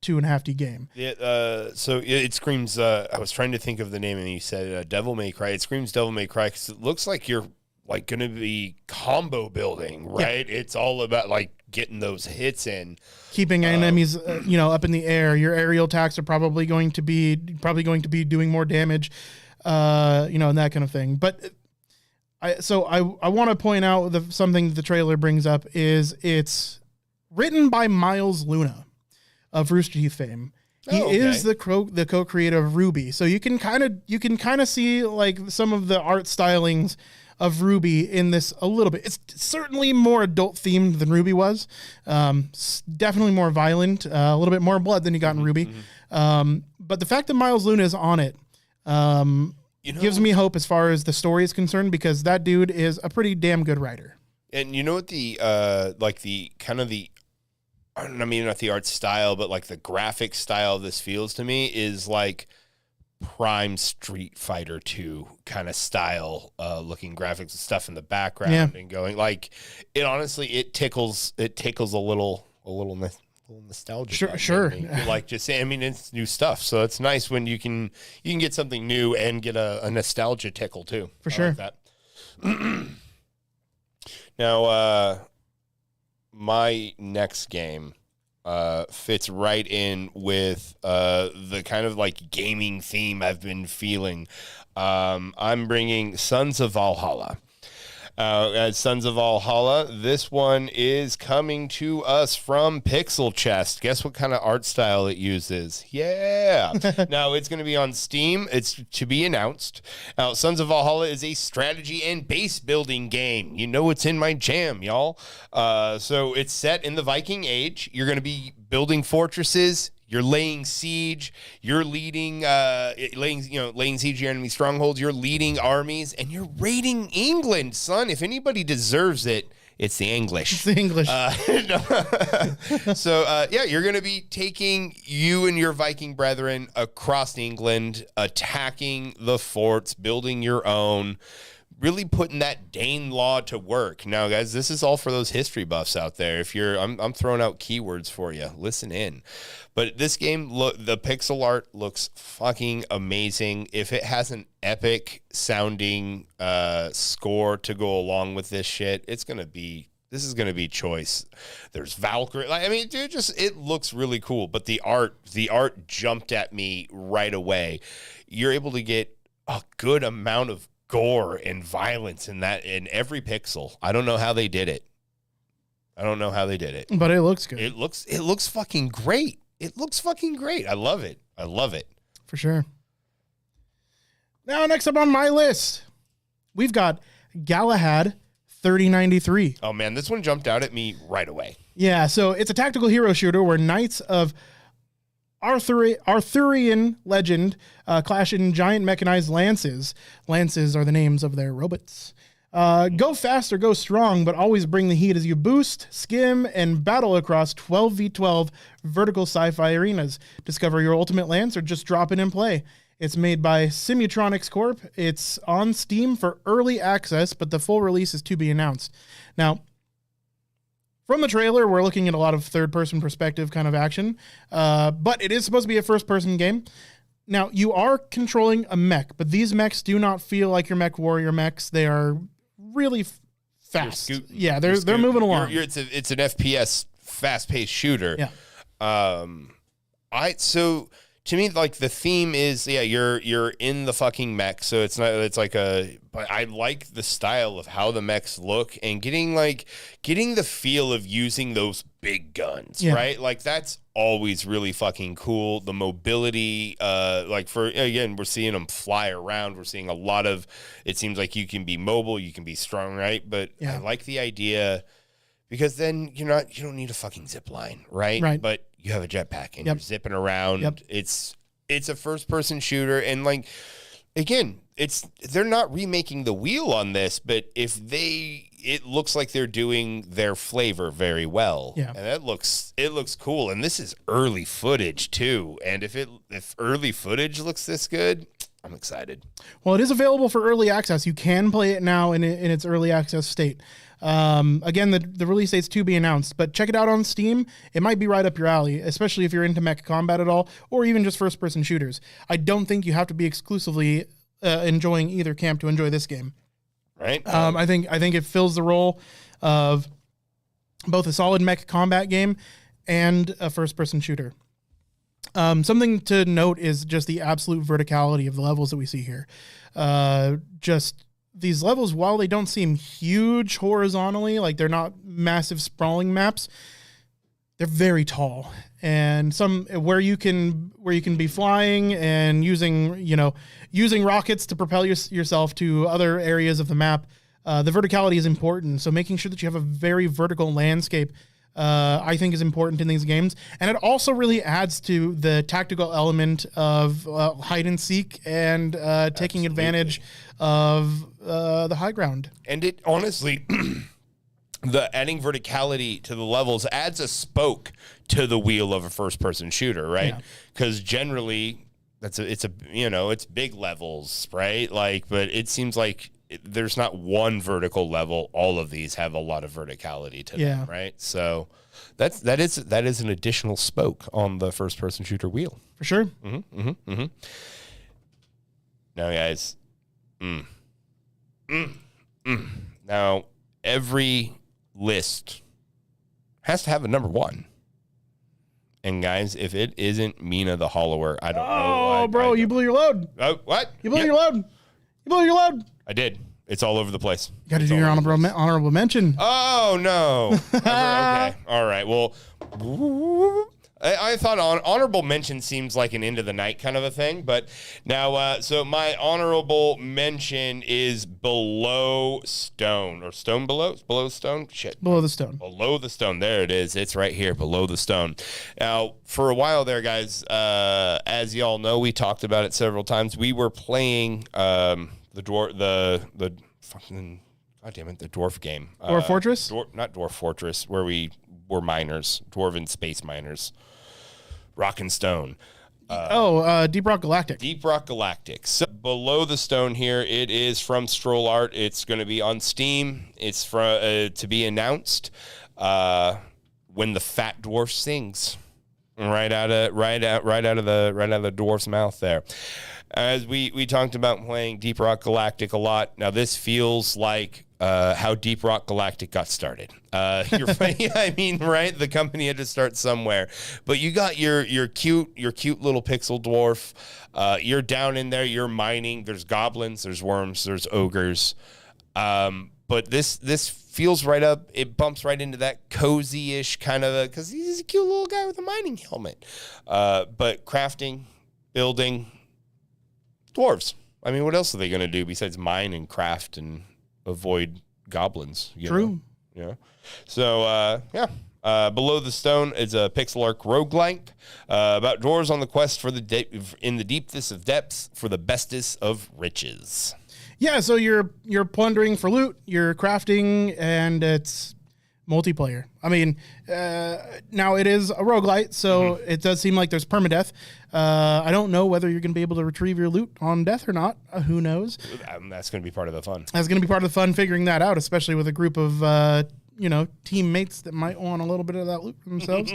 2.5D game. Yeah, so it screams. I was trying to think of the name, and you said Devil May Cry. It screams Devil May Cry because it looks like you're like going to be combo building, right? Yeah. It's all about like getting those hits in, keeping enemies, up in the air. Your aerial attacks are probably going to be doing more damage, and that kind of thing. But I want to point out something the trailer brings up is it's written by Miles Luna of Rooster Teeth fame. He is the co-creator of Ruby. So you can kind of see like some of the art stylings of Ruby in this a little bit. It's certainly more adult themed than Ruby was. Definitely more violent, a little bit more blood than you got in Ruby. But the fact that Miles Luna is on it, gives me hope as far as the story is concerned, because that dude is a pretty damn good writer. And you know what I mean, not the art style, but like the graphic style of this feels to me is like prime Street Fighter 2 kind of style, looking graphics and stuff in the background and going like it. Honestly, it tickles a little nostalgia. Sure. Like just, I mean, it's new stuff, so it's nice when you can get something new and get a nostalgia tickle too. For sure. Like that. Now, my next game fits right in with the kind of like gaming theme I've been feeling. I'm bringing Sons of Valhalla. As Sons of Valhalla, this one is coming to us from Pixel Chest. Guess what kind of art style it uses? Yeah. Now, it's going to be on Steam. It's to be announced. Now, Sons of Valhalla is a strategy and base building game. You know it's in my jam, y'all. So it's set in the Viking Age. You're going to be building fortresses. You're laying siege. You're laying siege to your enemy strongholds. You're leading armies, and you're raiding England, son. If anybody deserves it, it's the English. It's the English. So you're going to be taking you and your Viking brethren across England, attacking the forts, building your own. Really putting that Dane law to work. Now, guys, this is all for those history buffs out there. If you're, I'm throwing out keywords for you. Listen in. But this game, the pixel art looks fucking amazing. If it has an epic sounding score to go along with this shit, this is gonna be choice. There's Valkyrie. I mean, dude, it looks really cool. But the art jumped at me right away. You're able to get a good amount of gore and violence in every pixel. I don't know how they did it. But it looks good. It looks fucking great. It looks fucking great. I love it. For sure. Now, next up on my list, we've got Galahad 3093. Oh man, this one jumped out at me right away. Yeah, so it's a tactical hero shooter where knights of Arthurian legend clash in giant mechanized lances. Lances are the names of their robots. Go fast or go strong, but always bring the heat as you boost, skim, and battle across 12v12 vertical sci-fi arenas. Discover your ultimate lance or just drop it in play. It's made by Simutronics Corp. It's on Steam for early access, but the full release is to be announced. Now, from the trailer, we're looking at a lot of third-person perspective kind of action, but it is supposed to be a first-person game. Now, you are controlling a mech, but these mechs do not feel like your mech warrior mechs. They are really fast. They're moving along. It's an FPS fast-paced shooter. Yeah. So to me, like the theme is, you're in the fucking mech, so but I like the style of how the mechs look and getting the feel of using those big guns, right? Like that's always really fucking cool. The mobility, we're seeing them fly around. We're seeing a lot of, it seems like you can be mobile, you can be strong, right? But I like the idea because then you don't need a fucking zip line, right? Right. But you have a jetpack and you're zipping around. Yep. It's It's a first-person shooter, and like, again, they're not remaking the wheel on this, but it looks like they're doing their flavor very well. Yeah. And it looks cool. And this is early footage too. And if early footage looks this good, I'm excited. Well, it is available for early access. You can play it now in its early access state. Again, the release date's to be announced, but check it out on Steam. It might be right up your alley, especially if you're into mecha combat at all, or even just first-person shooters. I don't think you have to be exclusively enjoying either camp to enjoy this game. Right. I think it fills the role of both a solid mech combat game and a first-person shooter. Something to note is just the absolute verticality of the levels that we see here. Just these levels, while they don't seem huge horizontally, like they're not massive sprawling maps, they're very tall. And some where you can be flying and using rockets to propel yourself to other areas of the map. The verticality is important. So making sure that you have a very vertical landscape, I think, is important in these games. And it also really adds to the tactical element of hide and seek and taking advantage of the high ground. And it honestly, the adding verticality to the levels adds a spoke to the wheel of a first-person shooter, right? Because generally, it's big levels, right? Like, but it seems like there's not one vertical level. All of these have a lot of verticality to them, right? So that is an additional spoke on the first-person shooter wheel For sure. Now, guys, now every list has to have a number one. And guys, if it isn't Mina the Hollower, I don't know. Oh, bro, you blew your load. Oh, what? You blew your load. You blew your load. I did. It's all over the place. You got to do your honorable mention. Oh, no. Okay. All right. Well, I thought honorable mention seems like an end of the night kind of a thing, but now, so my honorable mention is Below Stone, or Stone Below? Below Stone? Shit. Below the Stone. Below the Stone. There it is. It's right here, Below the Stone. Now, for a while there, guys, as y'all know, we talked about it several times. We were playing the fucking, God damn it, the dwarf game. Dwarf Fortress? Not Dwarf Fortress, where we were miners, dwarven space miners. Rock and Stone. Deep Rock Galactic. Deep Rock Galactic. So Below the Stone here, it is from Stroll Art. It's going to be on Steam. It's to be announced when the fat dwarf sings. Right out of the dwarf's mouth there. As we talked about playing Deep Rock Galactic a lot. Now this feels like how Deep Rock Galactic got started. I mean, right? The company had to start somewhere. But you got your cute little pixel dwarf. You're down in there. You're mining. There's goblins. There's worms. There's ogres. But this feels right up. It bumps right into that cozy-ish kind of because he's a cute little guy with a mining helmet. But crafting, building, dwarves. I mean, what else are they going to do besides mine and craft and avoid goblins? True. Yeah. So, Below the Stone is a pixel art roguelike about dwarves on the quest for in the deepest of depths for the bestest of riches. Yeah, so you're plundering for loot, you're crafting, and it's multiplayer. I mean, now it is a roguelite, so it does seem like there's permadeath. I don't know whether you're going to be able to retrieve your loot on death or not. Who knows? That's going to be part of the fun. That's going to be part of the fun, figuring that out, especially with a group of teammates that might want a little bit of that loot for themselves.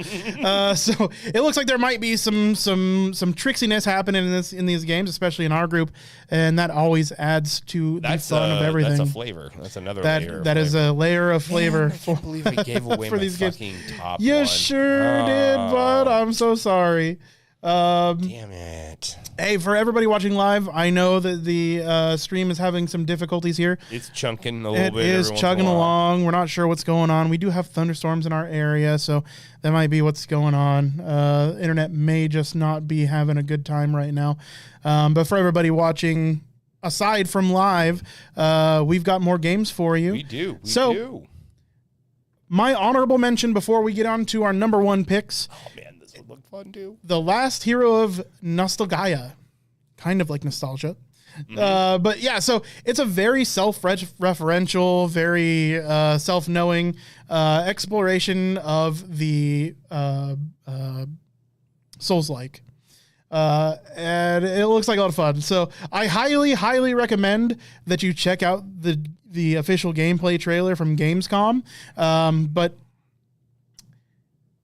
So it looks like there might be some tricksiness happening in these games, especially in our group, and that always adds to the fun of everything. That's a flavor. That's another layer. That is a layer of flavor. I can't believe I gave away for my these fucking games. top You one. sure did, bud. I'm so sorry. Damn it. Hey, for everybody watching live, I know that the stream is having some difficulties here. It's chunking a little bit. It is chugging along. We're not sure what's going on. We do have thunderstorms in our area, so that might be what's going on. Internet may just not be having a good time right now. But for everybody watching, aside from live, we've got more games for you. We do. My honorable mention before we get on to our number one picks. Oh, man, this would look fun too. The last hero of Nostalgaia, kind of like nostalgia. But yeah, so it's a very self-referential, very self-knowing exploration of the Souls-like. And it looks like a lot of fun. So I highly recommend that you check out the official gameplay trailer from Gamescom. But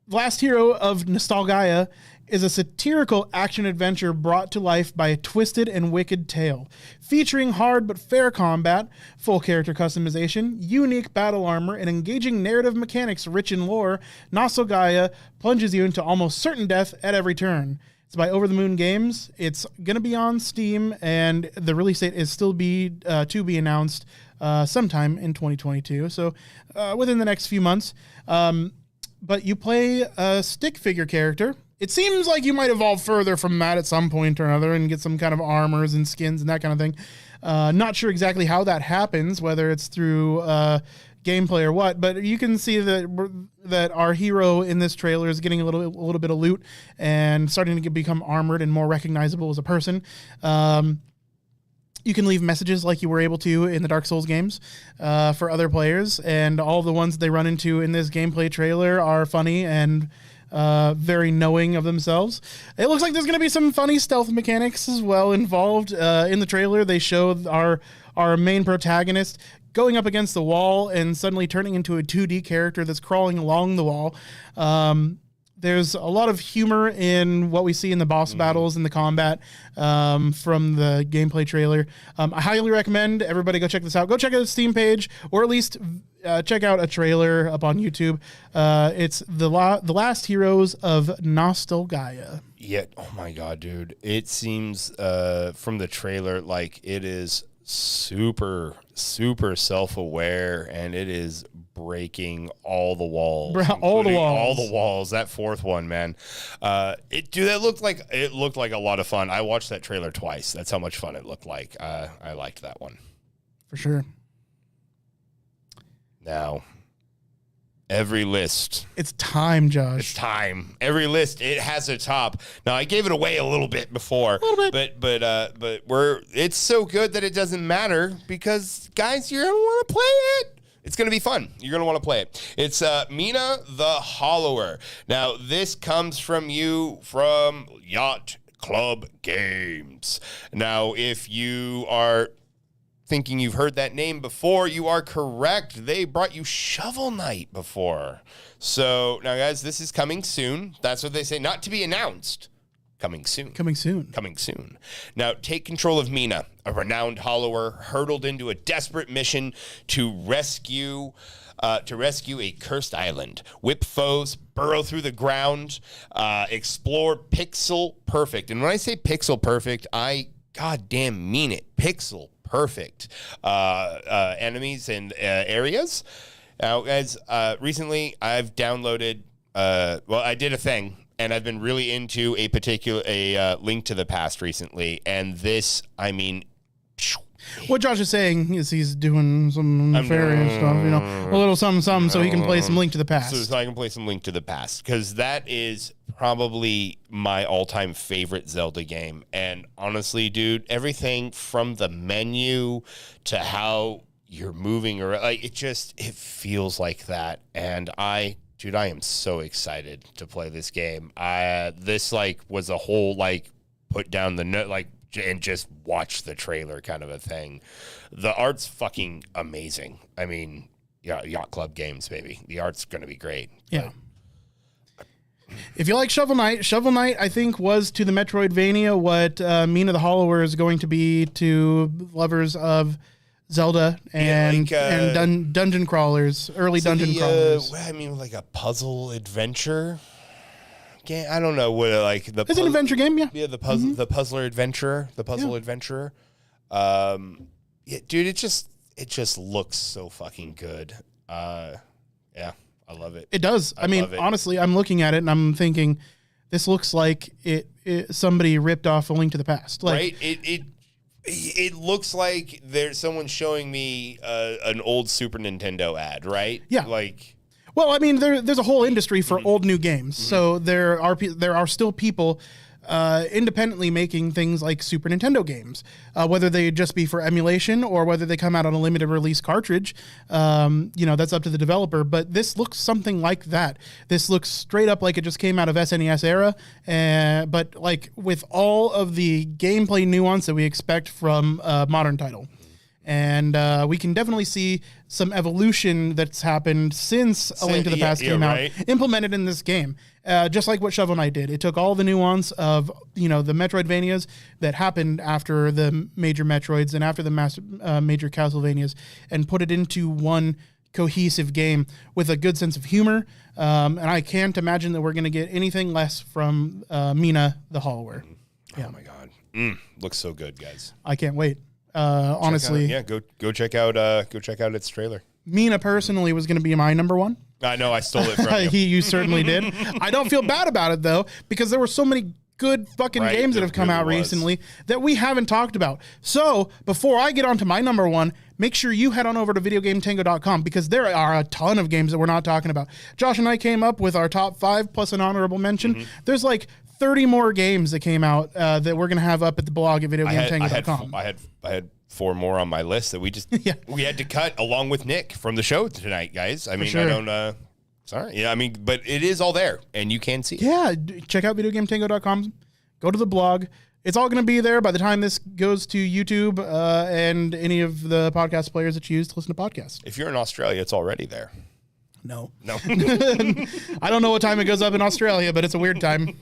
Last Hero of Nostalgaia is a satirical action-adventure brought to life by a twisted and wicked tale. Featuring hard but fair combat, full character customization, unique battle armor, and engaging narrative mechanics rich in lore, Nostalgaia plunges you into almost certain death at every turn. It's by Over the Moon Games. It's going to be on Steam, and the release date is still to be announced sometime in 2022, so within the next few months. But you play a stick figure character. It seems like you might evolve further from that at some point or another and get some kind of armors and skins and that kind of thing. Not sure exactly how that happens, whether it's through gameplay or what, but you can see that our hero in this trailer is getting a little bit of loot and starting to become armored and more recognizable as a person. You can leave messages like you were able to in the Dark Souls games for other players, and all the ones they run into in this gameplay trailer are funny and very knowing of themselves. It looks like there's going to be some funny stealth mechanics as well involved. In the trailer, they show our main protagonist going up against the wall and suddenly turning into a 2D character that's crawling along the wall. There's a lot of humor in what we see in the boss battles and the combat from the gameplay trailer. I highly recommend everybody go check this out. Go check out the Steam page, or at least check out a trailer up on YouTube. It's the Last Heroes of Nostalgaia. Yeah. Oh my God, dude. It seems from the trailer like it is super self-aware, and it is breaking all the walls. All the walls. That fourth one, man. It looked like a lot of fun. I watched that trailer twice. That's how much fun it looked like. I liked that one. For sure. Now, every list. It's time, Josh. It's time. Every list, it has a top. Now, I gave it away a little bit before. A little bit. But it's so good that it doesn't matter because, guys, you're going to want to play it. It's going to be fun. You're going to want to play it. It's Mina the Hollower. Now, this comes from Yacht Club Games. Now, if you are thinking you've heard that name before, you are correct. They brought you Shovel Knight before. So, now, guys, this is coming soon. That's what they say. Not to be announced. Coming soon. Coming soon. Coming soon. Now, take control of Mina, a renowned hollower hurtled into a desperate mission to rescue a cursed island, whip foes, burrow through the ground, explore pixel perfect. And when I say pixel perfect, I goddamn mean it. Pixel perfect enemies and areas. Now, guys, recently I've downloaded. I did a thing. And I've been really into a Link to the Past recently. And this, I mean... What Josh is saying is he's doing some nefarious stuff, a little something, so he can play some Link to the Past. So I can play some Link to the Past. Because that is probably my all-time favorite Zelda game. And honestly, dude, everything from the menu to how you're moving, or like it feels like that. And Dude, I am so excited to play this game. This was a whole put down the note and just watch the trailer kind of a thing. The art's fucking amazing. I mean, yeah, Yacht Club Games, baby. The art's gonna be great. Yeah. If you like Shovel Knight, I think was to the Metroidvania what Mina the Hollower is going to be to lovers of Zelda and dungeon crawlers, early dungeon crawlers. I mean, like a puzzle adventure game. I don't know what It's an adventure game, yeah. Yeah, the puzzler adventurer, adventurer. Yeah, dude, it just looks so fucking good. Yeah, I love it. It does. I mean, honestly, I'm looking at it and I'm thinking, this looks like it somebody ripped off A Link to the Past. Right? It looks like there's someone showing me an old Super Nintendo ad, right? Yeah. Well, I mean, there's a whole industry for old new games. So there are still people independently making things like Super Nintendo games, whether they just be for emulation or whether they come out on a limited release cartridge. That's up to the developer. But this looks something like that. This looks straight up like it just came out of SNES era, but like with all of the gameplay nuance that we expect from a modern title. And we can definitely see some evolution that's happened since A Link to the Past came out, implemented in this game. Just like what Shovel Knight did. It took all the nuance of, the Metroidvanias that happened after the major Metroids and after the major Castlevanias and put it into one cohesive game with a good sense of humor. And I can't imagine that we're going to get anything less from Mina the Hollower. Yeah. Oh, my God. Looks so good, guys. I can't wait. Honestly, go check out its trailer. Mina personally was going to be my number one. I know, I stole it from you. You certainly did. I don't feel bad about it though, because there were so many good fucking games that have come out recently that we haven't talked about. So before I get on to my number one, make sure you head on over to videogametango.com because there are a ton of games that we're not talking about. Josh and I came up with our top 5 plus an honorable mention. There's like 30 more games that came out that we're going to have up at the blog at videogametango.com. I had 4 more on my list that we just we had to cut along with Nick from the show tonight, guys. I mean, sure. I don't sorry. Yeah, I mean, but it is all there and you can see it. Yeah, check out videogametango.com. Go to the blog. It's all going to be there by the time this goes to YouTube and any of the podcast players that you use to listen to podcasts. If you're in Australia, it's already there. No. I don't know what time it goes up in Australia, but it's a weird time.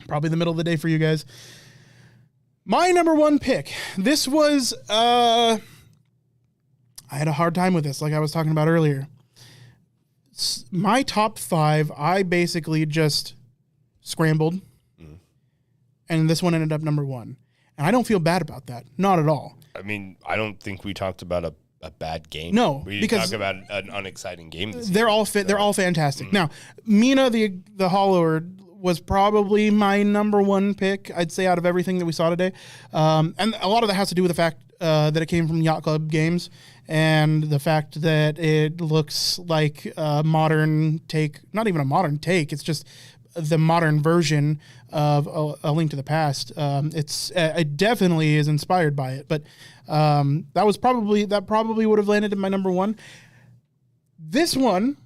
Probably the middle of the day for you guys. My number one pick. This was, I had a hard time with this, like I was talking about earlier. My top 5, I basically just scrambled, and this one ended up number 1. And I don't feel bad about that. Not at all. I mean, I don't think we talked about a bad game. No, we didn't talk about an unexciting game. They're all fit. They're all fantastic. Now, Mina the Hollower was probably my number 1 pick, I'd say, out of everything that we saw today. And a lot of that has to do with the fact that it came from Yacht Club Games and the fact that it looks like a modern take, not even a modern take, it's just the modern version of A Link to the Past. It definitely is inspired by it, but that probably would have landed in my number 1. This one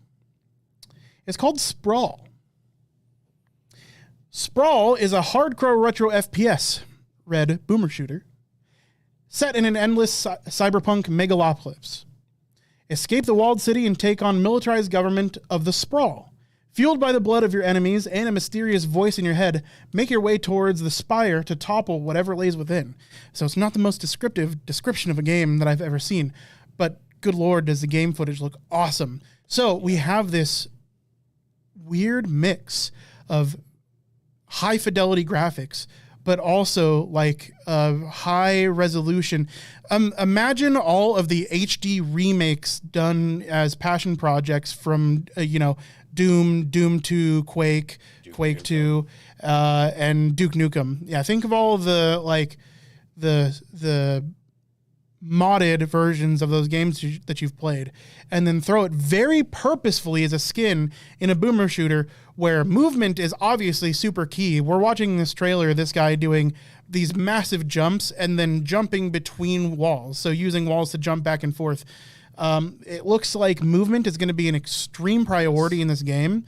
is called Sprawl. Sprawl is a hardcore retro FPS, red boomer shooter, set in an endless cyberpunk megalopolis. Escape the walled city and take on militarized government of the Sprawl. Fueled by the blood of your enemies and a mysterious voice in your head, make your way towards the spire to topple whatever lays within. So it's not the most descriptive description of a game that I've ever seen, but good Lord, does the game footage look awesome. So we have this weird mix of high fidelity graphics, but also like high resolution. Imagine all of the HD remakes done as passion projects from, Doom 2, Quake 2, and Duke Nukem. Yeah, think of all the the modded versions of those games that you've played, and then throw it very purposefully as a skin in a boomer shooter where movement is obviously super key. We're watching this trailer, this guy doing these massive jumps and then jumping between walls. So using walls to jump back and forth. It looks like movement is going to be an extreme priority in this game.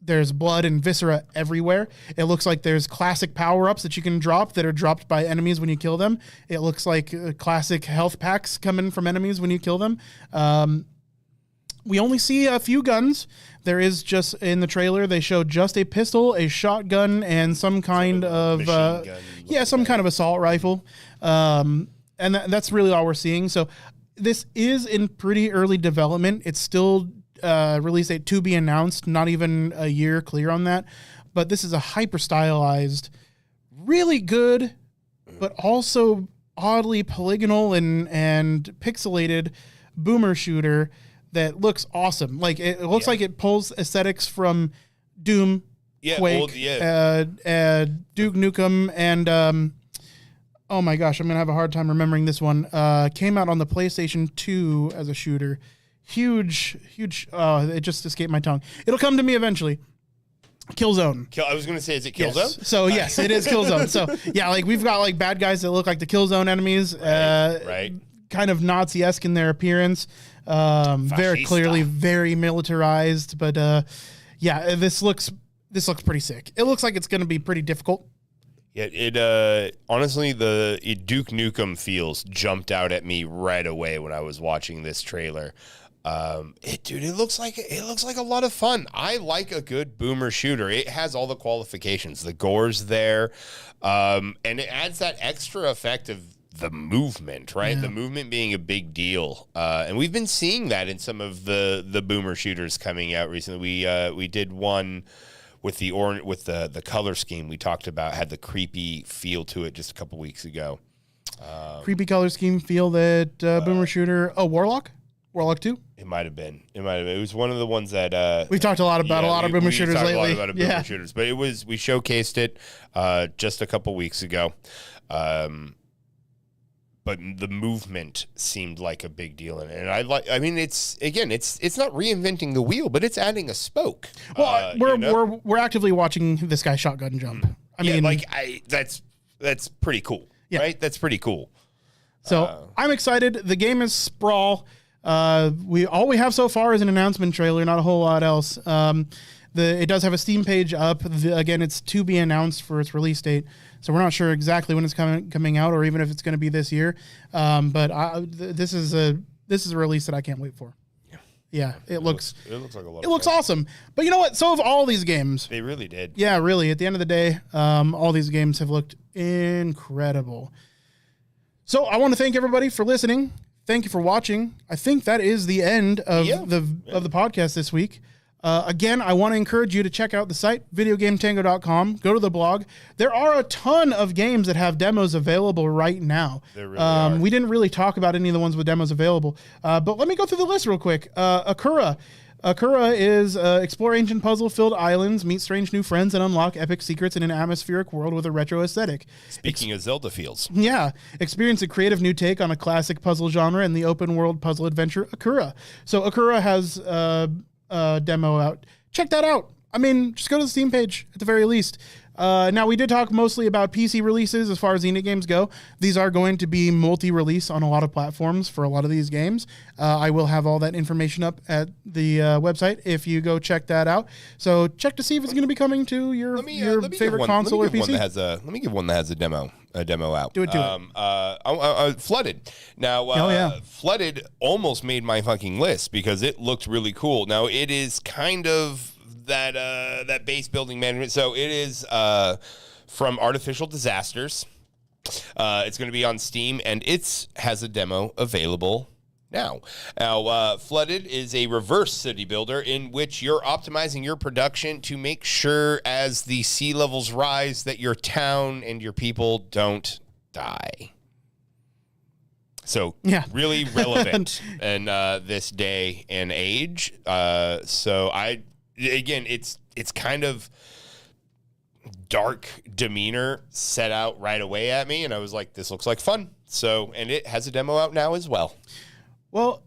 There's blood and viscera everywhere. It looks like there's classic power-ups that you can drop that are dropped by enemies when you kill them. It looks like classic health packs coming from enemies when you kill them. We only see a few guns. There is just, in the trailer, they show just a pistol, a shotgun, and some kind of some kind of assault rifle. And that's really all we're seeing. So this is in pretty early development. It's still release date to be announced, not even a year clear on that. But this is a hyper stylized, really good, but also oddly polygonal and pixelated boomer shooter that looks awesome. Like it looks like it pulls aesthetics from Doom, Quake, Duke Nukem, and oh my gosh, I'm gonna have a hard time remembering this one. Came out on the PlayStation 2 as a shooter. huge. It just escaped my tongue. It'll come to me eventually. Killzone. I was going to say, is it Killzone? Yes. So yes, it is Killzone. So yeah, like we've got like bad guys that look like the Killzone enemies. Right. Kind of Nazi-esque in their appearance. Very clearly very militarized. But yeah, this looks pretty sick. It looks like it's going to be pretty difficult. Yeah, it honestly, the Duke Nukem feels jumped out at me right away when I was watching this trailer. It looks like a lot of fun. I like a good boomer shooter. It has all the qualifications. The gore's there, and it adds that extra effect of the movement, right? Yeah. The movement being a big deal, and we've been seeing that in some of the boomer shooters coming out recently. We did one with the color scheme we talked about, had the creepy feel to it just a couple weeks ago. Creepy color scheme feel that boomer shooter. Oh, Warlock 2. It might have been. It was one of the ones that we've talked a lot about. A lot of boomer shooters lately. A lot about boomer shooters, but we showcased it just a couple weeks ago. But the movement seemed like a big deal in it. And it's not reinventing the wheel, but it's adding a spoke. Well, we're actively watching this guy shotgun jump. That's pretty cool. Yeah. Right? That's pretty cool. So I'm excited. The game is Sprawl. All we have so far is an announcement trailer, not a whole lot else. It does have a Steam page up. Again, it's to be announced for its release date, so we're not sure exactly when it's coming out, or even if it's going to be this year. But this is a release that I can't wait for. Yeah, it looks like a lot. It looks awesome. But you know what? So have all these games. They really did. Yeah, really. At the end of the day, all these games have looked incredible. So I want to thank everybody for listening. Thank you for watching. I think that is the end of the podcast this week. Again, I want to encourage you to check out the site, videogametango.com. Go to the blog. There are a ton of games that have demos available right now. There really are. We didn't really talk about any of the ones with demos available, but let me go through the list real quick. Akura. Akura is explore ancient puzzle-filled islands, meet strange new friends, and unlock epic secrets in an atmospheric world with a retro aesthetic. Speaking of Zelda feels. Yeah. Experience a creative new take on a classic puzzle genre in the open-world puzzle adventure Akura. So Akura has a demo out. Check that out. I mean, just go to the Steam page at the very least. Now, we did talk mostly about PC releases as far as indie games go. These are going to be multi-release on a lot of platforms for a lot of these games. I will have all that information up at the website if you go check that out. So check to see if it's going to be coming to your favorite console or PC. Let me give one that has a demo out. Do it. Flooded. Now, Flooded almost made my fucking list because it looked really cool. Now, it is kind of that base building management. So it is from Artificial Disasters. It's going to be on Steam, and it has a demo available now. Flooded is a reverse city builder in which you're optimizing your production to make sure as the sea levels rise that your town and your people don't die. So really relevant in this day and age. Again, it's kind of dark demeanor set out right away at me, and I was like, this looks like fun. So, and it has a demo out now as well. Well,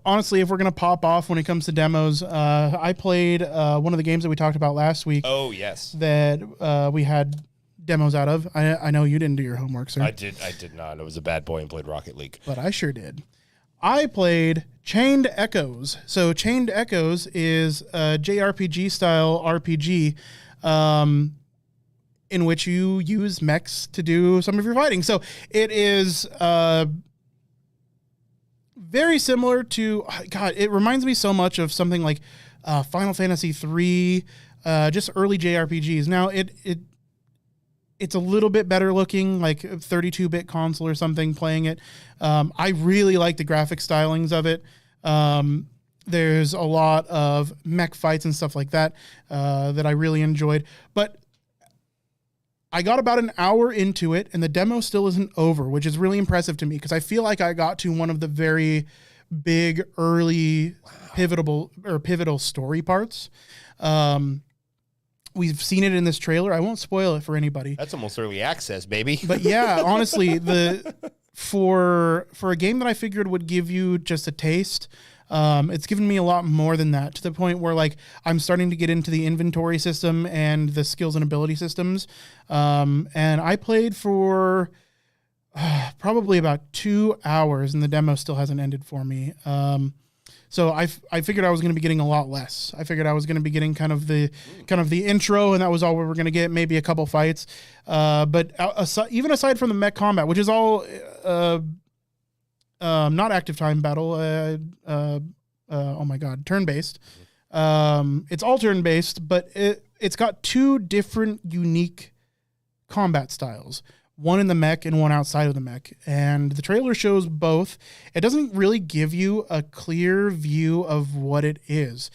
honestly, if we're going to pop off when it comes to demos, I played one of the games that we talked about last week. Oh, yes. That we had demos out of. I know you didn't do your homework, sir. I did not. I was a bad boy and played Rocket League. But I sure did. I played Chained Echoes. So Chained Echoes is a JRPG style RPG in which you use mechs to do some of your fighting. So it is very similar to, God, it reminds me so much of something like Final Fantasy III, just early JRPGs. Now it's a little bit better looking, like a 32-bit console or something playing it. I really like the graphic stylings of it. There's a lot of mech fights and stuff like that that I really enjoyed. But I got about an hour into it, and the demo still isn't over, which is really impressive to me because I feel like I got to one of the very big, early, pivotal story parts. We've seen it in this trailer. I won't spoil it for anybody. That's almost early access, baby. But yeah, honestly, for a game that I figured would give you just a taste, It's given me a lot more than that, to the point where like I'm starting to get into the inventory system and the skills and ability systems. And I played for probably about 2 hours, and the demo still hasn't ended for me. So I figured I was going to be getting a lot less. I figured I was going to be getting kind of the intro, and that was all we were going to get, maybe a couple fights. But even aside from the mech combat, which is all not active time battle, oh my god, turn-based. It's all turn-based, but it's got 2 different unique combat styles. One in the mech and one outside of the mech. And the trailer shows both. It doesn't really give you a clear view of what it is.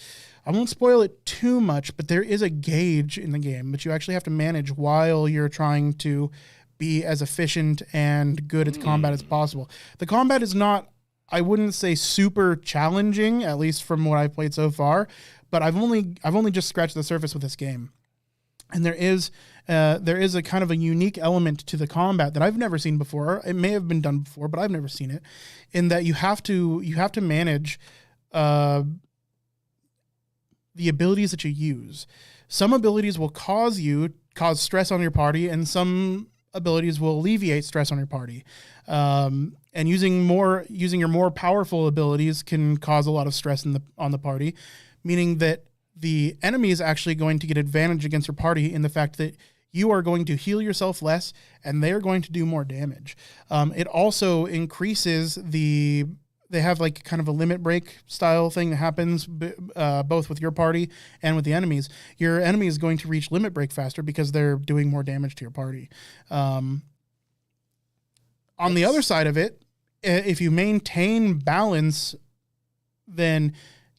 I won't spoil it too much, but there is a gauge in the game that you actually have to manage while you're trying to be as efficient and good at combat as possible. The combat is not, I wouldn't say super challenging, at least from what I've played so far, but I've only just scratched the surface with this game. And there is a kind of a unique element to the combat that I've never seen before. It may have been done before, but I've never seen it. In that you have to manage the abilities that you use. Some abilities will cause stress on your party, and some abilities will alleviate stress on your party. And using your more powerful abilities can cause a lot of stress on the party, meaning that the enemy is actually going to get advantage against your party in the fact that you are going to heal yourself less and they are going to do more damage. It also increases they have like kind of a limit break style thing that happens both with your party and with the enemies. Your enemy is going to reach limit break faster because they're doing more damage to your party. On the other side of it, if you maintain balance, then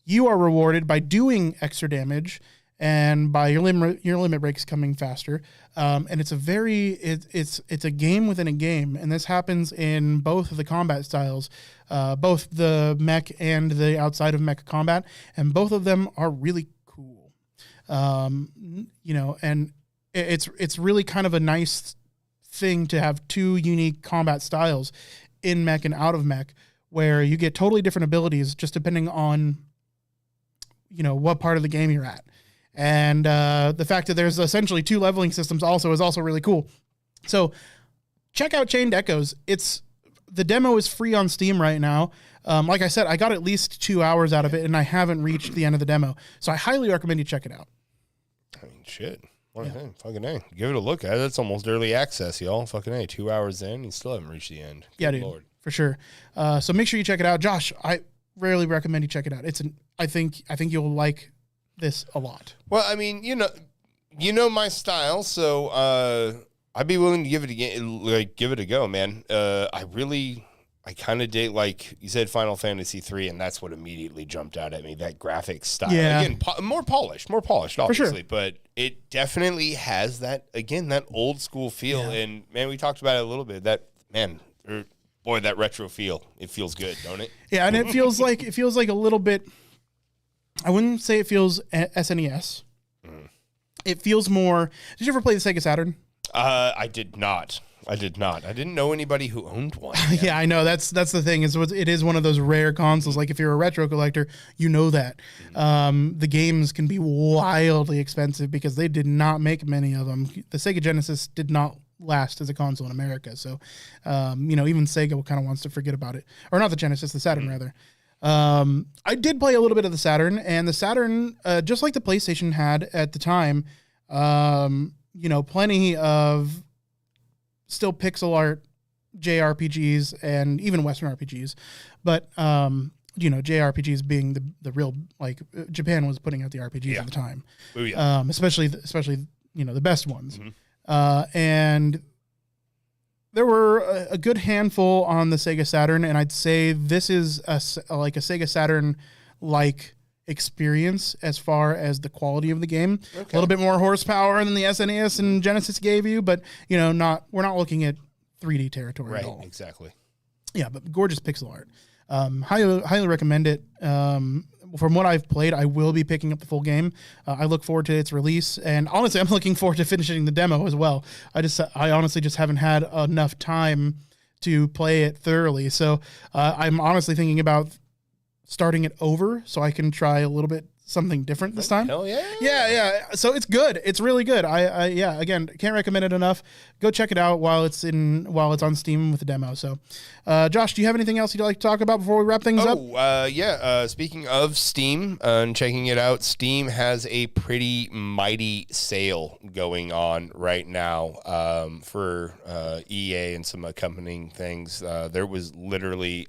you are rewarded by doing extra damage and by your limit breaks coming faster. And it's a game within a game. And this happens in both of the combat styles, both the mech and the outside of mech combat. And both of them are really cool. And it's really kind of a nice thing to have 2 unique combat styles in mech and out of mech, where you get totally different abilities just depending on what part of the game you're at. And the fact that there's essentially 2 leveling systems is also really cool. So check out Chained Echoes. The demo is free on Steam right now. Like I said, I got at least 2 hours out of it, and I haven't reached the end of the demo. So I highly recommend you check it out. I mean, shit. Fucking A. Give it a look. That's almost early access, y'all. Fucking A. 2 hours in, you still haven't reached the end. Yeah, Good dude. Lord. For sure. So make sure you check it out. Josh, I rarely recommend you check it out. I think you'll like this a lot. Well, I mean, you know my style, so I'd be willing to give it a go, man. I kind of dig, like you said, Final Fantasy 3, and that's what immediately jumped out at me. That graphic style, again, more polished, obviously, for sure. But it definitely has that old school feel. Yeah. And man, we talked about it a little bit. That retro feel. It feels good, don't it? Yeah, and it feels like a little bit. I wouldn't say it feels SNES. It feels more. Did you ever play the Sega Saturn? I did not. I didn't know anybody who owned one. Yeah, I know. That's the thing. It is one of those rare consoles. Like if you're a retro collector, you know that. The games can be wildly expensive because they did not make many of them. The Sega Genesis did not last as a console in America. So, even Sega kind of wants to forget about it. Or not the Genesis, the Saturn rather. I did play a little bit of the Saturn, and the Saturn, just like the PlayStation had at the time, plenty of still pixel art JRPGs and even Western RPGs, but JRPGs being the real, like, Japan was putting out the RPGs at the time. Ooh, yeah. Especially the best ones. And there were a good handful on the Sega Saturn, and I'd say this is a Sega Saturn like experience as far as the quality of the game. Okay. A little bit more horsepower than the SNES and Genesis gave you, but we're not looking at 3D territory at all. Right, exactly. Yeah, but gorgeous pixel art. Highly recommend it. From what I've played, I will be picking up the full game. I look forward to its release, and honestly, I'm looking forward to finishing the demo as well. I honestly just haven't had enough time to play it thoroughly. So I'm honestly thinking about starting it over so I can try a little bit something different this time. Hell yeah. Yeah. So it's good. It's really good. I again, can't recommend it enough. Go check it out while it's on Steam with the demo. So, Josh, do you have anything else you'd like to talk about before we wrap things up? Speaking of Steam and checking it out, Steam has a pretty mighty sale going on right now for EA and some accompanying things. There was literally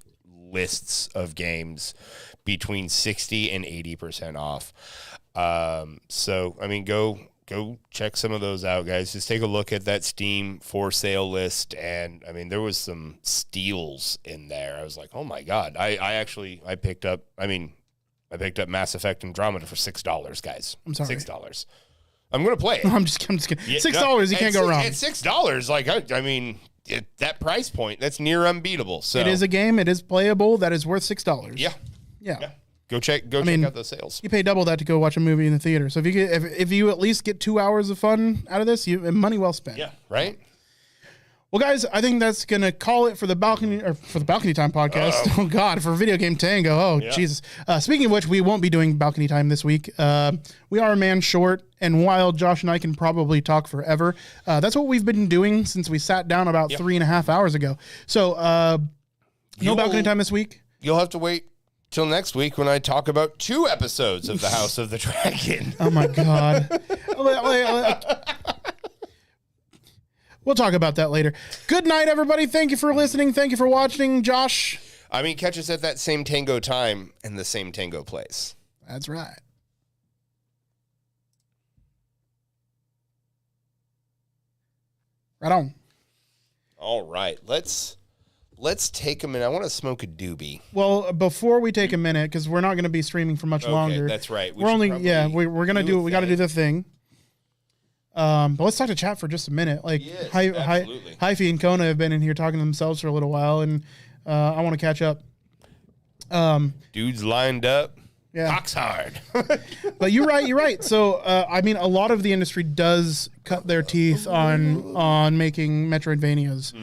lists of games between 60 and 80% off. So, I mean, go check some of those out, guys. Just take a look at that Steam for sale list. And I mean, there was some steals in there. I was like, oh my God. I picked up Mass Effect Andromeda for $6, guys. I'm sorry. $6. I'm going to play it. I'm just kidding. $6, you can't go wrong. At $6, like, I mean, that price point, that's near unbeatable. So it is a game. It is playable. That is worth $6. Yeah. Go check out those sales. You pay double that to go watch a movie in the theater. So if you at least get 2 hours of fun out of this, money well spent. Yeah, right? Well, guys, I think that's gonna call it for the balcony time podcast. Oh God, for Video Game Tango. Oh yeah. Jesus. Speaking of which, we won't be doing balcony time this week. We are a man short, and while Josh and I can probably talk forever, that's what we've been doing since we sat down about 3.5 hours ago. So no balcony time this week. You'll have to wait till next week when I talk about 2 episodes of the House of the Dragon. Oh my God. We'll talk about that later. Good night, everybody. Thank you for listening. Thank you for watching. Josh. I mean, catch us at that same tango time and the same tango place. That's right. Right on. All right. Let's take a minute. I want to smoke a doobie. Well, before we take a minute, because we're not going to be streaming for much longer. That's right. We're going to do. We got to do the thing. But let's talk to chat for just a minute. Like, yes, Hyphy and Kona have been in here talking to themselves for a little while, and I want to catch up. Dudes lined up. Yeah. Cox hard. But you're right. So, I mean, a lot of the industry does cut their teeth on making Metroidvanias.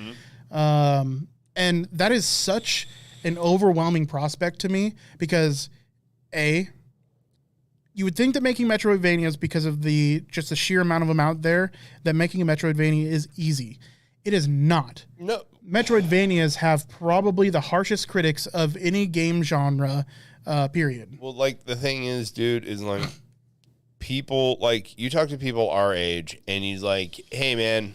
Mm-hmm. And that is such an overwhelming prospect to me because, you would think that making Metroidvanias, because of the sheer amount of them out there, that making a Metroidvania is easy. It is not. No. Metroidvanias have probably the harshest critics of any game genre, period. Well, like, the thing is, dude, is like, people, like, you talk to people our age, and he's like, hey, man,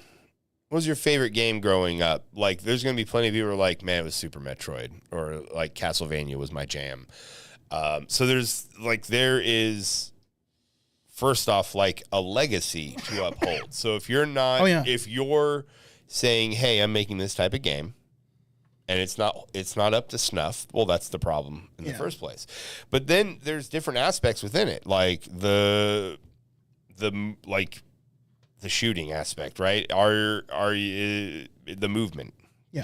what was your favorite game growing up? Like, there's going to be plenty of people who are like, man, it was Super Metroid, or like Castlevania was my jam. So there is first off, like, a legacy to uphold. So if you're not, if you're saying, hey, I'm making this type of game and it's not up to snuff, well, that's the problem in the first place. But then there's different aspects within it, like the shooting aspect, right? Are you the movement,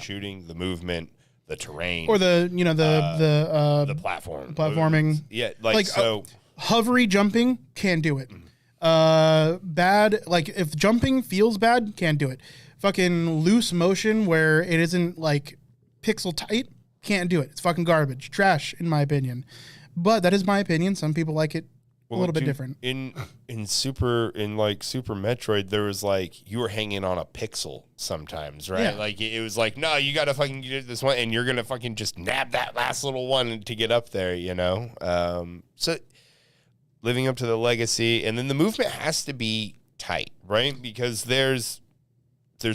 shooting, the movement, the terrain, or the platforming. Yeah, like so. Hovery jumping, can't do it. Bad, like, if jumping feels bad, can't do it. Fucking loose motion where it isn't like pixel tight, can't do it. It's fucking garbage, trash, in my opinion. But that is my opinion. Some people like it a little bit different. In Super Metroid, there was like, you were hanging on a pixel sometimes, right? Yeah. Like, it was like, no, you got to fucking get this one, and you're gonna fucking just nab that last little one to get up there, you know. So living up to the legacy, and then the movement has to be tight, right? Because there's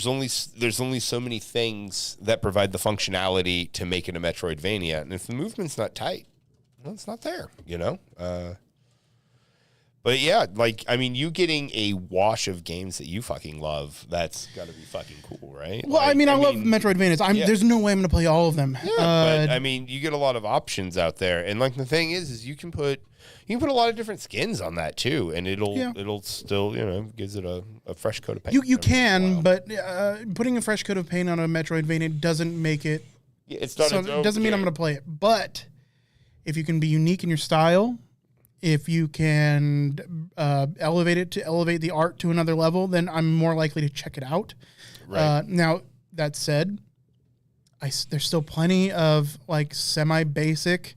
only so many things that provide the functionality to make it a Metroidvania, and if the movement's not tight, well, it's not there, you know. But yeah, like, I mean, you getting a wash of games that you fucking love, that's got to be fucking cool, right? Well, like, I love Metroidvanias. There's no way I'm going to play all of them. Yeah, but I mean, you get a lot of options out there, and like the thing is you can put a lot of different skins on that too, and it'll still, you know, gives it a fresh coat of paint. You can, but putting a fresh coat of paint on a Metroidvania doesn't make it. Yeah, it's not. So it doesn't mean I'm going to play it, but if you can be unique in your style, if you can elevate the art to another level, then I'm more likely to check it out. Right. Now, that said, there's still plenty of like semi-basic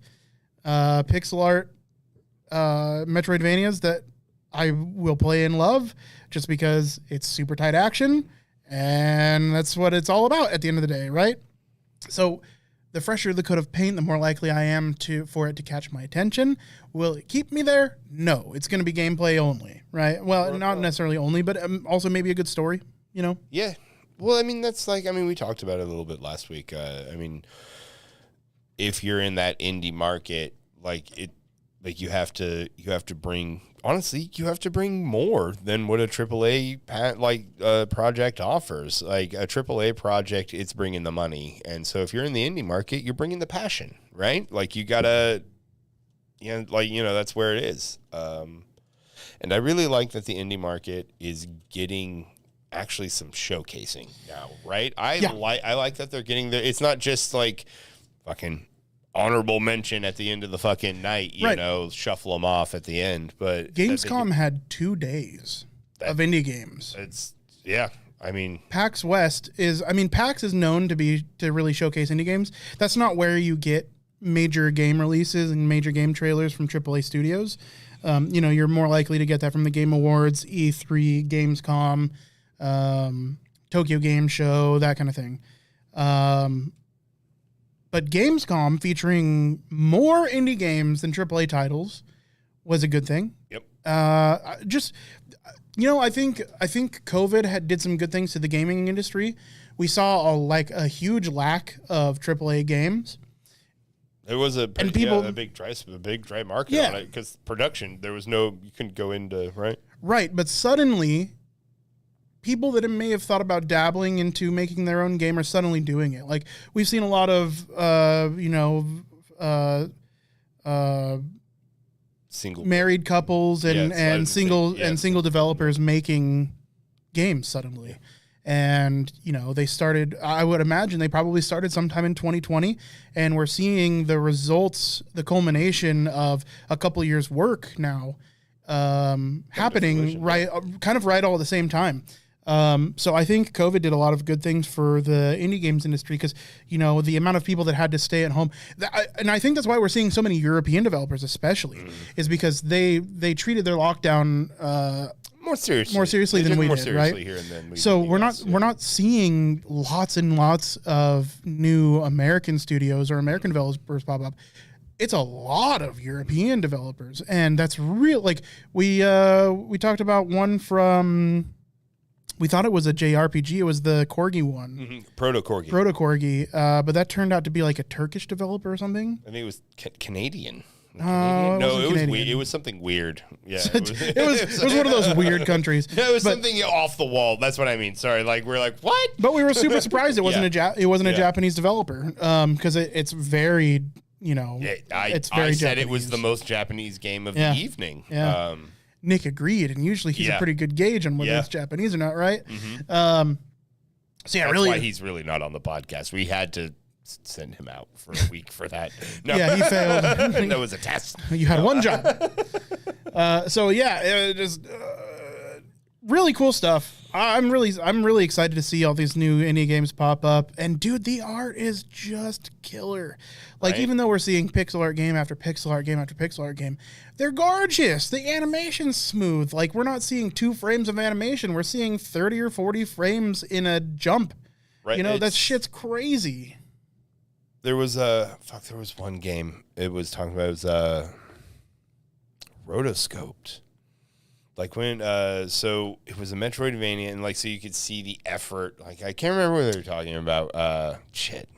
pixel art Metroidvanias that I will play and love just because it's super tight action, and that's what it's all about at the end of the day, right? So the fresher the coat of paint, the more likely I am for it to catch my attention. Will it keep me there? No, it's going to be gameplay only, right? Well, not necessarily only, but also maybe a good story, you know? Yeah. Well, I mean, that's like, I mean, we talked about it a little bit last week. I mean, if you're in that indie market, you have to bring, honestly, you have to bring more than what a AAA project offers. Like a AAA project, it's bringing the money. And so if you're in the indie market, you're bringing the passion, right? Like you gotta, that's where it is. And I really like that the indie market is getting actually some showcasing now, right? I like that they're getting there. It's not just like fucking honorable mention at the end of the fucking night, you know, shuffle them off at the end. But Gamescom had 2 days of indie games. I mean, PAX West PAX is known to really showcase indie games. That's not where you get major game releases and major game trailers from AAA studios. You're more likely to get that from the Game Awards, E3, Gamescom, Tokyo Game Show, that kind of thing. But Gamescom featuring more indie games than AAA titles was a good thing. Yep. I think COVID did some good things to the gaming industry. We saw a huge lack of AAA games. There was a big dry market on it because production, you couldn't go into, right? Right, but suddenly people that may have thought about dabbling into making their own game are suddenly doing it. Like we've seen a lot of, single married couples and single developers making games suddenly. And, they started, I would imagine they probably started sometime in 2020, and we're seeing the results, the culmination of a couple of years' work now happening right all at the same time. So I think COVID did a lot of good things for the indie games industry because, the amount of people that had to stay at home. And I think that's why we're seeing so many European developers especially, is because they treated their lockdown more seriously than we did, right? So we're not seeing lots and lots of new American studios or American developers pop up. It's a lot of European developers, and that's real. Like we talked about one from. We thought it was a JRPG. It was the Corgi one. Mm-hmm. Proto Corgi. But that turned out to be like a Turkish developer or something. I think it was Canadian. No, it was weird. It was something weird. Yeah, it was one of those weird countries. No, it was something off the wall. That's what I mean. Sorry, we're like, what? But we were super surprised it wasn't a Japanese developer because it's very it's very. I said Japanese. It was the most Japanese game of the evening. Yeah. Nick agreed, and usually he's a pretty good gauge on whether it's Japanese or not, right? Mm-hmm. So yeah, that's really, why he's really not on the podcast. We had to send him out for a week for that. No. Yeah, he failed. That was a test. You had one job. Just really cool stuff. I'm really excited to see all these new indie games pop up. And dude, the art is just killer. Like even though we're seeing pixel art game after pixel art game after pixel art game, they're gorgeous. The animation's smooth. Like we're not seeing 2 frames of animation. We're seeing 30 or 40 frames in a jump. Right. That shit's crazy. There was one game it was talking about. It was rotoscoped. Like when, so it was a Metroidvania, and so you could see the effort. Like I can't remember what they were talking about. Shit,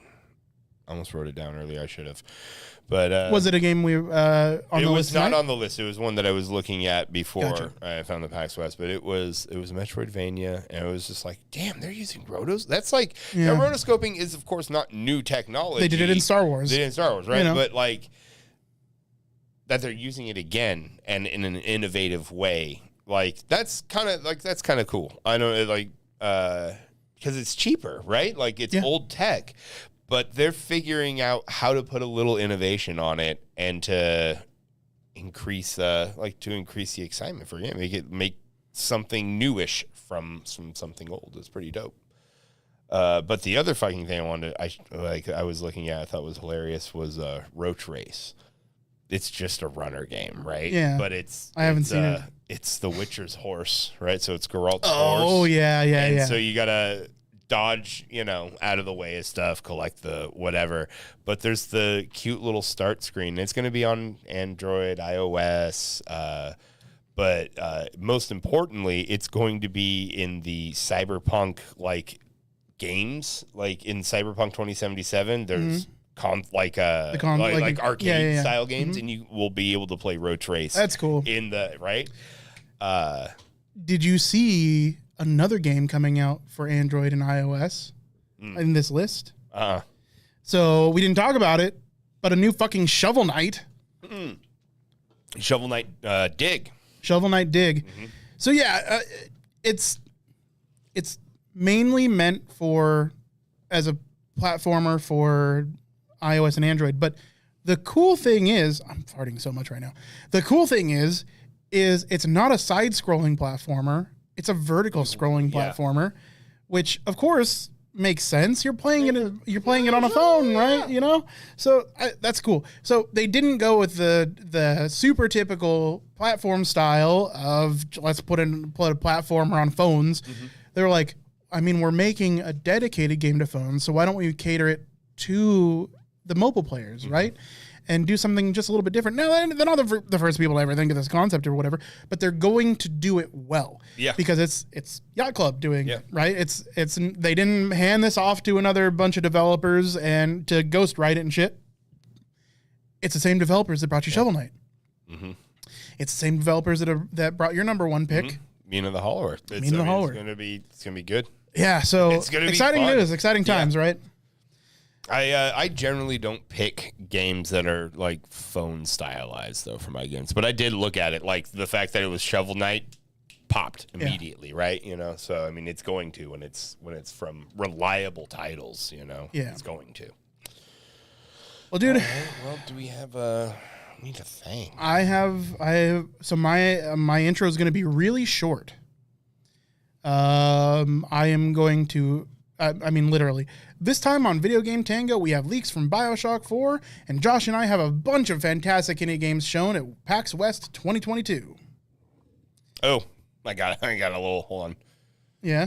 I almost wrote it down earlier. I should have. But was it a game we on the list? It was not tonight? on the list. It was one that I was looking at before Gotcha. I found the PAX West. But it was a Metroidvania, and it was just like, damn, they're using rotos. That's like now, rotoscoping is of course not new technology. They did it in Star Wars. Right? But that they're using it again and in an innovative way. That's kind of cool. I know because it's cheaper, right? It's old tech, but they're figuring out how to put a little innovation on it and to increase the excitement for a game. Make something newish from something old. It's pretty dope. But the other fucking thing I was looking at, I thought was hilarious was Roach Race. it's just a runner game, right? Yeah. But I haven't seen it. It's the Witcher's horse, right? So it's Geralt's horse. Oh, yeah. And so you gotta dodge, out of the way of stuff, collect the whatever. But there's the cute little start screen. It's going to be on Android, iOS, but most importantly, it's going to be in the Cyberpunk games, like in Cyberpunk 2077. There's arcade style games, and you will be able to play Road Trace. That's cool. In the right. Did you see another game coming out for Android and iOS in this list? So we didn't talk about it, but a new fucking Shovel Knight. Shovel Knight Dig. Shovel Knight Dig. So yeah, it's mainly meant as a platformer for iOS and Android. But the cool thing is, I'm farting so much right now. The cool thing is it's not a side-scrolling platformer. It's a vertical scrolling platformer, which of course makes sense. You're playing it on a phone, right? So that's cool. So they didn't go with the super typical platform style of let's put a platformer on phones. They were like, we're making a dedicated game to phones, so why don't we cater it to the mobile players, right? And do something just a little bit different. Now, they're not the first people to ever think of this concept or whatever, but they're going to do it well. Yeah. Because it's Yacht Club doing it, right? It's they didn't hand this off to another bunch of developers and to ghostwrite it and shit. It's the same developers that brought you Shovel Knight. It's the same developers that brought your number one pick. Mina the Hollower. Mina the Hollower. It's gonna be good. Yeah. So it's gonna be exciting fun. news, exciting times, right? I generally don't pick games that are like phone stylized though for my games, but I did look at it, like the fact that it was Shovel Knight popped immediately, right? So it's going to when it's from reliable titles, it's going to. Well, dude. Well, do we have we need a thing? I have. So my intro is going to be really short. I am going to. Literally. This time on Video Game Tango, we have leaks from Bioshock 4, and Josh and I have a bunch of fantastic indie games shown at PAX West 2022. Oh, I got a little, hold on. Yeah?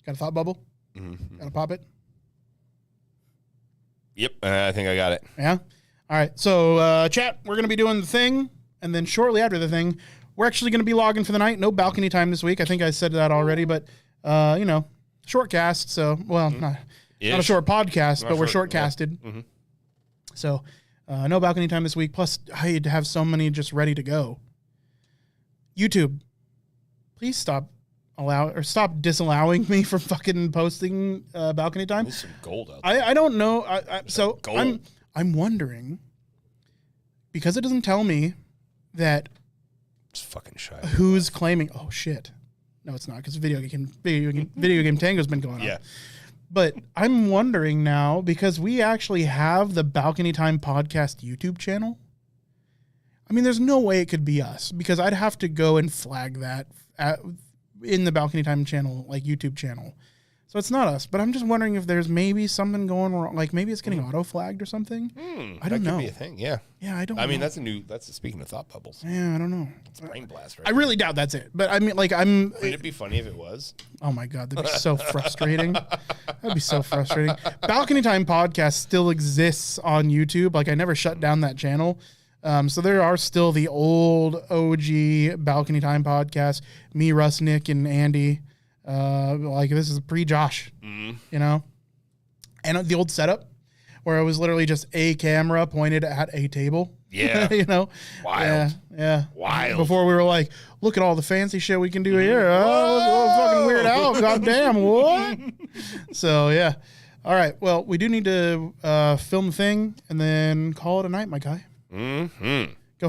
Got a thought bubble? Got to pop it? Yep, I think I got it. Yeah? All right, so chat, we're going to be doing the thing, and then shortly after the thing, we're actually going to be logging for the night. No balcony time this week. I think I said that already, but, short cast, so, well, not a short podcast, but we're short casted. Yeah. So, no balcony time this week. Plus, I have so many just ready to go. YouTube, please stop disallowing me from fucking posting balcony time. There's some gold out there. I don't know. I'm wondering, because it doesn't tell me that it's fucking shy. Who's claiming? Oh shit. No, it's not, because video game Tango's been going on. Yeah. But I'm wondering now, because we actually have the Balcony Time Podcast YouTube channel. There's no way it could be us, because I'd have to go and flag that in the Balcony Time channel, like YouTube channel. So it's not us, but I'm just wondering if there's maybe something going wrong, like maybe it's getting auto flagged or something. I don't know. That could be a thing, yeah. Yeah, I don't know. That's speaking of thought bubbles. Yeah, I don't know. It's brain blast, right? I really doubt that's it. But Wouldn't it be funny if it was? Oh my God, that'd be so frustrating. That'd be so frustrating. Balcony Time Podcast still exists on YouTube. Like, I never shut down that channel. So there are still the old OG Balcony Time Podcast, me, Russ, Nick, and Andy. This is pre-Josh, and the old setup where it was literally just a camera pointed at a table. Yeah. Wild. Yeah. Wild. Before we were like, look at all the fancy shit we can do here. Oh, fucking Weird Al. Goddamn. What? So, yeah. All right. Well, we do need to film the thing and then call it a night, my guy. Go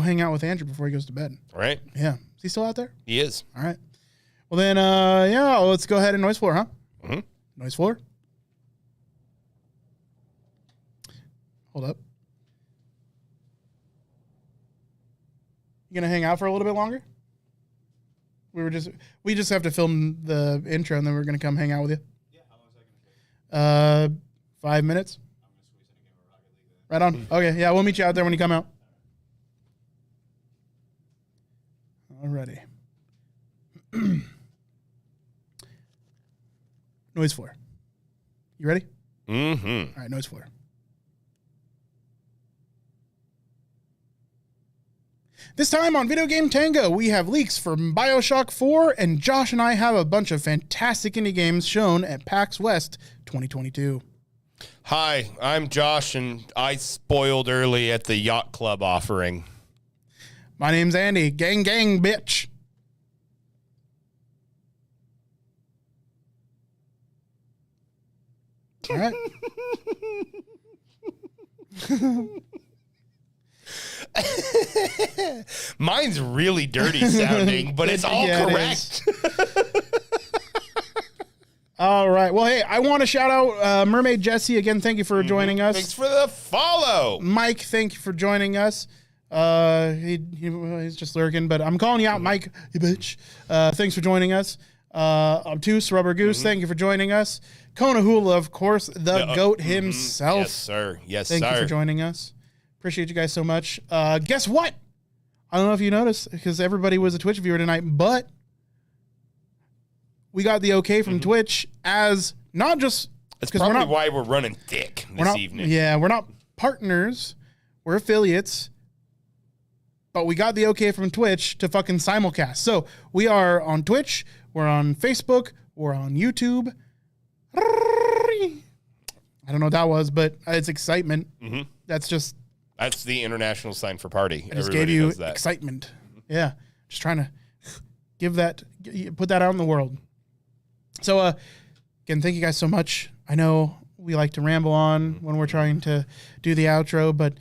hang out with Andrew before he goes to bed. Right. Yeah. Is he still out there? He is. All right. Well, then, let's go ahead and noise floor, huh? Noise floor. Hold up. You gonna hang out for a little bit longer? We just have to film the intro, and then we're gonna come hang out with you. Yeah, how long is that gonna take? 5 minutes. I'm gonna squeeze in a game of Rocket League then. Right on. Okay, yeah, we'll meet you out there when you come out. Alrighty. Noise floor. You ready? Mm-hmm. All right, noise floor. This time on Video Game Tango, we have leaks from Bioshock 4, and Josh and I have a bunch of fantastic indie games shown at PAX West 2022. Hi, I'm Josh, and I spoiled early at the Yacht Club offering. My name's Andy. Gang, gang, bitch. All right. Mine's really dirty sounding, but it's all correct. All right. Well, hey, I want to shout out Mermaid Jesse again. Thank you for joining us. Thanks for the follow. Mike, thank you for joining us. He's just lurking, but I'm calling you out, Mike, you bitch. Thanks for joining us. Obtuse Rubber Goose, thank you for joining us. Kona Hula, of course, the GOAT himself. Yes, sir. Yes, Thank you for joining us. Appreciate you guys so much. Guess what? I don't know if you noticed, because everybody was a Twitch viewer tonight, but we got the okay from Twitch as not just... That's probably why we're running thick this evening. Yeah, we're not partners. We're affiliates. But we got the okay from Twitch to fucking simulcast. So we are on Twitch. We're on Facebook. We're on YouTube. I don't know what that was, but it's excitement. Mm-hmm. That's the international sign for party. I just gave you excitement. Yeah. Just trying to put that out in the world. So, again, thank you guys so much. I know we like to ramble on when we're trying to do the outro, but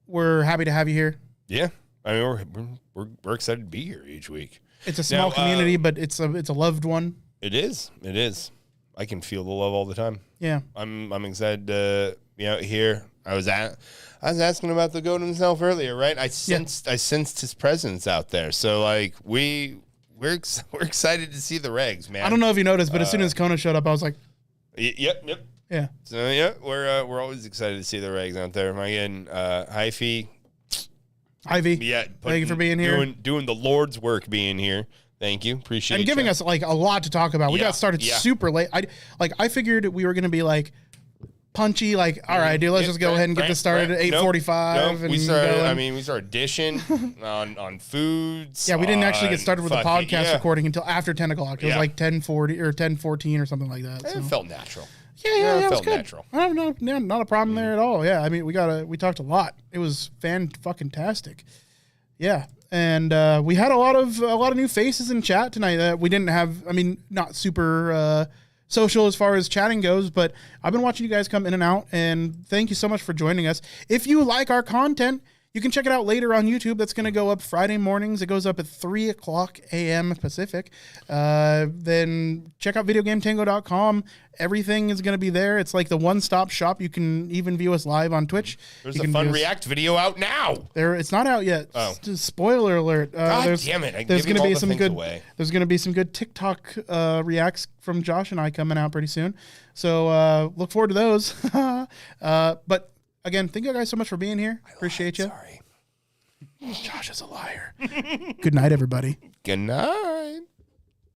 we're happy to have you here. Yeah. I mean, we're excited to be here each week. It's a small community, but it's a loved one. It is. It is. I can feel the love all the time. Yeah. I'm excited to be out here. I was asking about the goat himself earlier, right? I sensed his presence out there. So like we're excited to see the regs, man. I don't know if you noticed, but as soon as Kona showed up, I was like, Yep. Yeah. So yeah, we're always excited to see the regs out there. Again, Ivy. Yeah. Thank you for being here. Doing the Lord's work being here. Thank you. Appreciate it. And giving us like a lot to talk about. We got started super late. I figured we were going to be like punchy, like, all right, dude, let's just go ahead and get this started at 8:45. Nope. We started dishing on foods. Yeah, we didn't actually get started with the podcast recording until after 10 o'clock. It was like 10:40 or 10:14 or something like that. It felt natural. Yeah, it was felt good. natural. I don't know, not a problem there at all. Yeah, I mean, we talked a lot. It was fan-fucking-tastic. Yeah, and we had a lot of new faces in chat tonight that we didn't have. I mean, not super social as far as chatting goes, but I've been watching you guys come in and out, and thank you so much for joining us. If you like our content, you can check it out later on YouTube. That's going to go up Friday mornings. It goes up at 3 o'clock a.m. Pacific. Then check out videogametango.com. Everything is going to be there. It's like the one-stop shop. You can even view us live on Twitch. There's a fun React video out now. It's not out yet. Oh. Spoiler alert. God damn it. There's going to be some good There's going to be some good TikTok reacts from Josh and I coming out pretty soon. So look forward to those. But again, thank you guys so much for being here. Appreciate you. Sorry. Josh is a liar. Good night, everybody. Good night.